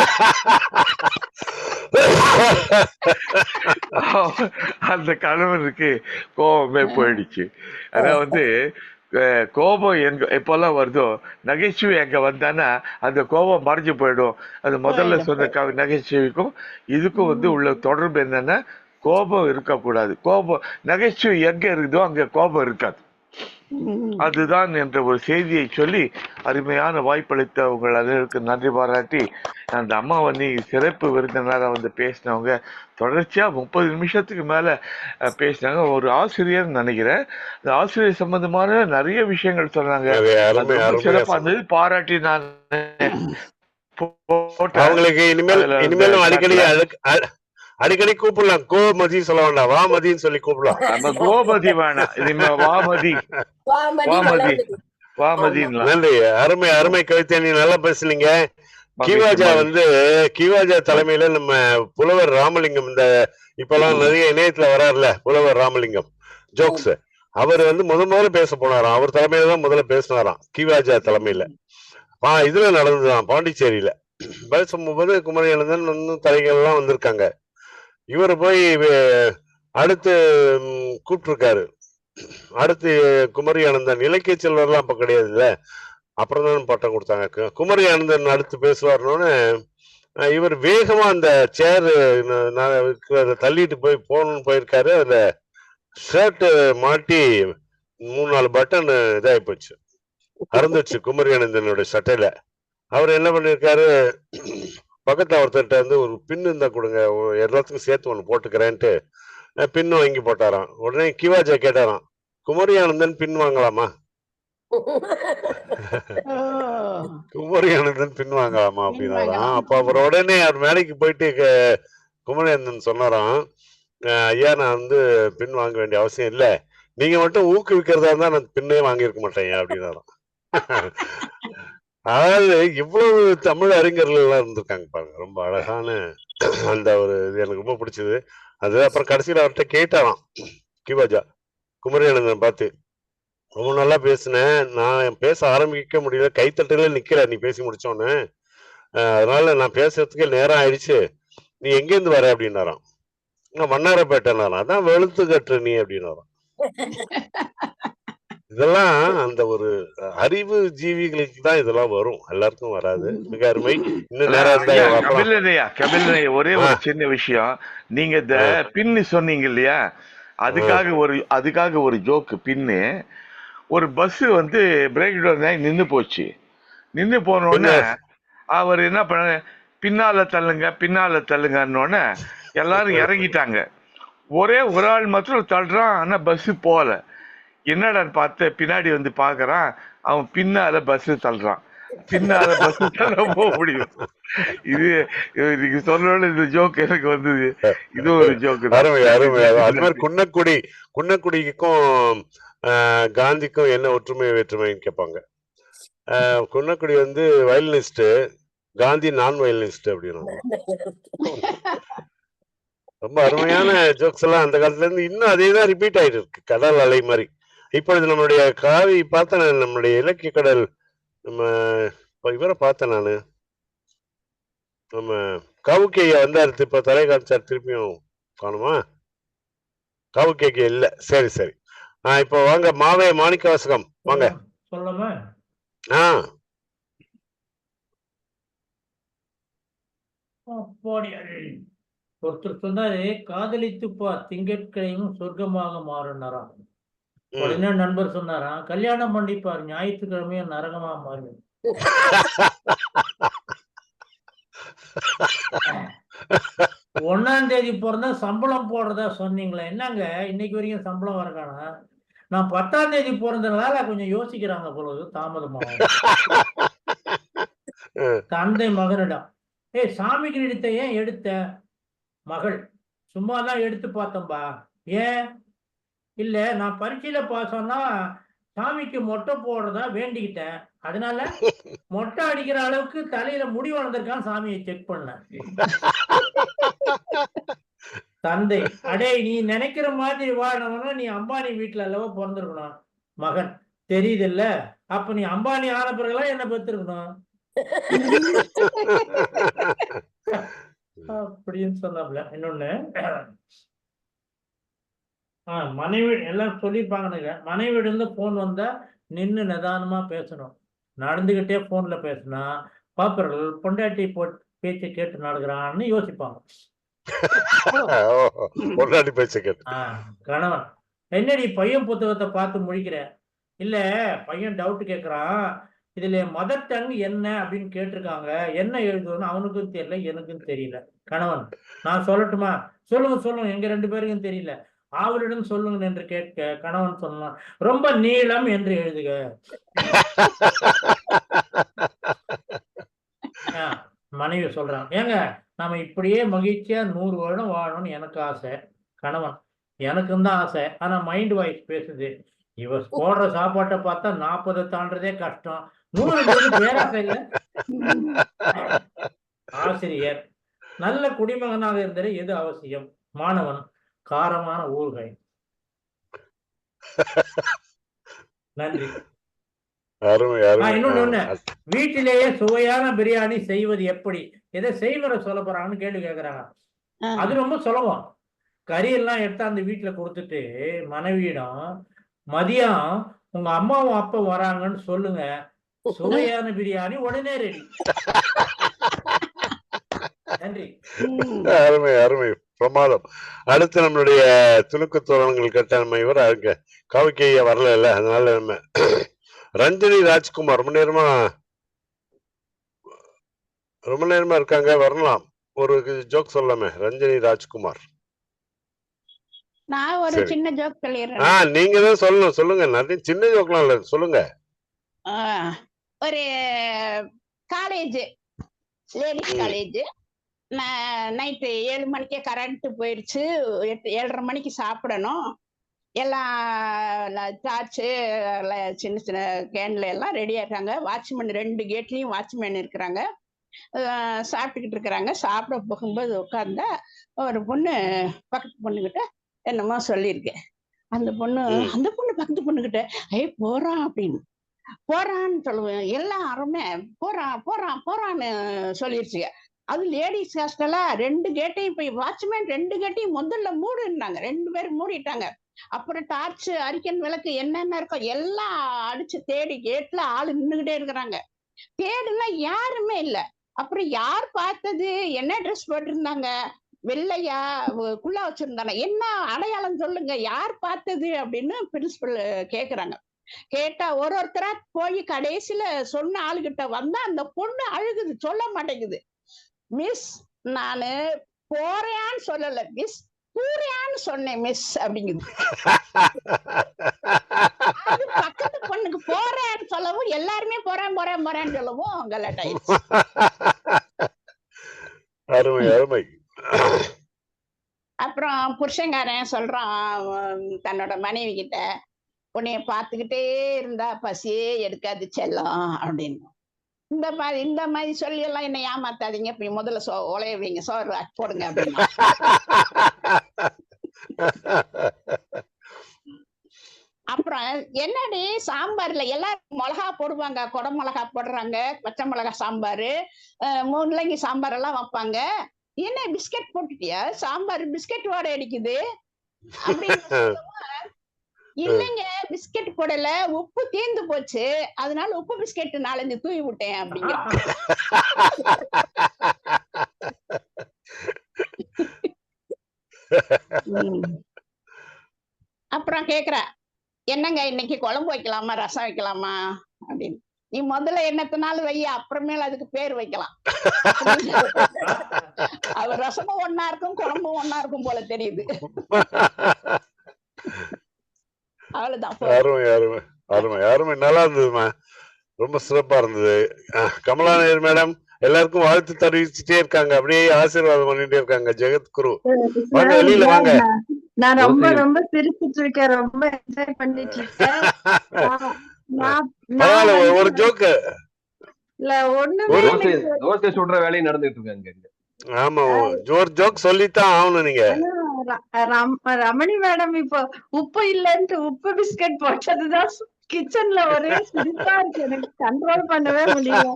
Speaker 9: அந்த கணவனுக்கு கோபமே போயிடுச்சு. அதான் கோபம் எங்க எப்பெல்லாம் வருதோ நகைச்சுவை எங்க வந்தானா அந்த கோபம் மறைஞ்சு போயிடும். அது முதல்ல சொன்ன நகைச்சுவைக்கும் இதுக்கும் உள்ள தொடர்பு என்னன்னா, கோபம் இருக்கக்கூடாது. நகைச்சுவை எங்க இருக்குதோ அங்க கோபம் இருக்காது. அதுதான் என்ற ஒரு செய்தியை சொல்லி அருமையான வாய்ப்பளித்த உங்கள் அதற்கு நன்றி பாராட்டி, அந்த அம்மாவணி சிறப்பு விருந்தினராக பேசினவங்க தொடர்ச்சியா 30 நிமிஷத்துக்கு மேல பேசினாங்க. ஒரு ஆசிரியர் நினைக்கிறேன், அந்த ஆசிரியர் சம்பந்தமான நிறைய விஷயங்கள் சொன்னாங்க. சிறப்பா இருந்தது, பாராட்டி நான்
Speaker 4: அவங்களுக்கு இனிமேலும் அடிக்கடி கூப்பிடலாம். கோமதி சொல்ல வேண்டாம், வாமதின்னு சொல்லி கூப்பிடலாம்.
Speaker 9: கோமதி வேணாம், இனிமே வாமதி.
Speaker 4: நன்றி, அருமை அருமை கவிதை, நீ நல்லா பேசுனீங்க. கிவாஜா தலைமையில நம்ம புலவர் ராமலிங்கம், இந்த இப்பெல்லாம் நிறைய இணையத்துல வராருல புலவர் ராமலிங்கம் ஜோக்ஸ், அவர் முதல்ல பேச போனாராம். அவர் தலைமையில தான் முதல்ல பேசினாராம், கிவாஜா தலைமையில. இதுல நடந்துதான் பாண்டிச்சேரியில பேசும்போது குமரியனந்தன் தலைகள் எல்லாம் வந்திருக்காங்க. இவர் போய் அடுத்து கூப்பிட்டுருக்காரு. அடுத்து குமரி ஆனந்தன், இலக்கிய செல்வர்லாம் அப்ப கிடையாதுல்ல, அப்புறம் தான் பட்டம் கொடுத்தாங்க. குமரி ஆனந்தன் அடுத்து பேசுவார்னு இவர் வேகமா அந்த சேர் தள்ளிட்டு போகணும்னு போயிருக்காரு. அதுல ஷர்ட் மாட்டி 3-4 பட்டன் இதாகி போச்சு, அறந்துச்சு குமரி ஆனந்தனோட சட்டையில. அவர் என்ன பண்ணிருக்காரு, பக்கத்துல ஒருத்தர்கிட்ட ஒரு பின்னு இருந்தா கொடுங்க, எல்லாத்துக்கும் சேர்த்து ஒண்ணு போட்டுக்கிறேன்ட்டு பின்னு வாங்கி போட்டாராம். உடனே கிவாஜா கேட்டாராம், குமரி ஆனந்தன் பின் வாங்கலாமா? குமரி ஆனந்தன் பின் வாங்கலாமா அப்படின்னாராம். அப்ப அவர் உடனே அவர் மேடைக்கு போயிட்டு குமரி ஆனந்தன் சொன்னாராம், ஐயா நான் பின் வாங்க வேண்டிய அவசியம் இல்லை, நீங்க மட்டும் ஊக்குவிக்கிறதா இருந்தா நான் பின்னே வாங்கியிருக்க மாட்டேன் அப்படின்னாராம். அதாவது இவ்வளவு தமிழ் அறிஞர்கள் எல்லாம் இருந்திருக்காங்க பாருங்க, ரொம்ப அழகான அந்த ஒரு இது எனக்கு ரொம்ப பிடிச்சது. அது அப்புறம் கடைசியில் அவர்கிட்ட கேட்டாராம் கிவாஜா குமரி ஆனந்தன் பார்த்து, ரொம்ப நல்லா பேசுனேன், நான் பேச ஆரம்பிக்க முடியல, கைத்தட்டல நிக்கல நீ பேசி முடிச்சோன்னு, அதனால நான் பேசுறதுக்கு நேரம் ஆயிடுச்சு, நீ எங்கேருந்து வர அப்படின்னாராம். மன்னாரப்பேட்டைனாராம். அதான் வெளுத்து கட்டுற நீ அப்படின்னாராம். இதெல்லாம் அந்த ஒரு அறிவு ஜீவிகளுக்கு தான் இதெல்லாம் வரும், எல்லாருக்கும் வராது. மிக அருமை. இன்னும் நேரம்
Speaker 9: கபிலனையா ஒரே ஒரு சின்ன விஷயம், நீங்க இந்த பின்னு சொன்னீங்க இல்லையா, அதுக்காக ஒரு ஜோக்கு. பின்னு ஒரு பஸ் பிரேக் டவுன் ஆகி நின்று போச்சு. நின்று போன உடனே அவர் என்ன பண்ண, பின்னால தள்ளுங்கன்னு எல்லாரும் இறங்கிட்டாங்க. ஒரே ஒரு ஆள் மாத்திரம் தள்ளுறான், ஆனா பஸ் போகல. என்னடான்னு பார்த்து பின்னாடி பாக்குறான், அவன் பின்னால பஸ் தள்ளுறான். பின்னால பஸ் தள்ள போக முடியும். இது நீங்க சொல்லணும், இந்த ஜோக் எனக்கு வந்தது. இது ஒரு ஜோக்.
Speaker 4: அருமை அருமை. அது மாதிரி குன்னக்குடிக்கும் காந்திக்கும் என்ன ஒற்றுமை வேற்றுமைன்னு கேட்பாங்க. குன்னக்குடி வயலினிஸ்ட், காந்தி நான் வயலினிஸ்ட் அப்படின்னா. ரொம்ப அருமையான ஜோக்ஸ் எல்லாம் அந்த காலத்துல இருந்து இன்னும் அதே தான் ரிப்பீட் ஆயிட்டு இருக்கு, கடல் அலை மாதிரி. இப்பொழுது நம்மளுடைய காவி பார்த்தேன், நம்மளுடைய இலக்கிய கடல் நம்ம இவரை பார்த்தேன் நானு, நம்ம கவுக்கையா வந்தாரு, இப்ப தலை காமிச்சார், திருப்பியும் காணுமா? கவுக்கைக்கு இல்ல, சரி சரி. இப்போ வாங்க மாவே மாணிக்க வாசகம் வாங்க.
Speaker 3: சொல்லலாமா? ஒருத்தர் சொன்னாரு, காதலித்து பார் திங்கட்கிழமையும் சொர்க்கமாக மாறினாராம். உடனே நண்பர் சொன்னாராம், கல்யாணம் பண்ணிப்பார் ஞாயிற்றுக்கிழமையும் நரகமா மாறு. 1ஆம் தேதி பிறந்தா சம்பளம் போடுறதா சொன்னீங்களே, என்னங்க இன்னைக்கு வரைக்கும் சம்பளம் வரக்கானா? நான் 10ஆம் தேதி பிறந்ததுனால கொஞ்சம் யோசிக்கிறாங்க பொழுது தாமதமாகும். தந்தை மகனிடம், சாமி கிரீடத்தை ஏன் எடுத்த? மகள், சும்மாதான் எடுத்து பார்த்தோம்பா. ஏன்? இல்ல, நான் பரீட்சையில பாஸ் ஆனா சாமிக்கு மொட்டை போடுறதா வேண்டிக்கிட்டேன், அதனால மொட்டை அடிக்கிற அளவுக்கு தலையில முடி வளர்ந்திருக்கான் சாமியை செக் பண்ண. தந்தை, அடே நீ நினைக்கிற மாதிரி வாழணும்னா நீ அம்பானி வீட்டுல அல்லவா பிறந்திருக்கணும். மகன், தெரியுது இல்ல, அப்ப நீ அம்பானி ஆன பிறகுலாம் என்ன பெற்றிருக்கணும் அப்படின்னு சொன்னாப்ல. இன்னொன்னு, மனைவி எல்லாம் சொல்லியிருப்பாங்க, மனைவிட இருந்து போன் வந்தா நின்று நிதானமா பேசணும். நடந்துகிட்டே போன்ல பேசினா பாப்பர்கள் பொண்டாட்டி பேச்சை கேட்டு நடக்கிறான்னு யோசிப்பாங்க. கணவன், என்னடி பையன் புத்தகத்தை பார்த்து முடிக்கிற? இல்ல, பையன் டவுட் கேட்கறான், இதுல மதர் டங் என்ன அப்படின்னு கேட்டிருக்காங்க, என்ன எழுதுன்னு அவனுக்கும் தெரியல எனக்கும் தெரியல. கணவன், நான் சொல்லட்டுமா? சொல்லுங்க சொல்லுங்க, எங்க 2 பேருக்கும் தெரியல, அவரிடம் சொல்லுங்க என்று கேட்க கணவன் சொன்னான், ரொம்ப நீளம் என்று எழுதுக. மனைவி சொல்றான், ஏங்க நாம இப்படியே மகிழ்ச்சியா 100 வருடம் வாழணும்னு எனக்கு ஆசை. கணவன், எனக்கும் தான் ஆசை, ஆனா மைண்ட் வாய்ஸ் பேசுது, இவ போடுற சாப்பாட்டை பார்த்தா 40 தாண்டதே கஷ்டம், 100 பேராசை இல்ல. ஆசிரியர், நல்ல குடிமகனாக இருந்தது எது அவசியம்? மாணவன், காரமான ஊறுகாய். நன்றி. இன்னொன்னு, வீட்டிலேயே சுவையான பிரியாணி செய்வது எப்படி? எதை செய்வரை சொல்ல போறாங்கன்னு கேள்வி கேட்கறாங்க. அது ரொம்ப சுலபம். கறி எல்லாம் எடுத்து அந்த வீட்டுல கொடுத்துட்டு மனைவியிடம், மதியம் உங்க அம்மாவும் அப்பா வராங்கன்னு சொல்லுங்க, சுவையான பிரியாணி உடனே ரெடி. நன்றி.
Speaker 4: அருமை அருமை, பிரமாதம். அடுத்து நம்மளுடைய துணுக்கு தோரணங்கள் கேட்ட நம்ம இவர் கவிக்கைய வரல இல்ல, அதனால நம்ம ரஞ்சனி ராஜ்குமார் ரொம்ப நேரமா இருக்காங்க, வரலாம். ஒரு ஜோக் சொல்லலாமே ரஞ்சனி ராஜ்குமார்.
Speaker 5: நான் ஒரு சின்ன ஜோக் சொல்லிடுறேன்.
Speaker 4: நீங்க தான் சொல்லணும், சொல்லுங்க. நிறைய சின்ன ஜோக்லாம் இல்ல, சொல்லுங்க.
Speaker 5: ஒரு காலேஜ், லேடிஸ் காலேஜ், நைட்டு 7 மணிக்கே கரண்ட் போயிடுச்சு, 7:30 மணிக்கு சாப்பிடணும். எல்லாம் சார்ஜு சின்ன சின்ன கேன்ல எல்லாம் ரெடியா இருக்காங்க. வாட்ச்மேன் 2 கேட்லயும் வாட்ச்மேன் இருக்கிறாங்க. சாப்பிட்டுக்கிட்டு இருக்கிறாங்க. சாப்பிட போகும்போது உட்கார்ந்தா ஒரு பொண்ணு பக்கத்து பொண்ணுகிட்ட என்னமோ சொல்லியிருக்கேன். அந்த பொண்ணு பக்கத்து பொண்ணுகிட்ட போறான் அப்படின்னு, போறான்னு சொல்லுவேன். எல்லாருமே போறான்னு சொல்லிருச்சுங்க. அது லேடிஸ் ஹாஸ்டலா 2 கேட்டையும் போய் வாட்ச்மேன் 2 கேட்டையும் முதல்ல மூடுனாங்க. 2 பேரும் மூடிட்டாங்க. அப்புறம் டார்ச், அரிக்கன் விளக்கு என்னென்ன இருக்கோ எல்லாம் அடிச்சு தேடி கேட்ல ஆளு நின்றுகிட்டே இருக்கிறாங்க. தேடுனா யாருமே இல்ல. அப்புறம் யார் பார்த்தது, என்ன ட்ரெஸ் போட்டிருந்தாங்க, வெள்ளையா குள்ளா வச்சிருந்தாங்க, என்ன அடையாளம் சொல்லுங்க, யார் பார்த்தது அப்படின்னு பிரின்சிபல் கேக்குறாங்க. கேட்டா ஒருத்தரா போய் கடைசியில சொன்ன ஆளுகிட்ட வந்தா அந்த பொண்ணு அழுகுது, சொல்ல மாட்டேங்குது. மிஸ், நானு போறேன்னு சொல்லல மிஸ், பூரையான்னு சொன்னேன் மிஸ் அப்படிங்குது. அது பக்கத்து பொண்ணுக்கு போறேன்னு சொல்லவும் எல்லாருமே போறேன்னு சொல்லவும் கலாட் ஆயிடுச்சு.
Speaker 4: அருமை அருமை.
Speaker 5: அப்புறம் புருஷங்காரன் சொல்றான் தன்னோட மனைவி கிட்ட, உன்னைய பாத்துக்கிட்டே இருந்தா பசியே எடுக்காது செல்லம் அப்படின்னு. இந்த மாதிரி சொல்லி எல்லாம் என்ன ஏமாத்தாதீங்க, இப்படி முதல்ல உலைய வைங்க, சோறு போடுங்க அப்படின்னா. அப்புறம் என்னடி சாம்பார்ல எல்லாரும் மிளகா போடுவாங்க, குடை மிளகா போடுறாங்க, பச்சை மிளகா சாம்பார், முள்ளங்கி சாம்பார் எல்லாம் வைப்பாங்க, என்ன பிஸ்கட் போட்டுட்டியா, சாம்பார் பிஸ்கட் வாடை அடிக்குது அப்படின்னு. இல்லைங்க பிஸ்கட் போடல, உப்பு தீர்ந்து போச்சு, அதனால உப்பு பிஸ்கட் 4-5 தூவி விட்டேன் அப்படிங்கிற. அப்புறம் கேக்குற, என்னங்க இன்னைக்கு குழம்பு வைக்கலாமா ரசம் வைக்கலாமா அப்படின்னு. நீ முதல்ல என்னத்தினாலும் வை, அப்புறமேல அதுக்கு பேர் வைக்கலாம். அவர் ரசமும் ஒன்னா இருக்கும், குழம்பும் ஒன்னா இருக்கும் போல தெரியுது. அவ்வளவுதான்.
Speaker 4: அருமை அருமை அருமை அருமை, நல்லா இருந்ததுமா, ரொம்ப சிறப்பா இருந்தது. கமலாநேயர் மேடம் எல்லாருக்கும் வாழ்த்து தெரிவிச்சுட்டே இருக்காங்க, அப்படியே ஆசீர்வாதம் பண்ணிட்டே இருக்காங்க. ஜெகத்குரு வாங்க, வெளியில வாங்க.
Speaker 10: நான் ரொம்ப ரொம்ப சிரிச்சிட்டு இருக்கேன், ரொம்ப என்ஜாய் பண்ணிட்டு இருக்கேன்.
Speaker 4: ஒரு ஜோக்கு
Speaker 10: இல்ல ஒண்ணுமே
Speaker 8: தோசை சுடுற வேலையும் நடந்துட்டு இருக்காங்க.
Speaker 4: ஆமா, ஒரு ஜோக் சொல்லித்தான் ஆகணும் நீங்க.
Speaker 10: ரமணி மேடம் இப்போ உப்பு இல்லன்ட்டு உப்பு பிஸ்கட் போட்டதுதான் கிச்சன்ல ஒரே சிரிப்பா இருக்கு, எனக்கு கண்ட்ரோல் பண்ணவே முடியல.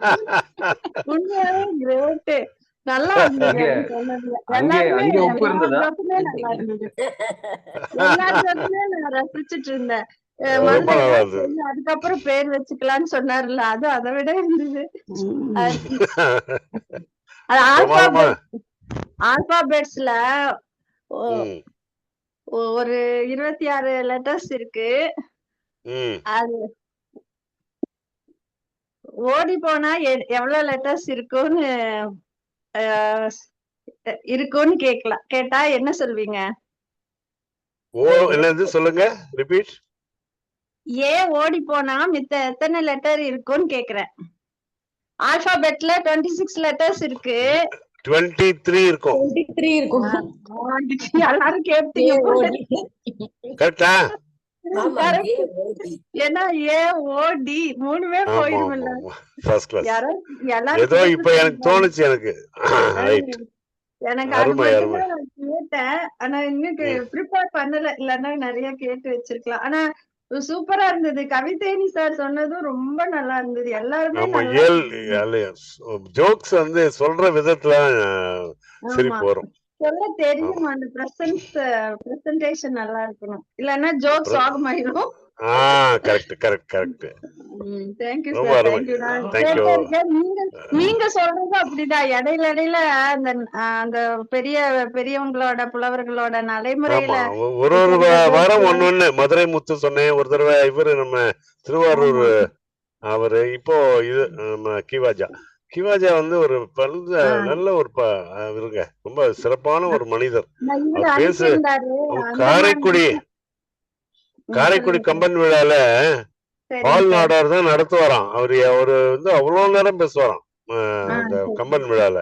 Speaker 10: உண்மையாவே கிரேட், நல்லா இருந்தது. எல்லா ஜோக்குமே நல்லா இருந்தது, எல்லா ஜோக்குமே நான் ரசிச்சுட்டு இருந்தேன். அதுக்கப்புறம் பேர் வச்சுக்கலான்னு சொன்னார்ல, அது அதை விட இருந்தது. ஆல்பாபெட்ஸ்ல ஒரு 26 லெட்டர்ஸ் இருக்கு. அது ஓடி போனா எவ்வளவு லெட்டர்ஸ் இருக்குன்னு கேட்டா என்ன சொல்வீங்க?
Speaker 4: என்னது சொல்லுங்க, ரிப்பீட்.
Speaker 10: ஏன் ஓடி போனா மித்த எத்தனை லெட்டர் இருக்குன்னு கேக்குறேன். ஆல்பாபெட்ல 26 லெட்டர்ஸ் இருக்கு,
Speaker 4: 23 இருக்கும்.
Speaker 2: 23 இருக்கும்.
Speaker 10: எல்லாரும் கேட்டீங்க
Speaker 4: கரெக்டா?
Speaker 10: ஏன்னா ஏ ஓடி 3மே போயிடும்ல.
Speaker 4: ஏதோ இப்ப எனக்கு தோணுச்சு, எனக்கு
Speaker 10: அது மட்டும்தான் நான் கேட்டேன். ஆனா இன்னும் ப்ரிப்பேர் பண்ணல, இல்லன்னா நிறைய கேட்டு வச்சிருக்கலாம். ஆனா சூப்பரா இருந்தது. கவிதேனி சார் சொன்னதும் ரொம்ப நல்லா இருந்தது. எல்லாருமே
Speaker 4: ஜோக்ஸ் வந்து சொல்ற விதத்துல சிரிப்பு வரும்,
Speaker 10: சொல்ல தெரியும். அந்த பிரசன்டேஷன் நல்லா இருக்கணும், இல்லன்னா ஜோக்ஸ் ஆகமாயிடும்.
Speaker 4: Correct correct correct.
Speaker 10: Thank you sir, நீங்க சொல்றது அப்படிதான். இடையில அந்த பெரியவங்களோட புலவர்களோட நடைமுறையில
Speaker 4: ஒரு வாரம் ஒண்ணு மதுரை முத்து சொன்னேன். ஒரு தடவை இவரு நம்ம திருவாரூர் அவரு இப்போ இது நம்ம கிவாஜா வந்து ஒரு நல்ல ஒரு இருங்க, ரொம்ப சிறப்பான ஒரு மனிதர். பேசு காரைக்குடி கம்பன் விழால பால் நாடார் தான் நடத்துவாராம். அவரு வந்து அவ்வளவு நேரம் பேசுவாராம் அந்த கம்பன் விழால.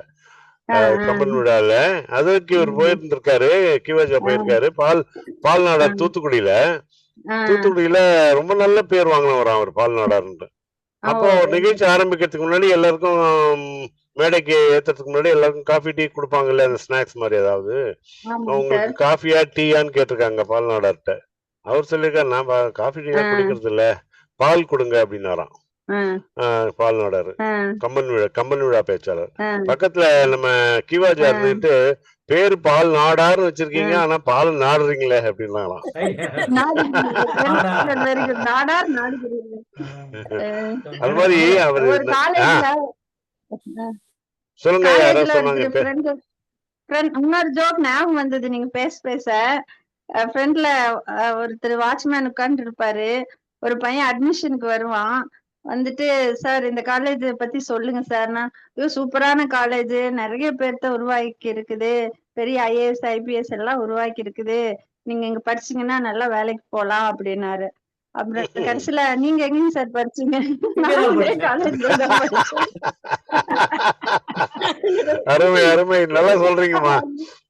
Speaker 4: அதுக்கு இவர் போயிருந்திருக்காரு, கிவாஜா போயிருக்காரு. பால் நாடார் தூத்துக்குடியில ரொம்ப நல்ல பேர் வாங்கினவராம் அவர், பால் நாடார்ன்ட்டு. அப்போ ஒரு நிகழ்ச்சி ஆரம்பிக்கிறதுக்கு முன்னாடி எல்லாருக்கும் மேடைக்கு ஏத்துறதுக்கு முன்னாடி எல்லாருக்கும் காஃபி டீ கொடுப்பாங்கல்ல, அந்த ஸ்நாக்ஸ் மாதிரி ஏதாவது. உங்களுக்கு காஃபியா டீயான்னு கேட்டிருக்காங்க பால் நாடார்ட்ட. அவர் சொல்லியிருக்காரு, நான் காஃபி டீ குடிக்கிறது இல்ல, பால் கொடுங்க அப்படின்னாராம் பால் நாடாரு. கம்பன் விழா பேச்சாளர். பக்கத்துல நம்ம கிவாஜா இருந்துட்டு பேரு பால் நாடார்னு வச்சிருக்கீங்க, ஆனா பால் நாடுறீங்களே அப்படின்னாலாம். அது மாதிரி அவரு சொல்லுங்க, யாரோ சொன்னாங்க.
Speaker 10: இன்னொரு ஜோக் ஞாபகம் வந்தது நீங்க பேச. ஃப்ரெண்ட்ல ஒருத்தர் வாட்ச்மேன் உட்கார்ந்து இருப்பாரு. ஒரு பையன் அட்மிஷனுக்கு வருவான். வந்துட்டு, சார் இந்த காலேஜ் பத்தி சொல்லுங்க சார்னா, சூப்பரான காலேஜ், நிறைய பேர்த்த உருவாக்கி இருக்குது, பெரிய IAS IPS எல்லாம் உருவாக்கி இருக்குது, நீங்க இங்க படிச்சீங்கன்னா நல்லா வேலைக்கு போலாம் அப்படின்னாரு. அப்புறம் கடைசியில நீங்க எங்கேயும் சார் படிச்சீங்க?
Speaker 4: அருமை அருமை, நல்லா சொல்றீங்கம்மா.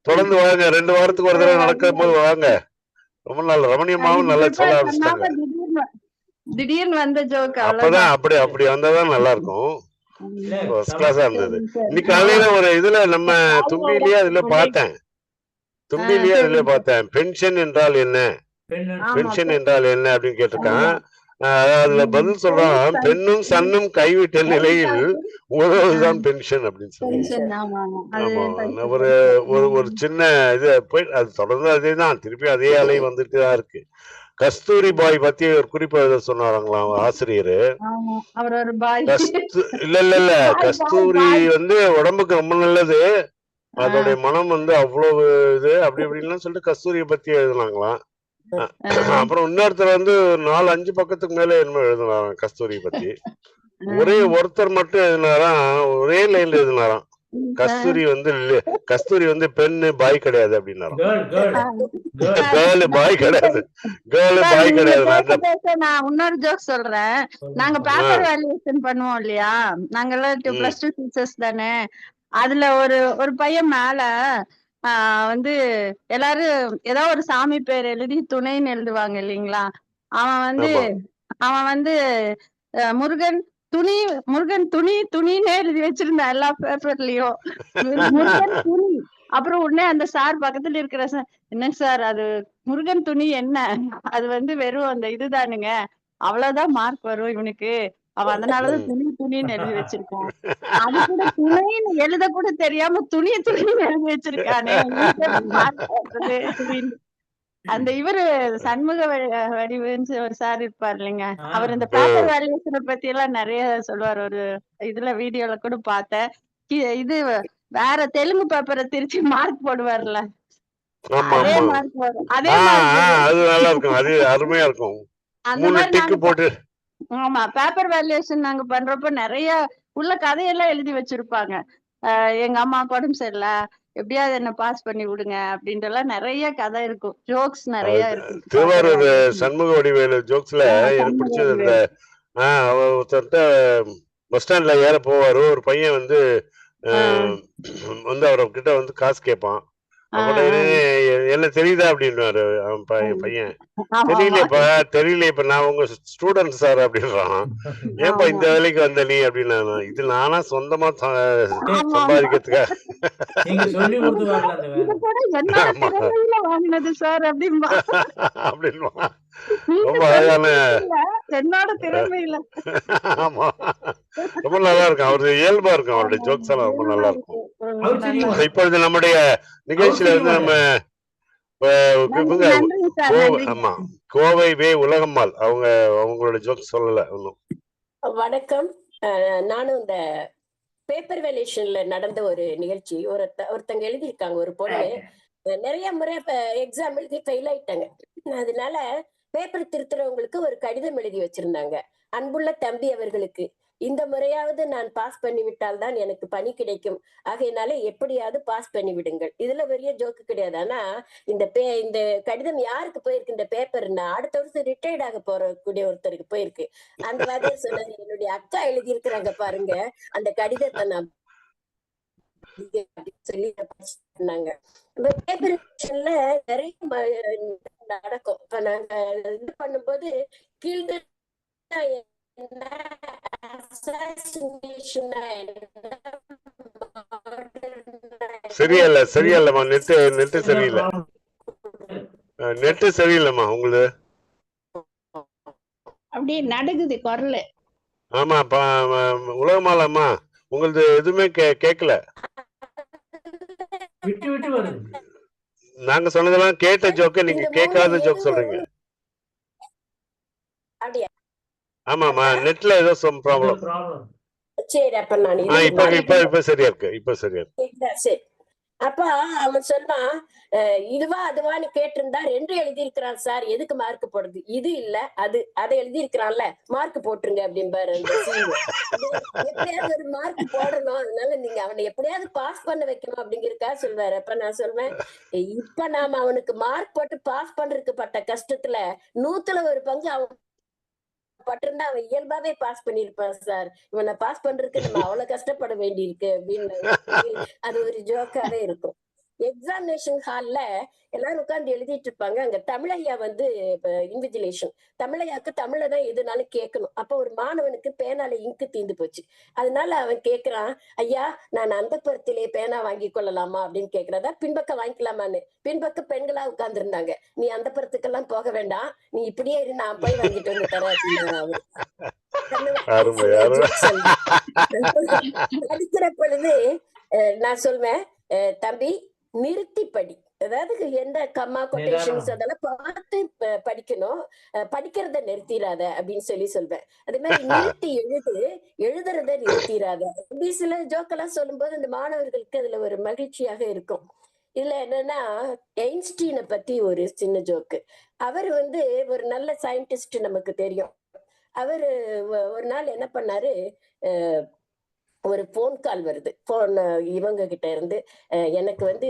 Speaker 4: தொடர்ந்து வாங்க, 2 வாரத்துக்கு ஒரு தடவை நடக்கும் போது வாங்க. ரொம்ப நல்ல ரமணியமாவும் நல்லா சொல்ல ஆரம்பிச்சிட்டாங்க.
Speaker 10: திடீர்னு வந்த ஜோக்
Speaker 4: அப்பதான் அப்படி வந்தாதான் நல்லா இருக்கும்.
Speaker 3: இல்ல
Speaker 4: ஃபர்ஸ்ட் கிளாஸா இருந்தது.
Speaker 10: சரிங்க சார்.
Speaker 4: இன்னைக்கு காலையில ஒரு இதுல நம்ம தும்பியிலேயே அதுல பார்த்தேன். தும்பியிலேயே அதுல
Speaker 10: சரிங்க சார்.
Speaker 4: பார்த்தேன். பென்ஷன் என்றால் என்ன?
Speaker 3: பெண்ணு
Speaker 10: ஆமா
Speaker 4: பென்ஷன்
Speaker 10: சார்.
Speaker 4: என்றால் என்ன அப்படின்னு கேட்டிருக்கான்.
Speaker 10: ஆமா.
Speaker 4: அதுல பதில்
Speaker 10: பெண்ணும்
Speaker 4: சொல்றான்,
Speaker 10: சன்
Speaker 4: பெண்ணும் சன்னும் கைவிட்ட நிலையில்
Speaker 10: கைவிட்டால்
Speaker 4: உறவுதான் பென்ஷன் அப்படின்னு சொல்லி.
Speaker 10: பென்ஷன். ஆமா ஆமா. அது
Speaker 4: ஆமா.
Speaker 10: பென்ஷன்
Speaker 4: ஒரு ஒரு ஒரு சின்ன இது போய் அது தொடர்ந்து அதேதான். திருப்பி அதே அலை வந்துட்டு தான் இருக்கு. கஸ்தூரி பாய் பத்தி ஒரு குறிப்பு எழுத சொன்னாராங்களாம் ஆசிரியர்.
Speaker 10: ஆமா. அவர் ஒரு பாய்.
Speaker 4: இல்ல இல்ல இல்ல
Speaker 10: பாய் பாய்
Speaker 4: கஸ்தூரி
Speaker 10: பாய்.
Speaker 4: வந்து உடம்புக்கு ரொம்ப நல்லது. அதோடைய மனம் வந்து அவ்வளவு இது அப்படி இப்படின்லாம் சொல்லிட்டு கஸ்தூரியை பத்தி எழுதுனாங்களாம். அப்புறம் இன்னொருத்தர் வந்து 4-5 பக்கத்துக்கு மேல என்ன எழுதினாராம் கஸ்தூரி பத்தி. ஒரே ஒருத்தர் மட்டும் எழுதினாராம், ஒரே லைன்ல எழுதினாராம். கஸ்தூரி வந்து பெண்ணு பாய் கிடையாது அப்படின்னாராம். கேர்ள் பாய் கிடையாது, கேர்ள்
Speaker 10: சார்,
Speaker 4: பாய்
Speaker 10: நீங்க
Speaker 4: கிடையாது.
Speaker 10: பேச பேச நான் இன்னொரு ஜோக் சொல்றேன். நாங்க பேப்பர் வேல்யூஷன் பண்ணுவோம் இல்லையா, நாங்கெல்லாம் +2 டீச்சர்ஸ் தானே. அதுல ஒரு ஒரு பையன் மேல வந்து எல்லாரும் ஏதோ ஒரு சாமி பேர் எழுதி துணைன்னு எழுதுவாங்க இல்லைங்களா. அவன் வந்து முருகன் துணி துணின்னே எழுதி வச்சிருந்தான் எல்லா பேப்பர்லயும். முருகன் துணி. அப்புறம் உடனே அந்த சார் பக்கத்துல இருக்கிற சார், என்னங்க சார் அது முருகன் துணி என்ன, அது வந்து வெறும் அந்த இதுதானுங்க, அவ்வளவுதான் மார்க் வரும் இவனுக்கு, அவன் அதனாலதான் துணின்னு எழுதி வச்சிருக்கான். அது கூட துணைன்னு எழுத கூட தெரியாம துணின்னு எழுதி வச்சிருக்கானே, அந்த இவரு சண்முக வடிவுன்னு ஒரு சார் இருப்பார் இல்லைங்க, அவர் இந்த பேப்பர் வேல்யூஷனை பத்தி எல்லாம் நிறைய சொல்லுவார். ஒரு இதுல வீடியோல கூட பார்த்தேன். இது வேற தெலுங்கு பேப்பரை திருச்சி மார்க் போடுவார்ல, அதே மார்க் வரும். அதே
Speaker 4: அது நல்லா இருக்கும், அது அருமையா இருக்கும்.
Speaker 10: அந்த மாதிரி நாங்க போட்டு ஆமா பேப்பர் வேல்யூஷன் நாங்க பண்றப்ப நிறைய உள்ள கதையெல்லாம் எழுதி வச்சிருப்பாங்க. எங்க அம்மா உடம்பு சரியில்ல, எப்படியாவது என்ன பாஸ் பண்ணி விடுங்க அப்படின்ட்டு எல்லாம் நிறைய கதை இருக்கும், ஜோக்ஸ் நிறைய இருக்கும்.
Speaker 4: திருவாரூர் சண்முக வடிவேலு ஜோக்ஸ்ல எனக்கு பிடிச்சது இந்த ஒருத்தர்கிட்ட பஸ் ஸ்டாண்ட்ல ஏற போவாரு, ஒரு பையன் வந்து அவர்கிட்ட வந்து காசு கேட்பான். என்ன தெரியுதா அப்படின்னுவாரு பையன். தெரியலையப்ப நான் உங்க ஸ்டூடெண்ட் சார் அப்படின்றான். ஏன்பா இந்த வேலைக்கு வந்த நீ அப்படின்னா, இது நானா சொந்தமா சம்பாதிக்கிறதுக்கா அப்படின்வா. ரொம்ப அழகான, ஆமா ரொம்ப நல்லா இருக்கும், அவரு இயல்பா இருக்கும், அவருடைய ஜோக்ஸ் எல்லாம் ரொம்ப நல்லா இருக்கும். இப்பொழுது நம்முடைய நிகழ்ச்சியில வந்து நம்ம ஆமா கோவை வே உலகம்மாள் அவங்களோட ஜோக்ஸ் சொல்லல ஒன்னும்.
Speaker 2: வணக்கம். நானும் இந்த பேப்பர் வேல்யூஷன்ல நடந்த ஒரு நிகழ்ச்சி, ஒருத்தங்க எழுதியிருக்காங்க, ஒரு பொண்ணு நிறைய முறை எக்ஸாம் எழுதி ஃபெயில் ஆயிட்டாங்க. அதனால பேப்பர் திருத்துறவங்களுக்கு ஒரு கடிதம் எழுதி வச்சிருந்தாங்க. அன்புள்ள தம்பி அவர்களுக்கு, இந்த முறையாவது நான் பாஸ் பண்ணி விட்டால் தான் எனக்கு பணி கிடைக்கும், ஆகையினால எப்படியாவது பாஸ் பண்ணி விடுங்கள். இதுல பெரிய ஜோக்கு கிடையாது. ஆனா இந்த கடிதம் யாருக்கு போயிருக்கு இந்த பேப்பர்னா, அடுத்த வருஷம் ரிட்டையர்ட் ஆக போறக்கூடிய ஒருத்தருக்கு போயிருக்கு. அந்த வாதியார் சொன்னாரு, என்னுடைய அக்கா எழுதி இருக்கிறாங்க பாருங்க அந்த கடிதத்தை நான் சொல்லி பண்ணாங்க. பேப்பர் நிறைய நடக்கும். இப்ப நாங்க இது பண்ணும்போது கீழ்
Speaker 4: சரியில்லம்மா நெட்டு சரியில்லை, நெட்டு சரியில்லைம்மா உங்களது,
Speaker 5: அப்படியே நடுங்குது குரல்.
Speaker 4: ஆமா உலகமாலம்மா உங்களது எதுவுமே கேட்கல,
Speaker 3: விட்டு விட்டு வருது.
Speaker 4: நாங்க சொன்னதெல்லாம் கேட்ட ஜோக்க நீங்க கேட்காத ஜோக் சொல்றீங்க. ஆமாமா நெட்ல ஏதோ சம் ப்ராப்ளம்.
Speaker 2: சரி, அப்ப நான்
Speaker 4: இப்ப சரியா இருக்கு, இப்ப சரியா இருக்கு.
Speaker 2: சரி, அப்ப அவன் சொன்னான், இதுவா அதுவான்னு கேட்டிருந்தா 2 எழுதியிருக்கிறான் சார், எதுக்கு மார்க் போடுறது, இது இல்ல அதை எழுதியிருக்கிறான்ல மார்க் போட்டுருங்க அப்படின்பாரு அந்த சீனியர். எப்படியாவது ஒரு மார்க் போடணும், அதனால நீங்க அவனை எப்படியாவது பாஸ் பண்ண வைக்கணும் அப்படிங்கிறதுக்காக சொல்வாரு. அப்ப நான் சொல்வேன், இப்ப நாம அவனுக்கு மார்க் போட்டு பாஸ் பண்றதுக்கு பட்ட கஷ்டத்துல 100ல 1 பங்கு அவன் பட்டிருந்தா அவன் இயல்பாவே பாஸ் பண்ணிருப்பான் சார், இவனை பாஸ் பண்றதுக்கு நம்ம அவ்வளவு கஷ்டப்பட வேண்டி இருக்கு அப்படின்னு அது ஒரு ஜோக்காவே இருக்கும். எக்ஸாமினேஷன் ஹால்ல எல்லாரும் உட்கார்ந்து எழுதிட்டு இருப்பாங்க. அங்க தமிழையா வந்து இன்விஜிலேஷன். தமிழையாக்கு தமிழ்ல தான் எதுனாலும் கேட்கணும். அப்ப ஒரு மாணவனுக்கு பேனால இங்கு தீந்து போச்சு. அதனால அவன் கேட்கிறான், ஐயா நான் அந்தப்புறத்திலே பேனா வாங்கி கொள்ளலாமா அப்படின்னு கேட்கிறதா, பின்பக்கம் வாங்கிக்கலாமான்னு. பின்பக்கம் பெண்களா உட்கார்ந்து இருந்தாங்க. நீ அந்தப்புறத்துக்கெல்லாம் போக வேண்டாம், நீ இப்படியே இரு, நான் போய் வாங்கிட்டு வந்து தரேன் அப்படின்னு அவரு.
Speaker 4: அருமை அருமை.
Speaker 2: படிக்கிற பொழுது நான் சொல்வேன், தம்பி நிறுத்தி படி. அதாவது எந்த கம்மா கொட்டேஷன்ஸ் அதெல்லாம் பார்த்து படிக்கணும், படிக்கிறத நிறுத்திடாத அப்படின்னு சொல்லுவேன். அதே மாதிரி நிறுத்தி எழுதுறத நிறுத்திடாத. இப்படி சில ஜோக்கெல்லாம் சொல்லும்போது அந்த மாணவர்களுக்கு அதுல ஒரு மகிழ்ச்சியாக இருக்கும். இதுல என்னன்னா ஐன்ஸ்டீனை பத்தி ஒரு சின்ன ஜோக்கு. அவர் வந்து ஒரு நல்ல சயின்டிஸ்ட் நமக்கு தெரியும். அவரு ஒரு நாள் என்ன பண்ணாரு, ஒரு போன் கால் வருது. இவங்க கிட்ட இருந்து எனக்கு வந்து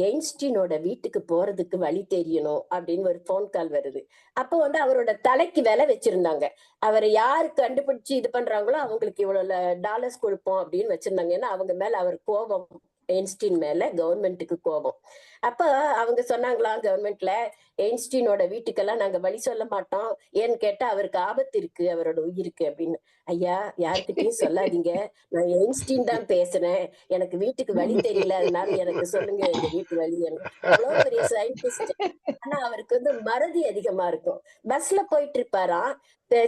Speaker 2: ஐன்ஸ்டீனோட வீட்டுக்கு போறதுக்கு வழி தெரியணும் அப்படின்னு ஒரு போன் கால் வருது. அப்போ வந்து அவரோட தலைக்கு விலை வச்சிருந்தாங்க. அவரை யாரு கண்டுபிடிச்சு இது பண்றாங்களோ அவங்களுக்கு இவ்வளவு டாலர்ஸ் கொடுப்போம் அப்படின்னு வச்சிருந்தாங்க. ஏன்னா அவங்க மேல அவர் கோபம், ஐன்ஸ்டீன் மேல கவர்மெண்ட்டுக்கு கோபம். அப்ப அவங்க சொன்னாங்களாம் கவர்மெண்ட்ல, ஐன்ஸ்டீனோட வீட்டுக்கெல்லாம் நாங்க வழி சொல்ல மாட்டோம், ஏன்னு கேட்டா அவருக்கு ஆபத்து இருக்கு, அவரோட உயிருக்கு அப்படின்னு. ஐயா யாருக்கிட்டையும் சொல்லாதீங்க, நான் ஐன்ஸ்டீன் தான் பேசுறேன், எனக்கு வீட்டுக்கு வழி தெரியல, அதனால எனக்கு சொல்லுங்க எங்க வீட்டு வழி. அவ்வளவு பெரிய சயின்டிஸ்ட். ஆனா அவருக்கு வந்து மறதி அதிகமா இருக்கும். பஸ்ல போயிட்டு இருப்பாராம்,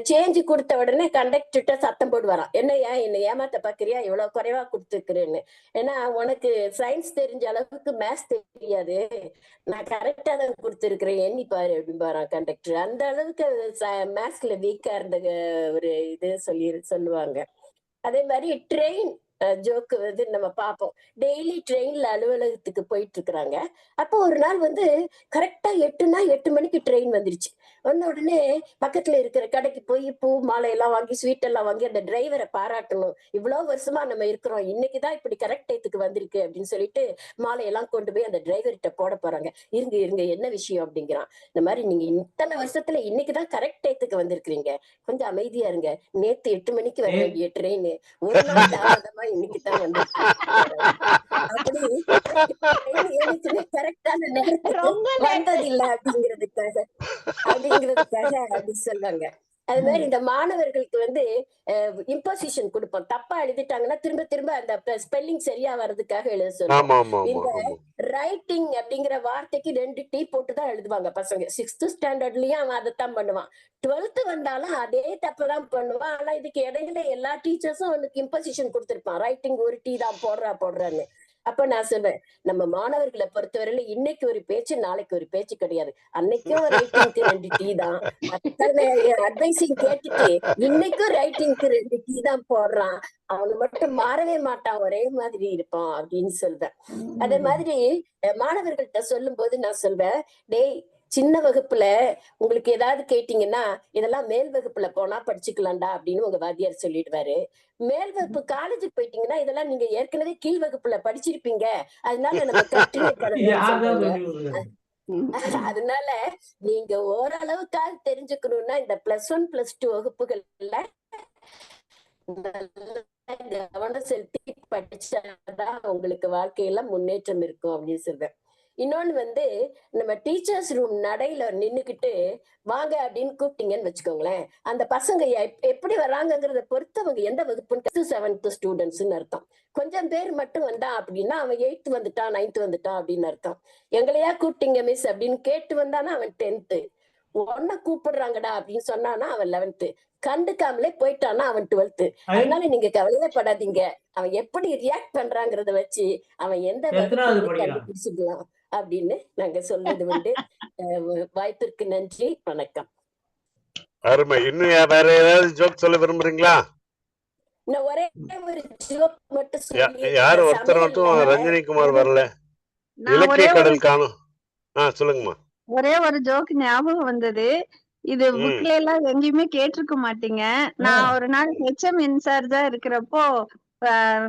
Speaker 2: சேஞ்சு கொடுத்த உடனே கண்டக்டர்கிட்ட சத்தம் போடுவாராம், என்னையா என்னை ஏமாத்த பாக்குறியா, இவ்வளவு குறைவா கொடுத்துருக்குறேன்னு. ஏன்னா உனக்கு சயின்ஸ் தெரிஞ்ச அளவுக்கு மேத்ஸ் தெரியாது, நான் கரெக்டா தான் கொடுத்துருக்கிறேன், எண்ணி பாரு அப்படின்பாராம் கண்டக்டர். அந்த அளவுக்கு மேத்ஸ்ல வீக்கா இருந்த ஒரு இது சொல்லுவாங்க. அதே மாதிரி ட்ரெயின் ஜோக்கு வந்து நம்ம பார்ப்போம். டெய்லி ட்ரெயின்ல அலுவலகத்துக்கு போயிட்டு இருக்கிறாங்க. அப்போ ஒரு நாள் வந்து கரெக்டா 8 மணிக்கு ட்ரெயின் வந்துருச்சு. வந்த உடனே பக்கத்துல இருக்கிற கடைக்கு போய் பூ மாலை எல்லாம் வாங்கி ஸ்வீட் எல்லாம் வாங்கி அந்த டிரைவரை பாராட்டணும், இவ்வளவு வருஷமா நம்ம இருக்கிறோம், இன்னைக்குதான் இப்படி கரெக்ட் டயத்துக்கு வந்திருக்கு அப்படின்னு சொல்லிட்டு மாலையெல்லாம் கொண்டு போய் அந்த டிரைவர்கிட்ட போட போறாங்க. இருங்க இருங்க என்ன விஷயம் அப்படிங்கிறான். இந்த மாதிரி நீங்க இத்தனை வருஷத்துல இன்னைக்குதான் கரெக்ட் டயத்துக்கு வந்திருக்கிறீங்க, கொஞ்சம் அமைதியா இருங்க, நேத்து 8 மணிக்கு வர வேண்டிய ட்ரெயின் ஒரு நாள் தாமதமா இன்னைக்குதான் வந்து அப்படி எனக்குமே கரெக்டான நேரத்துக்கு வந்ததில்லை அப்படிங்கிறதுக்காக அப்படி சொல்லுவாங்க. அது மாதிரி இந்த மாணவர்களுக்கு வந்து இம்போசிஷன் கொடுப்போம். தப்பா எழுதிட்டாங்கன்னா திரும்ப திரும்ப அந்த ஸ்பெல்லிங் சரியா வர்றதுக்காக எழுத சொல்லுவோம். இந்த ரைட்டிங் அப்படிங்கிற வார்த்தைக்கு 2 டீ போட்டுதான் எழுதுவாங்க பசங்க. 6th ஸ்டாண்டர்ட்லயும் அவன் அதைத்தான் பண்ணுவான். 12th வந்தாலும் அதே தப்புதான் பண்ணுவான். ஆனா இதுக்கு இடையில எல்லா டீச்சர்ஸும் அவனுக்கு இம்போசிஷன் கொடுத்திருப்பான், ரைட்டிங் ஒரு டீ தான் போடுறான்னு. அப்ப நான் சொல்வேன், நம்ம மாணவர்களை பொறுத்தவரையில இன்னைக்கு ஒரு பேச்சு நாளைக்கு ஒரு பேச்சு கிடையாது. அன்னைக்கும் ரைட்டிங்க்கு 2 டீ தான், அத்தனை அட்வைஸையும் கேட்டுட்டு இன்னைக்கும் ரைட்டிங்க்கு 2 டீ தான் போடுறான், அவனு மட்டும் மாறவே மாட்டான், ஒரே மாதிரி இருப்பான் அப்படின்னு சொல்வேன். அதே மாதிரி மாணவர்கள்ட்ட சொல்லும் போது நான் சொல்வேன், டேய் சின்ன வகுப்புல உங்களுக்கு ஏதாவது கேட்டீங்கன்னா இதெல்லாம் மேல் வகுப்புல போனா படிச்சுக்கலாம்டா அப்படின்னு உங்க வாத்தியார் சொல்லிடுவாரு. மேல் வகுப்பு காலேஜுக்கு போயிட்டீங்கன்னா இதெல்லாம் நீங்க ஏற்கனவே கீழ் வகுப்புல படிச்சிருப்பீங்க, அதனால நம்ம கண்டினியூ பண்ணணும். அதனால நீங்க ஓரளவுக்காக தெரிஞ்சுக்கணும்னா இந்த +1 +2 வகுப்புகள்ல கவனம் செலுத்தி படிச்சாதான் உங்களுக்கு வாழ்க்கையில முன்னேற்றம் இருக்கும் அப்படின்னு சொல்றேன். இன்னொன்னு வந்து நம்ம டீச்சர்ஸ் ரூம் நடையில நின்னுக்கிட்டு வாங்க அப்படின்னு கூப்பிட்டீங்கன்னு வச்சுக்கோங்களேன், அந்த பசங்க எப்படி வராங்கிறத பொறுத்து அவங்க எந்த வகுப்புன்னு 7th ஸ்டூடெண்ட்ஸ்ன்னு அர்த்தம். கொஞ்சம் பேர் மட்டும் வந்தா அப்படின்னா அவன் 8th வந்துட்டான் 9th வந்துட்டான் அப்படின்னு அர்த்தம். எங்களையா கூப்பிட்டீங்க மிஸ் அப்படின்னு கேட்டு வந்தானா அவன் 10th. ஒன்ன கூப்பிடுறாங்கடா அப்படின்னு சொன்னானா அவன் 11th. கண்டுக்காமலே போயிட்டானா அவன் 12th. அதனால நீங்க கவலையே படாதீங்க, அவன் எப்படி ரியாக்ட் பண்றாங்கிறத வச்சு அவன் எந்த கண்டுபிடிச்சிடலாம் அப்படின்னு நாங்க சொல்றது உண்டு. வாய்ப்பிற்கு நன்றி, வணக்கம்.
Speaker 4: அருமை. இன்னும் வேற ஏதாவது ஜோக் சொல்ல விரும்புறீங்களா?
Speaker 2: இன்னும் ஒரே ஒரு ஜோக் மட்டும் சொல்லி,
Speaker 4: யாரு ஒருத்தர் மட்டும் ரஞ்சனி குமார் வரல, இலக்கிய கடல் காணும். சொல்லுங்கம்மா.
Speaker 10: ஒரே ஒரு ஜோக் ஞாபகம் வந்தது. இது புக்ல எல்லாம் எங்கேயுமே கேட்டிருக்க மாட்டீங்க. நான் ஒரு நாள் HM இன்சார்ஜா இருக்கிறப்போ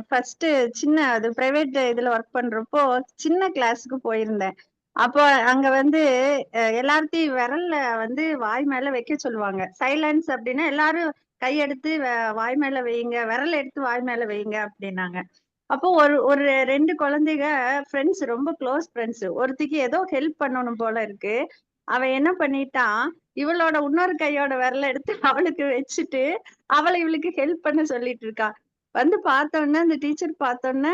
Speaker 10: ஃபர்ஸ்ட் சின்ன அது பிரைவேட் இதுல ஒர்க் பண்றப்போ சின்ன கிளாஸுக்கு போயிருந்தேன். அப்போ அங்க வந்து எல்லார்த்தையும் விரல்ல வந்து வாய் மேல வைக்க சொல்லுவாங்க. சைலன்ஸ் அப்படின்னா எல்லாரும் கையெடுத்து வாய் மேல வையுங்க, விரல் எடுத்து வாய் மேல வையுங்க அப்படின்னாங்க. அப்போ ஒரு 2 குழந்தைங்க ஃப்ரெண்ட்ஸ், ரொம்ப க்ளோஸ் ஃப்ரெண்ட்ஸ். ஒருத்திக்கு ஏதோ ஹெல்ப் பண்ணணும் போல இருக்கு. அவன் என்ன பண்ணிட்டான், இவளோட இன்னொரு கையோட விரல எடுத்து அவளுக்கு வச்சுட்டு அவளை இவளுக்கு ஹெல்ப் பண்ண சொல்லிட்டு இருக்கான். வந்து பார்த்தோன்னே அந்த டீச்சர் பார்த்தோன்னே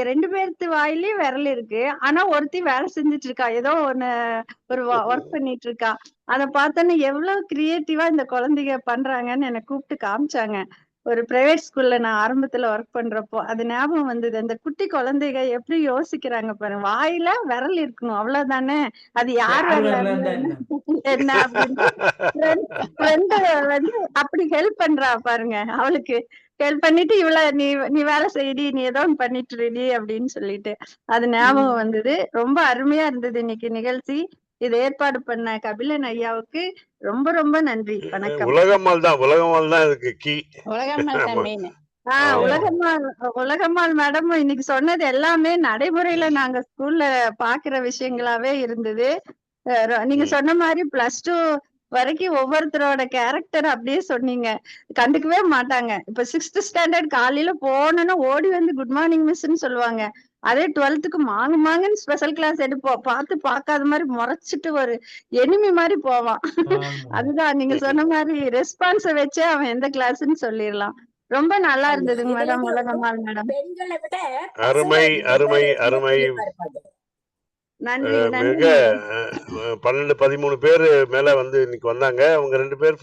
Speaker 10: 2 பேர்த்து வாயிலயும் விரல் இருக்கு. ஆனா ஒருத்தி வேலை செஞ்சுட்டு இருக்கா. ஏதோ ஒரு ஒர்க் பண்ணிட்டு இருக்கா. அத பார்த்தோன்னே எவ்வளவு கிரியேட்டிவா இந்த குழந்தைங்க பண்றாங்கன்னு என்னை கூப்பிட்டு காமிச்சாங்க. ஒரு பிரைவேட் ஸ்கூல்ல நான் ஆரம்பத்துல ஒர்க் பண்றப்போ அது ஞாபகம் வந்தது. அந்த குட்டி குழந்தைங்க எப்படி யோசிக்கிறாங்க பாருங்க. வாயில விரல் இருக்கணும், அவ்வளவுதானே. அது யார்
Speaker 3: யார்
Speaker 10: விரல
Speaker 3: வரல
Speaker 10: இருந்தா
Speaker 3: இருந்தா
Speaker 10: என்ன என்ன அப்படின்னு ஃப்ரெண்டு வந்து அப்படி ஹெல்ப் பண்றா பாருங்க. அவளுக்கு ஹெல்ப் பண்ணிட்டு இவள நீ நீ வேலை செய்டி, நீ ஏதோ ஒண்ணு பண்ணிட்டு இருடி அப்படின்னு சொல்லிட்டு அது ஞாபகம் வந்தது. ரொம்ப அருமையா இருந்தது இன்னைக்கு நிகழ்ச்சி. இதை ஏற்பாடு பண்ண கபிலன் ஐயாவுக்கு ரொம்ப ரொம்ப நன்றி. வணக்கம்.
Speaker 4: உலகம்மாள் தான் இதுக்கு கீ.
Speaker 5: உலகம்மாள் தான் மெயின்.
Speaker 10: உலகம்மாள் மேடம் இன்னைக்கு சொன்னது எல்லாமே நடைமுறையில நாங்க ஸ்கூல்ல பாக்குற விஷயங்களாவே இருந்தது. நீங்க சொன்ன மாதிரி +2 வரைக்கும் ஒவ்வொருத்தரோட கேரக்டர் அப்படியே சொன்னீங்க. கண்டுக்கவே மாட்டாங்க. இப்ப 6th ஸ்டாண்டர்ட் காலையில போனோன்னு ஓடி வந்து குட் மார்னிங் மிஸ்ன்னு சொல்லுவாங்க. அதே 12க்கு மாங்குன்னு ஸ்பெஷல் கிளாஸ் எடுப்போம். பார்க்காத மாதிரி முறைச்சிட்டு ஒரு எனிமி மாதிரி போவான். அதுதான் நீங்க சொன்ன மாதிரி ரெஸ்பான்ஸ வச்சே அவன் எந்த கிளாஸ்ன்னு சொல்லிடலாம். ரொம்ப நல்லா இருந்ததுங்க மேடம், உலகம்மாள் மேடம்.
Speaker 2: பெண்களை விட
Speaker 4: அருமை அருமை அருமை.
Speaker 10: நன்றி நன்றி
Speaker 4: மிக
Speaker 10: மேடம்.
Speaker 4: 12-13 பேர் மேல வந்து இன்னைக்கு வந்தாங்க. அவங்க 2 பேர்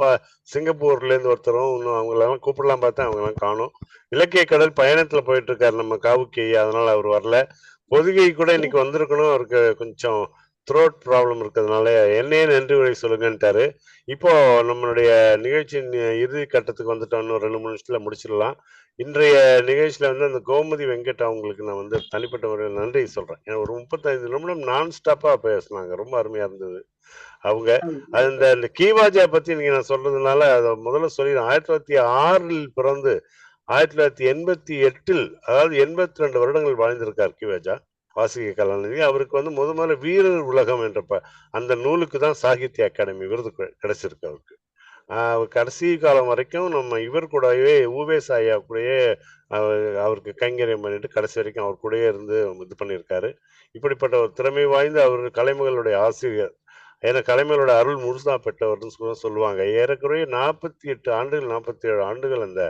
Speaker 4: சிங்கப்பூர்ல இருந்து ஒருத்தரும், இன்னும் அவங்களெல்லாம் கூப்பிடலாம் பார்த்தேன், அவங்கெல்லாம் காணும். இலக்கிய கடல் பயணத்துல போயிட்டு இருக்காரு நம்ம காவுக்கி, அதனால அவர் வரல. பொதுகை கூட இன்னைக்கு வந்திருக்கணும், அவருக்கு கொஞ்சம் த்ரோட் ப்ராப்ளம் இருக்கிறதுனால என்னையே நன்றி உரை சொல்லுங்கன்ட்டாரு. இப்போ நம்மளுடைய நிகழ்ச்சியின் இறுதி கட்டத்துக்கு வந்துட்டோம். இன்னும் 2-3 நிமிஷத்துல முடிச்சிடலாம். இன்றைய நிகழ்ச்சியில வந்து அந்த கோமதி வெங்கட் அவங்களுக்கு நான் வந்து தனிப்பட்ட முறையில் நன்றி சொல்றேன். ஏன்னா ஒரு 35 நிமிடம் நான் ஸ்டாப்பா பேசினாங்க, ரொம்ப அருமையா இருந்தது. அவங்க அந்த கீவாஜா பத்தி நீங்க நான் சொல்றதுனால அதை முதல்ல சொல்லி 1906 பிறந்து 1988 அதாவது 82 வருடங்கள் வாழ்ந்திருக்கார் கீவாஜா வாசிக கலாநிதி. அவருக்கு வந்து முதல்ல வீரர் உலகம் என்ற அந்த நூலுக்கு தான் சாகித்ய அகாடமி விருது கிடைச்சிருக்கு அவருக்கு. கடைசி காலம் வரைக்கும் நம்ம இவர் கூடவே ஊவேஸ் ஐயா கூடயே அவருக்கு கைங்கரியம் பண்ணிட்டு கடைசி வரைக்கும் அவர் கூடயே இருந்து இது பண்ணியிருக்காரு. இப்படிப்பட்ட ஒரு திறமை வாய்ந்த அவர் கலைமகளுடைய ஆசிரியர். ஏன்னா கலைமகளோட அருள் முழுசா பெற்றவர்னு சொல்லுவாங்க. ஏறக்குறைய 48 ஆண்டுகள் 47 ஆண்டுகள் அந்த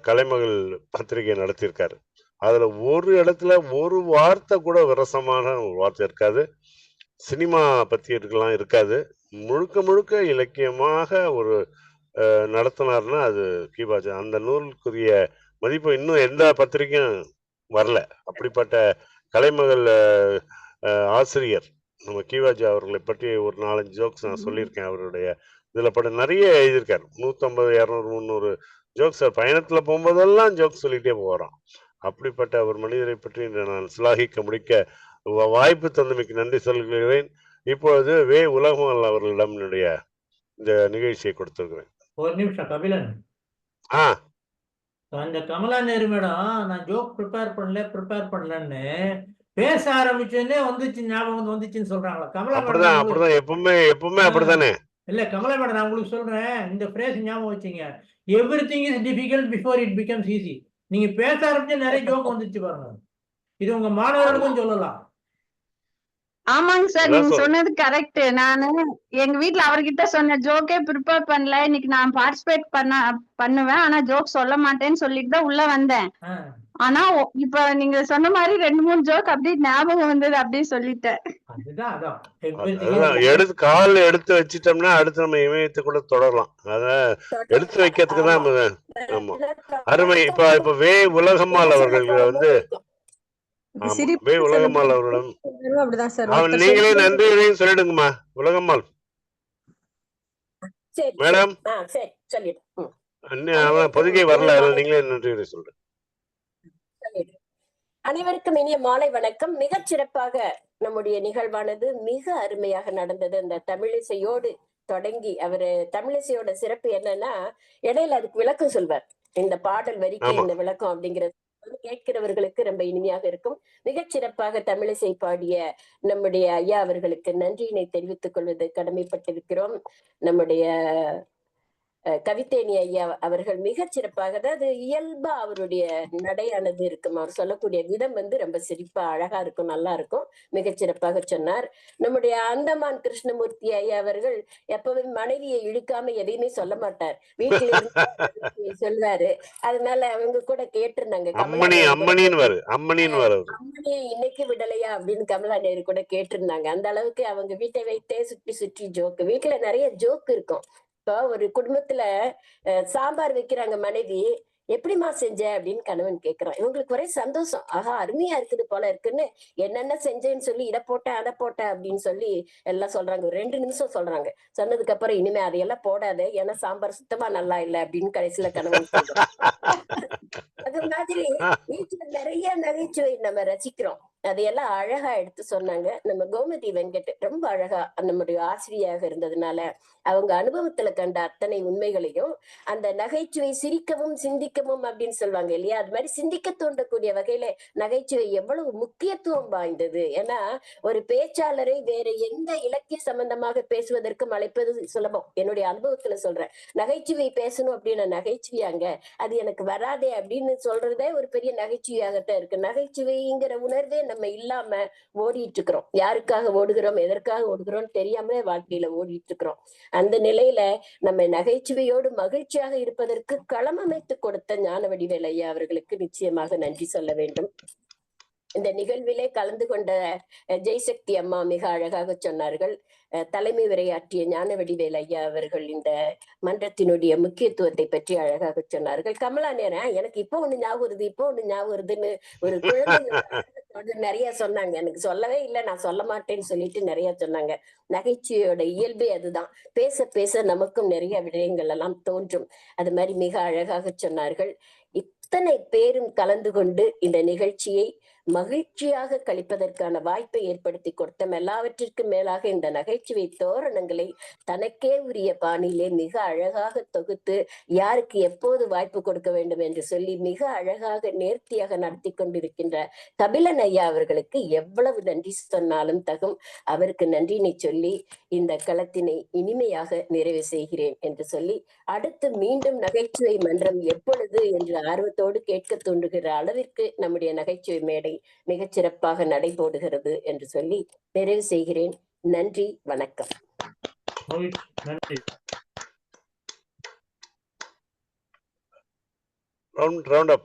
Speaker 4: கலைமகள் பத்திரிகை நடத்தியிருக்காரு. அதுல ஒரு இடத்துல ஒரு வார்த்தை கூட விரசமான ஒரு வார்த்தை இருக்காது, சினிமா பத்தி இருக்காது. முழுக்க முழுக்க இலக்கியமாக ஒரு நடத்தினார்னா அது கீவாஜா. அந்த நூலுக்குரிய மதிப்பு இன்னும் எந்த பத்திரிகையும் வரல. அப்படிப்பட்ட கலைமகள் ஆசிரியர் நம்ம கீவாஜா அவர்களை பற்றி ஒரு 4-5 ஜோக்ஸ் நான் சொல்லியிருக்கேன். அவருடைய இதுல பட நிறைய எழுதியிருக்காரு. 150, 200, 300 ஜோக்ஸ். பயணத்துல போகும்போதெல்லாம் ஜோக்ஸ் சொல்லிட்டே போறான். அப்படிப்பட்ட ஒரு மனிதரை பற்றி நான் சிலாகிக்க முடிக்க வாய்ப்பு தந்தமைக்கு நன்றி சொல்கிறேன். இப்பொழுது உலகம்மாள் அவர்களிடம் என்னுடைய இந்த நிகழ்ச்சியை கொடுத்திருக்கிறேன்.
Speaker 3: ஒரு நிமிஷம் கபிலன். அந்த கமலா நேரு மேடம் நான் ஜோக் ப்ரிப்பேர் பண்ணலன்னு பேச ஆரம்பிச்சோடனே வந்துச்சு, ஞாபகம் வந்துச்சுன்னு சொல்றாங்களா கமலா மேடம்?
Speaker 4: அப்படிதான் எப்பவுமே அப்படித்தானே.
Speaker 3: இல்ல கமலா மேடம், நான் உங்களுக்கு சொல்றேன், இந்த பிரேஸ் ஞாபகம் வச்சுங்க. Everything is difficult before it becomes easy. நீங்க பேச ஆரம்பிச்சு நிறைய ஜோக் வந்துச்சு பாருங்க. இது உங்க மாணவர்களுக்கும் சொல்லலாம்.
Speaker 10: ஆமாங்க சார், நீங்க சொன்னது கரெக்ட். நானு எங்க வீட்ல அவர்கிட்ட சொன்ன ஜோக்கே ப்ரிப்பேர் பண்ணல. இன்னைக்கு நான் பார்ட்டிசிபேட் பண்ணுவேன், ஆனா ஜோக் சொல்ல மாட்டேன்னு சொல்லிட்டு தான் உள்ள வந்தேன். ஆனா இப்ப நீங்க சொன்ன மாதிரி 2-3 ஜோக் அப்படியே ஞாபகம் வந்தது, அப்படியே சொல்லிட்டேன்.
Speaker 4: கால் எடுத்து வச்சிட்டோம்னா அடுத்து நம்ம இமயத்தை கூட தொடரலாம். அத எடுத்து வைக்கிறதுக்கு தான். ஆமா, அருமை. இப்ப உலகம்மாள் அவர்கள் வந்து உலகம்மாள் அவர்களிடம் நீங்களே நன்றி சொல்லிடுங்கம்மா. உலகம்மாள் மேடம், பொதுகை வரல, நீங்களே நன்றி சொல்றேன்.
Speaker 2: அனைவருக்கும் இனிய மாலை வணக்கம். மிகச் சிறப்பாக நம்முடைய நிகழ்வானது மிக அருமையாக நடந்தது. அந்த தமிழிசையோடு தொடங்கி அவரு தமிழிசையோட சிறப்பு என்னன்னா, இடையில அதுக்கு விளக்கம் சொல்வார். இந்த பாடல் வரிக்கு இந்த விளக்கம் அப்படிங்கிறது கேட்கிறவர்களுக்கு ரொம்ப இனிமையாக இருக்கும். மிகச் சிறப்பாக தமிழிசை பாடிய நம்முடைய ஐயா அவர்களுக்கு நன்றியினை தெரிவித்துக் கொள்வது கடமைப்பட்டிருக்கிறோம். நம்முடைய கவித்தேனி ஐயா அவர்கள் மிகச் சிறப்பாக, அதாவது இயல்பா அவருடைய நடையானது இருக்கும். அவர் சொல்லக்கூடிய விதம் வந்து ரொம்ப சிரிப்பா அழகா இருக்கும், நல்லா இருக்கும். மிகச் சிறப்பாக சொன்னார். நம்முடைய அந்தமான் கிருஷ்ணமூர்த்தி ஐயா அவர்கள் எப்பவுமே மனைவியை இழுக்காம எதையுமே சொல்ல மாட்டார். வீட்டுல இருந்து சொல்வாரு. அதனால அவங்க கூட கேட்டிருந்தாங்க, அம்மனியை இன்னைக்கு விடலையா அப்படின்னு கமலா நேரு கூட கேட்டிருந்தாங்க. அந்த அளவுக்கு அவங்க வீட்டை வைத்தே சுற்றி சுற்றி ஜோக்கு. வீட்டுல நிறைய ஜோக்கு இருக்கும். இப்போ ஒரு குடும்பத்துல சாம்பார் வைக்கிறாங்க, மனைவி எப்படிமா செஞ்ச அப்படின்னு கணவன் கேக்குறான். இவங்களுக்கு ஒரே சந்தோஷம், ஆஹா அருமையா இருக்குது போல இருக்குன்னு என்னென்ன செஞ்சேன்னு சொல்லி இதை போட்டேன் அதை போட்டேன் அப்படின்னு சொல்லி எல்லாம் சொல்றாங்க. ஒரு 2 நிமிஷம் சொல்றாங்க. சொன்னதுக்கு அப்புறம் இனிமே அதையெல்லாம் போடாது, ஏன்னா சாம்பார் சுத்தமா நல்லா இல்லை அப்படின்னு கடைசியில கணவன் சொல்றான். அது மாதிரி வீட்டுல நிறைய நகைச்சுவை நம்ம ரசிக்கிறோம். அதையெல்லாம் அழகா எடுத்து சொன்னாங்க. நம்ம கோமதி வெங்கட் ரொம்ப அழகா நம்முடைய ஆசிரியாக இருந்ததுனால அவங்க அனுபவத்துல கண்ட அத்தனை உண்மைகளையும், அந்த நகைச்சுவை சிரிக்கவும் சிந்திக்கவும் அப்படின்னு சொல்லுவாங்க இல்லையா, அது மாதிரி சிந்திக்க தூண்டக்கூடிய வகையில நகைச்சுவை எவ்வளவு முக்கியத்துவம் வாய்ந்தது. ஏன்னா ஒரு பேச்சாளரை வேற எந்த இலக்கிய சம்பந்தமாக பேசுவதற்கும் அழைப்பது சுலபம். என்னுடைய அனுபவத்துல சொல்றேன். நகைச்சுவை பேசணும் அப்படின்னா நகைச்சுவையாங்க, அது எனக்கு வராதே அப்படின்னு சொல்றதே ஒரு பெரிய நகைச்சுவையாகத்தான் இருக்கு. நகைச்சுவைங்கிற உணர்வே நம்ம இல்லாம ஓடிட்டு இருக்கிறோம். யாருக்காக ஓடுகிறோம், எதற்காக ஓடுகிறோம் தெரியாமலே வாழ்க்கையில ஓடிட்டு இருக்கிறோம். அந்த நிலையில நம்ம நகைச்சுவையோடு மகிழ்ச்சியாக இருப்பதற்கு களம் அமைத்து கொடுத்த ஞானவடிவேல் ஐயா அவர்களுக்கு நிச்சயமாக நன்றி சொல்ல வேண்டும். இந்த நிகழ்விலே கலந்து கொண்ட ஜெய்சக்தி அம்மா மிக அழகாக சொன்னார்கள். தலைமை உரையாற்றிய ஞானவடிவேல் ஐயா அவர்கள் இந்த மன்றத்தினுடைய முக்கியத்துவத்தை பற்றி அழகாக சொன்னார்கள். கமலா நேரம் எனக்கு இப்போ ஒண்ணு ஞாபகம் வருது, இப்போ ஒண்ணு ஞாபகம் வருதுன்னு ஒரு குழந்தை நிறைய சொன்னாங்க. எனக்கு சொல்லவே இல்லை, நான் சொல்ல மாட்டேன்னு சொல்லிட்டு நிறைய சொன்னாங்க. நகைச்சுவையோட இயல்பே அதுதான். பேச பேச நமக்கும் நிறைய விடயங்கள் எல்லாம் தோன்றும். அது மாதிரி மிக அழகாக சொன்னார்கள். இத்தனை பேரும் கலந்து கொண்டு இந்த நிகழ்ச்சியை மகிழ்ச்சியாக கழிப்பதற்கான வாய்ப்பை ஏற்படுத்தி கொடுத்தோம். எல்லாவற்றிற்கும் மேலாக இந்த நகைச்சுவை தோரணங்களை தனக்கே உரிய பாணியிலே மிக அழகாக தொகுத்து யாருக்கு எப்போது வாய்ப்பு கொடுக்க வேண்டும் என்று சொல்லி மிக அழகாக நேர்த்தியாக நடத்தி கொண்டிருக்கின்ற கபிலன் ஐயா அவர்களுக்கு எவ்வளவு நன்றி சொன்னாலும் தகும். அவருக்கு நன்றினை சொல்லி இந்த களத்தினை இனிமையாக நிறைவு செய்கிறேன் என்று சொல்லி, அடுத்து மீண்டும் நகைச்சுவை மன்றம் எப்பொழுது என்று ஆர்வத்தோடு கேட்க தூண்டுகிற அளவிற்கு நம்முடைய நகைச்சுவை மேடை மிகச் சிறப்பாக நடைபோடுகிறது என்று சொல்லி நிறைவு செய்கிறேன். நன்றி, வணக்கம்.
Speaker 4: Round up.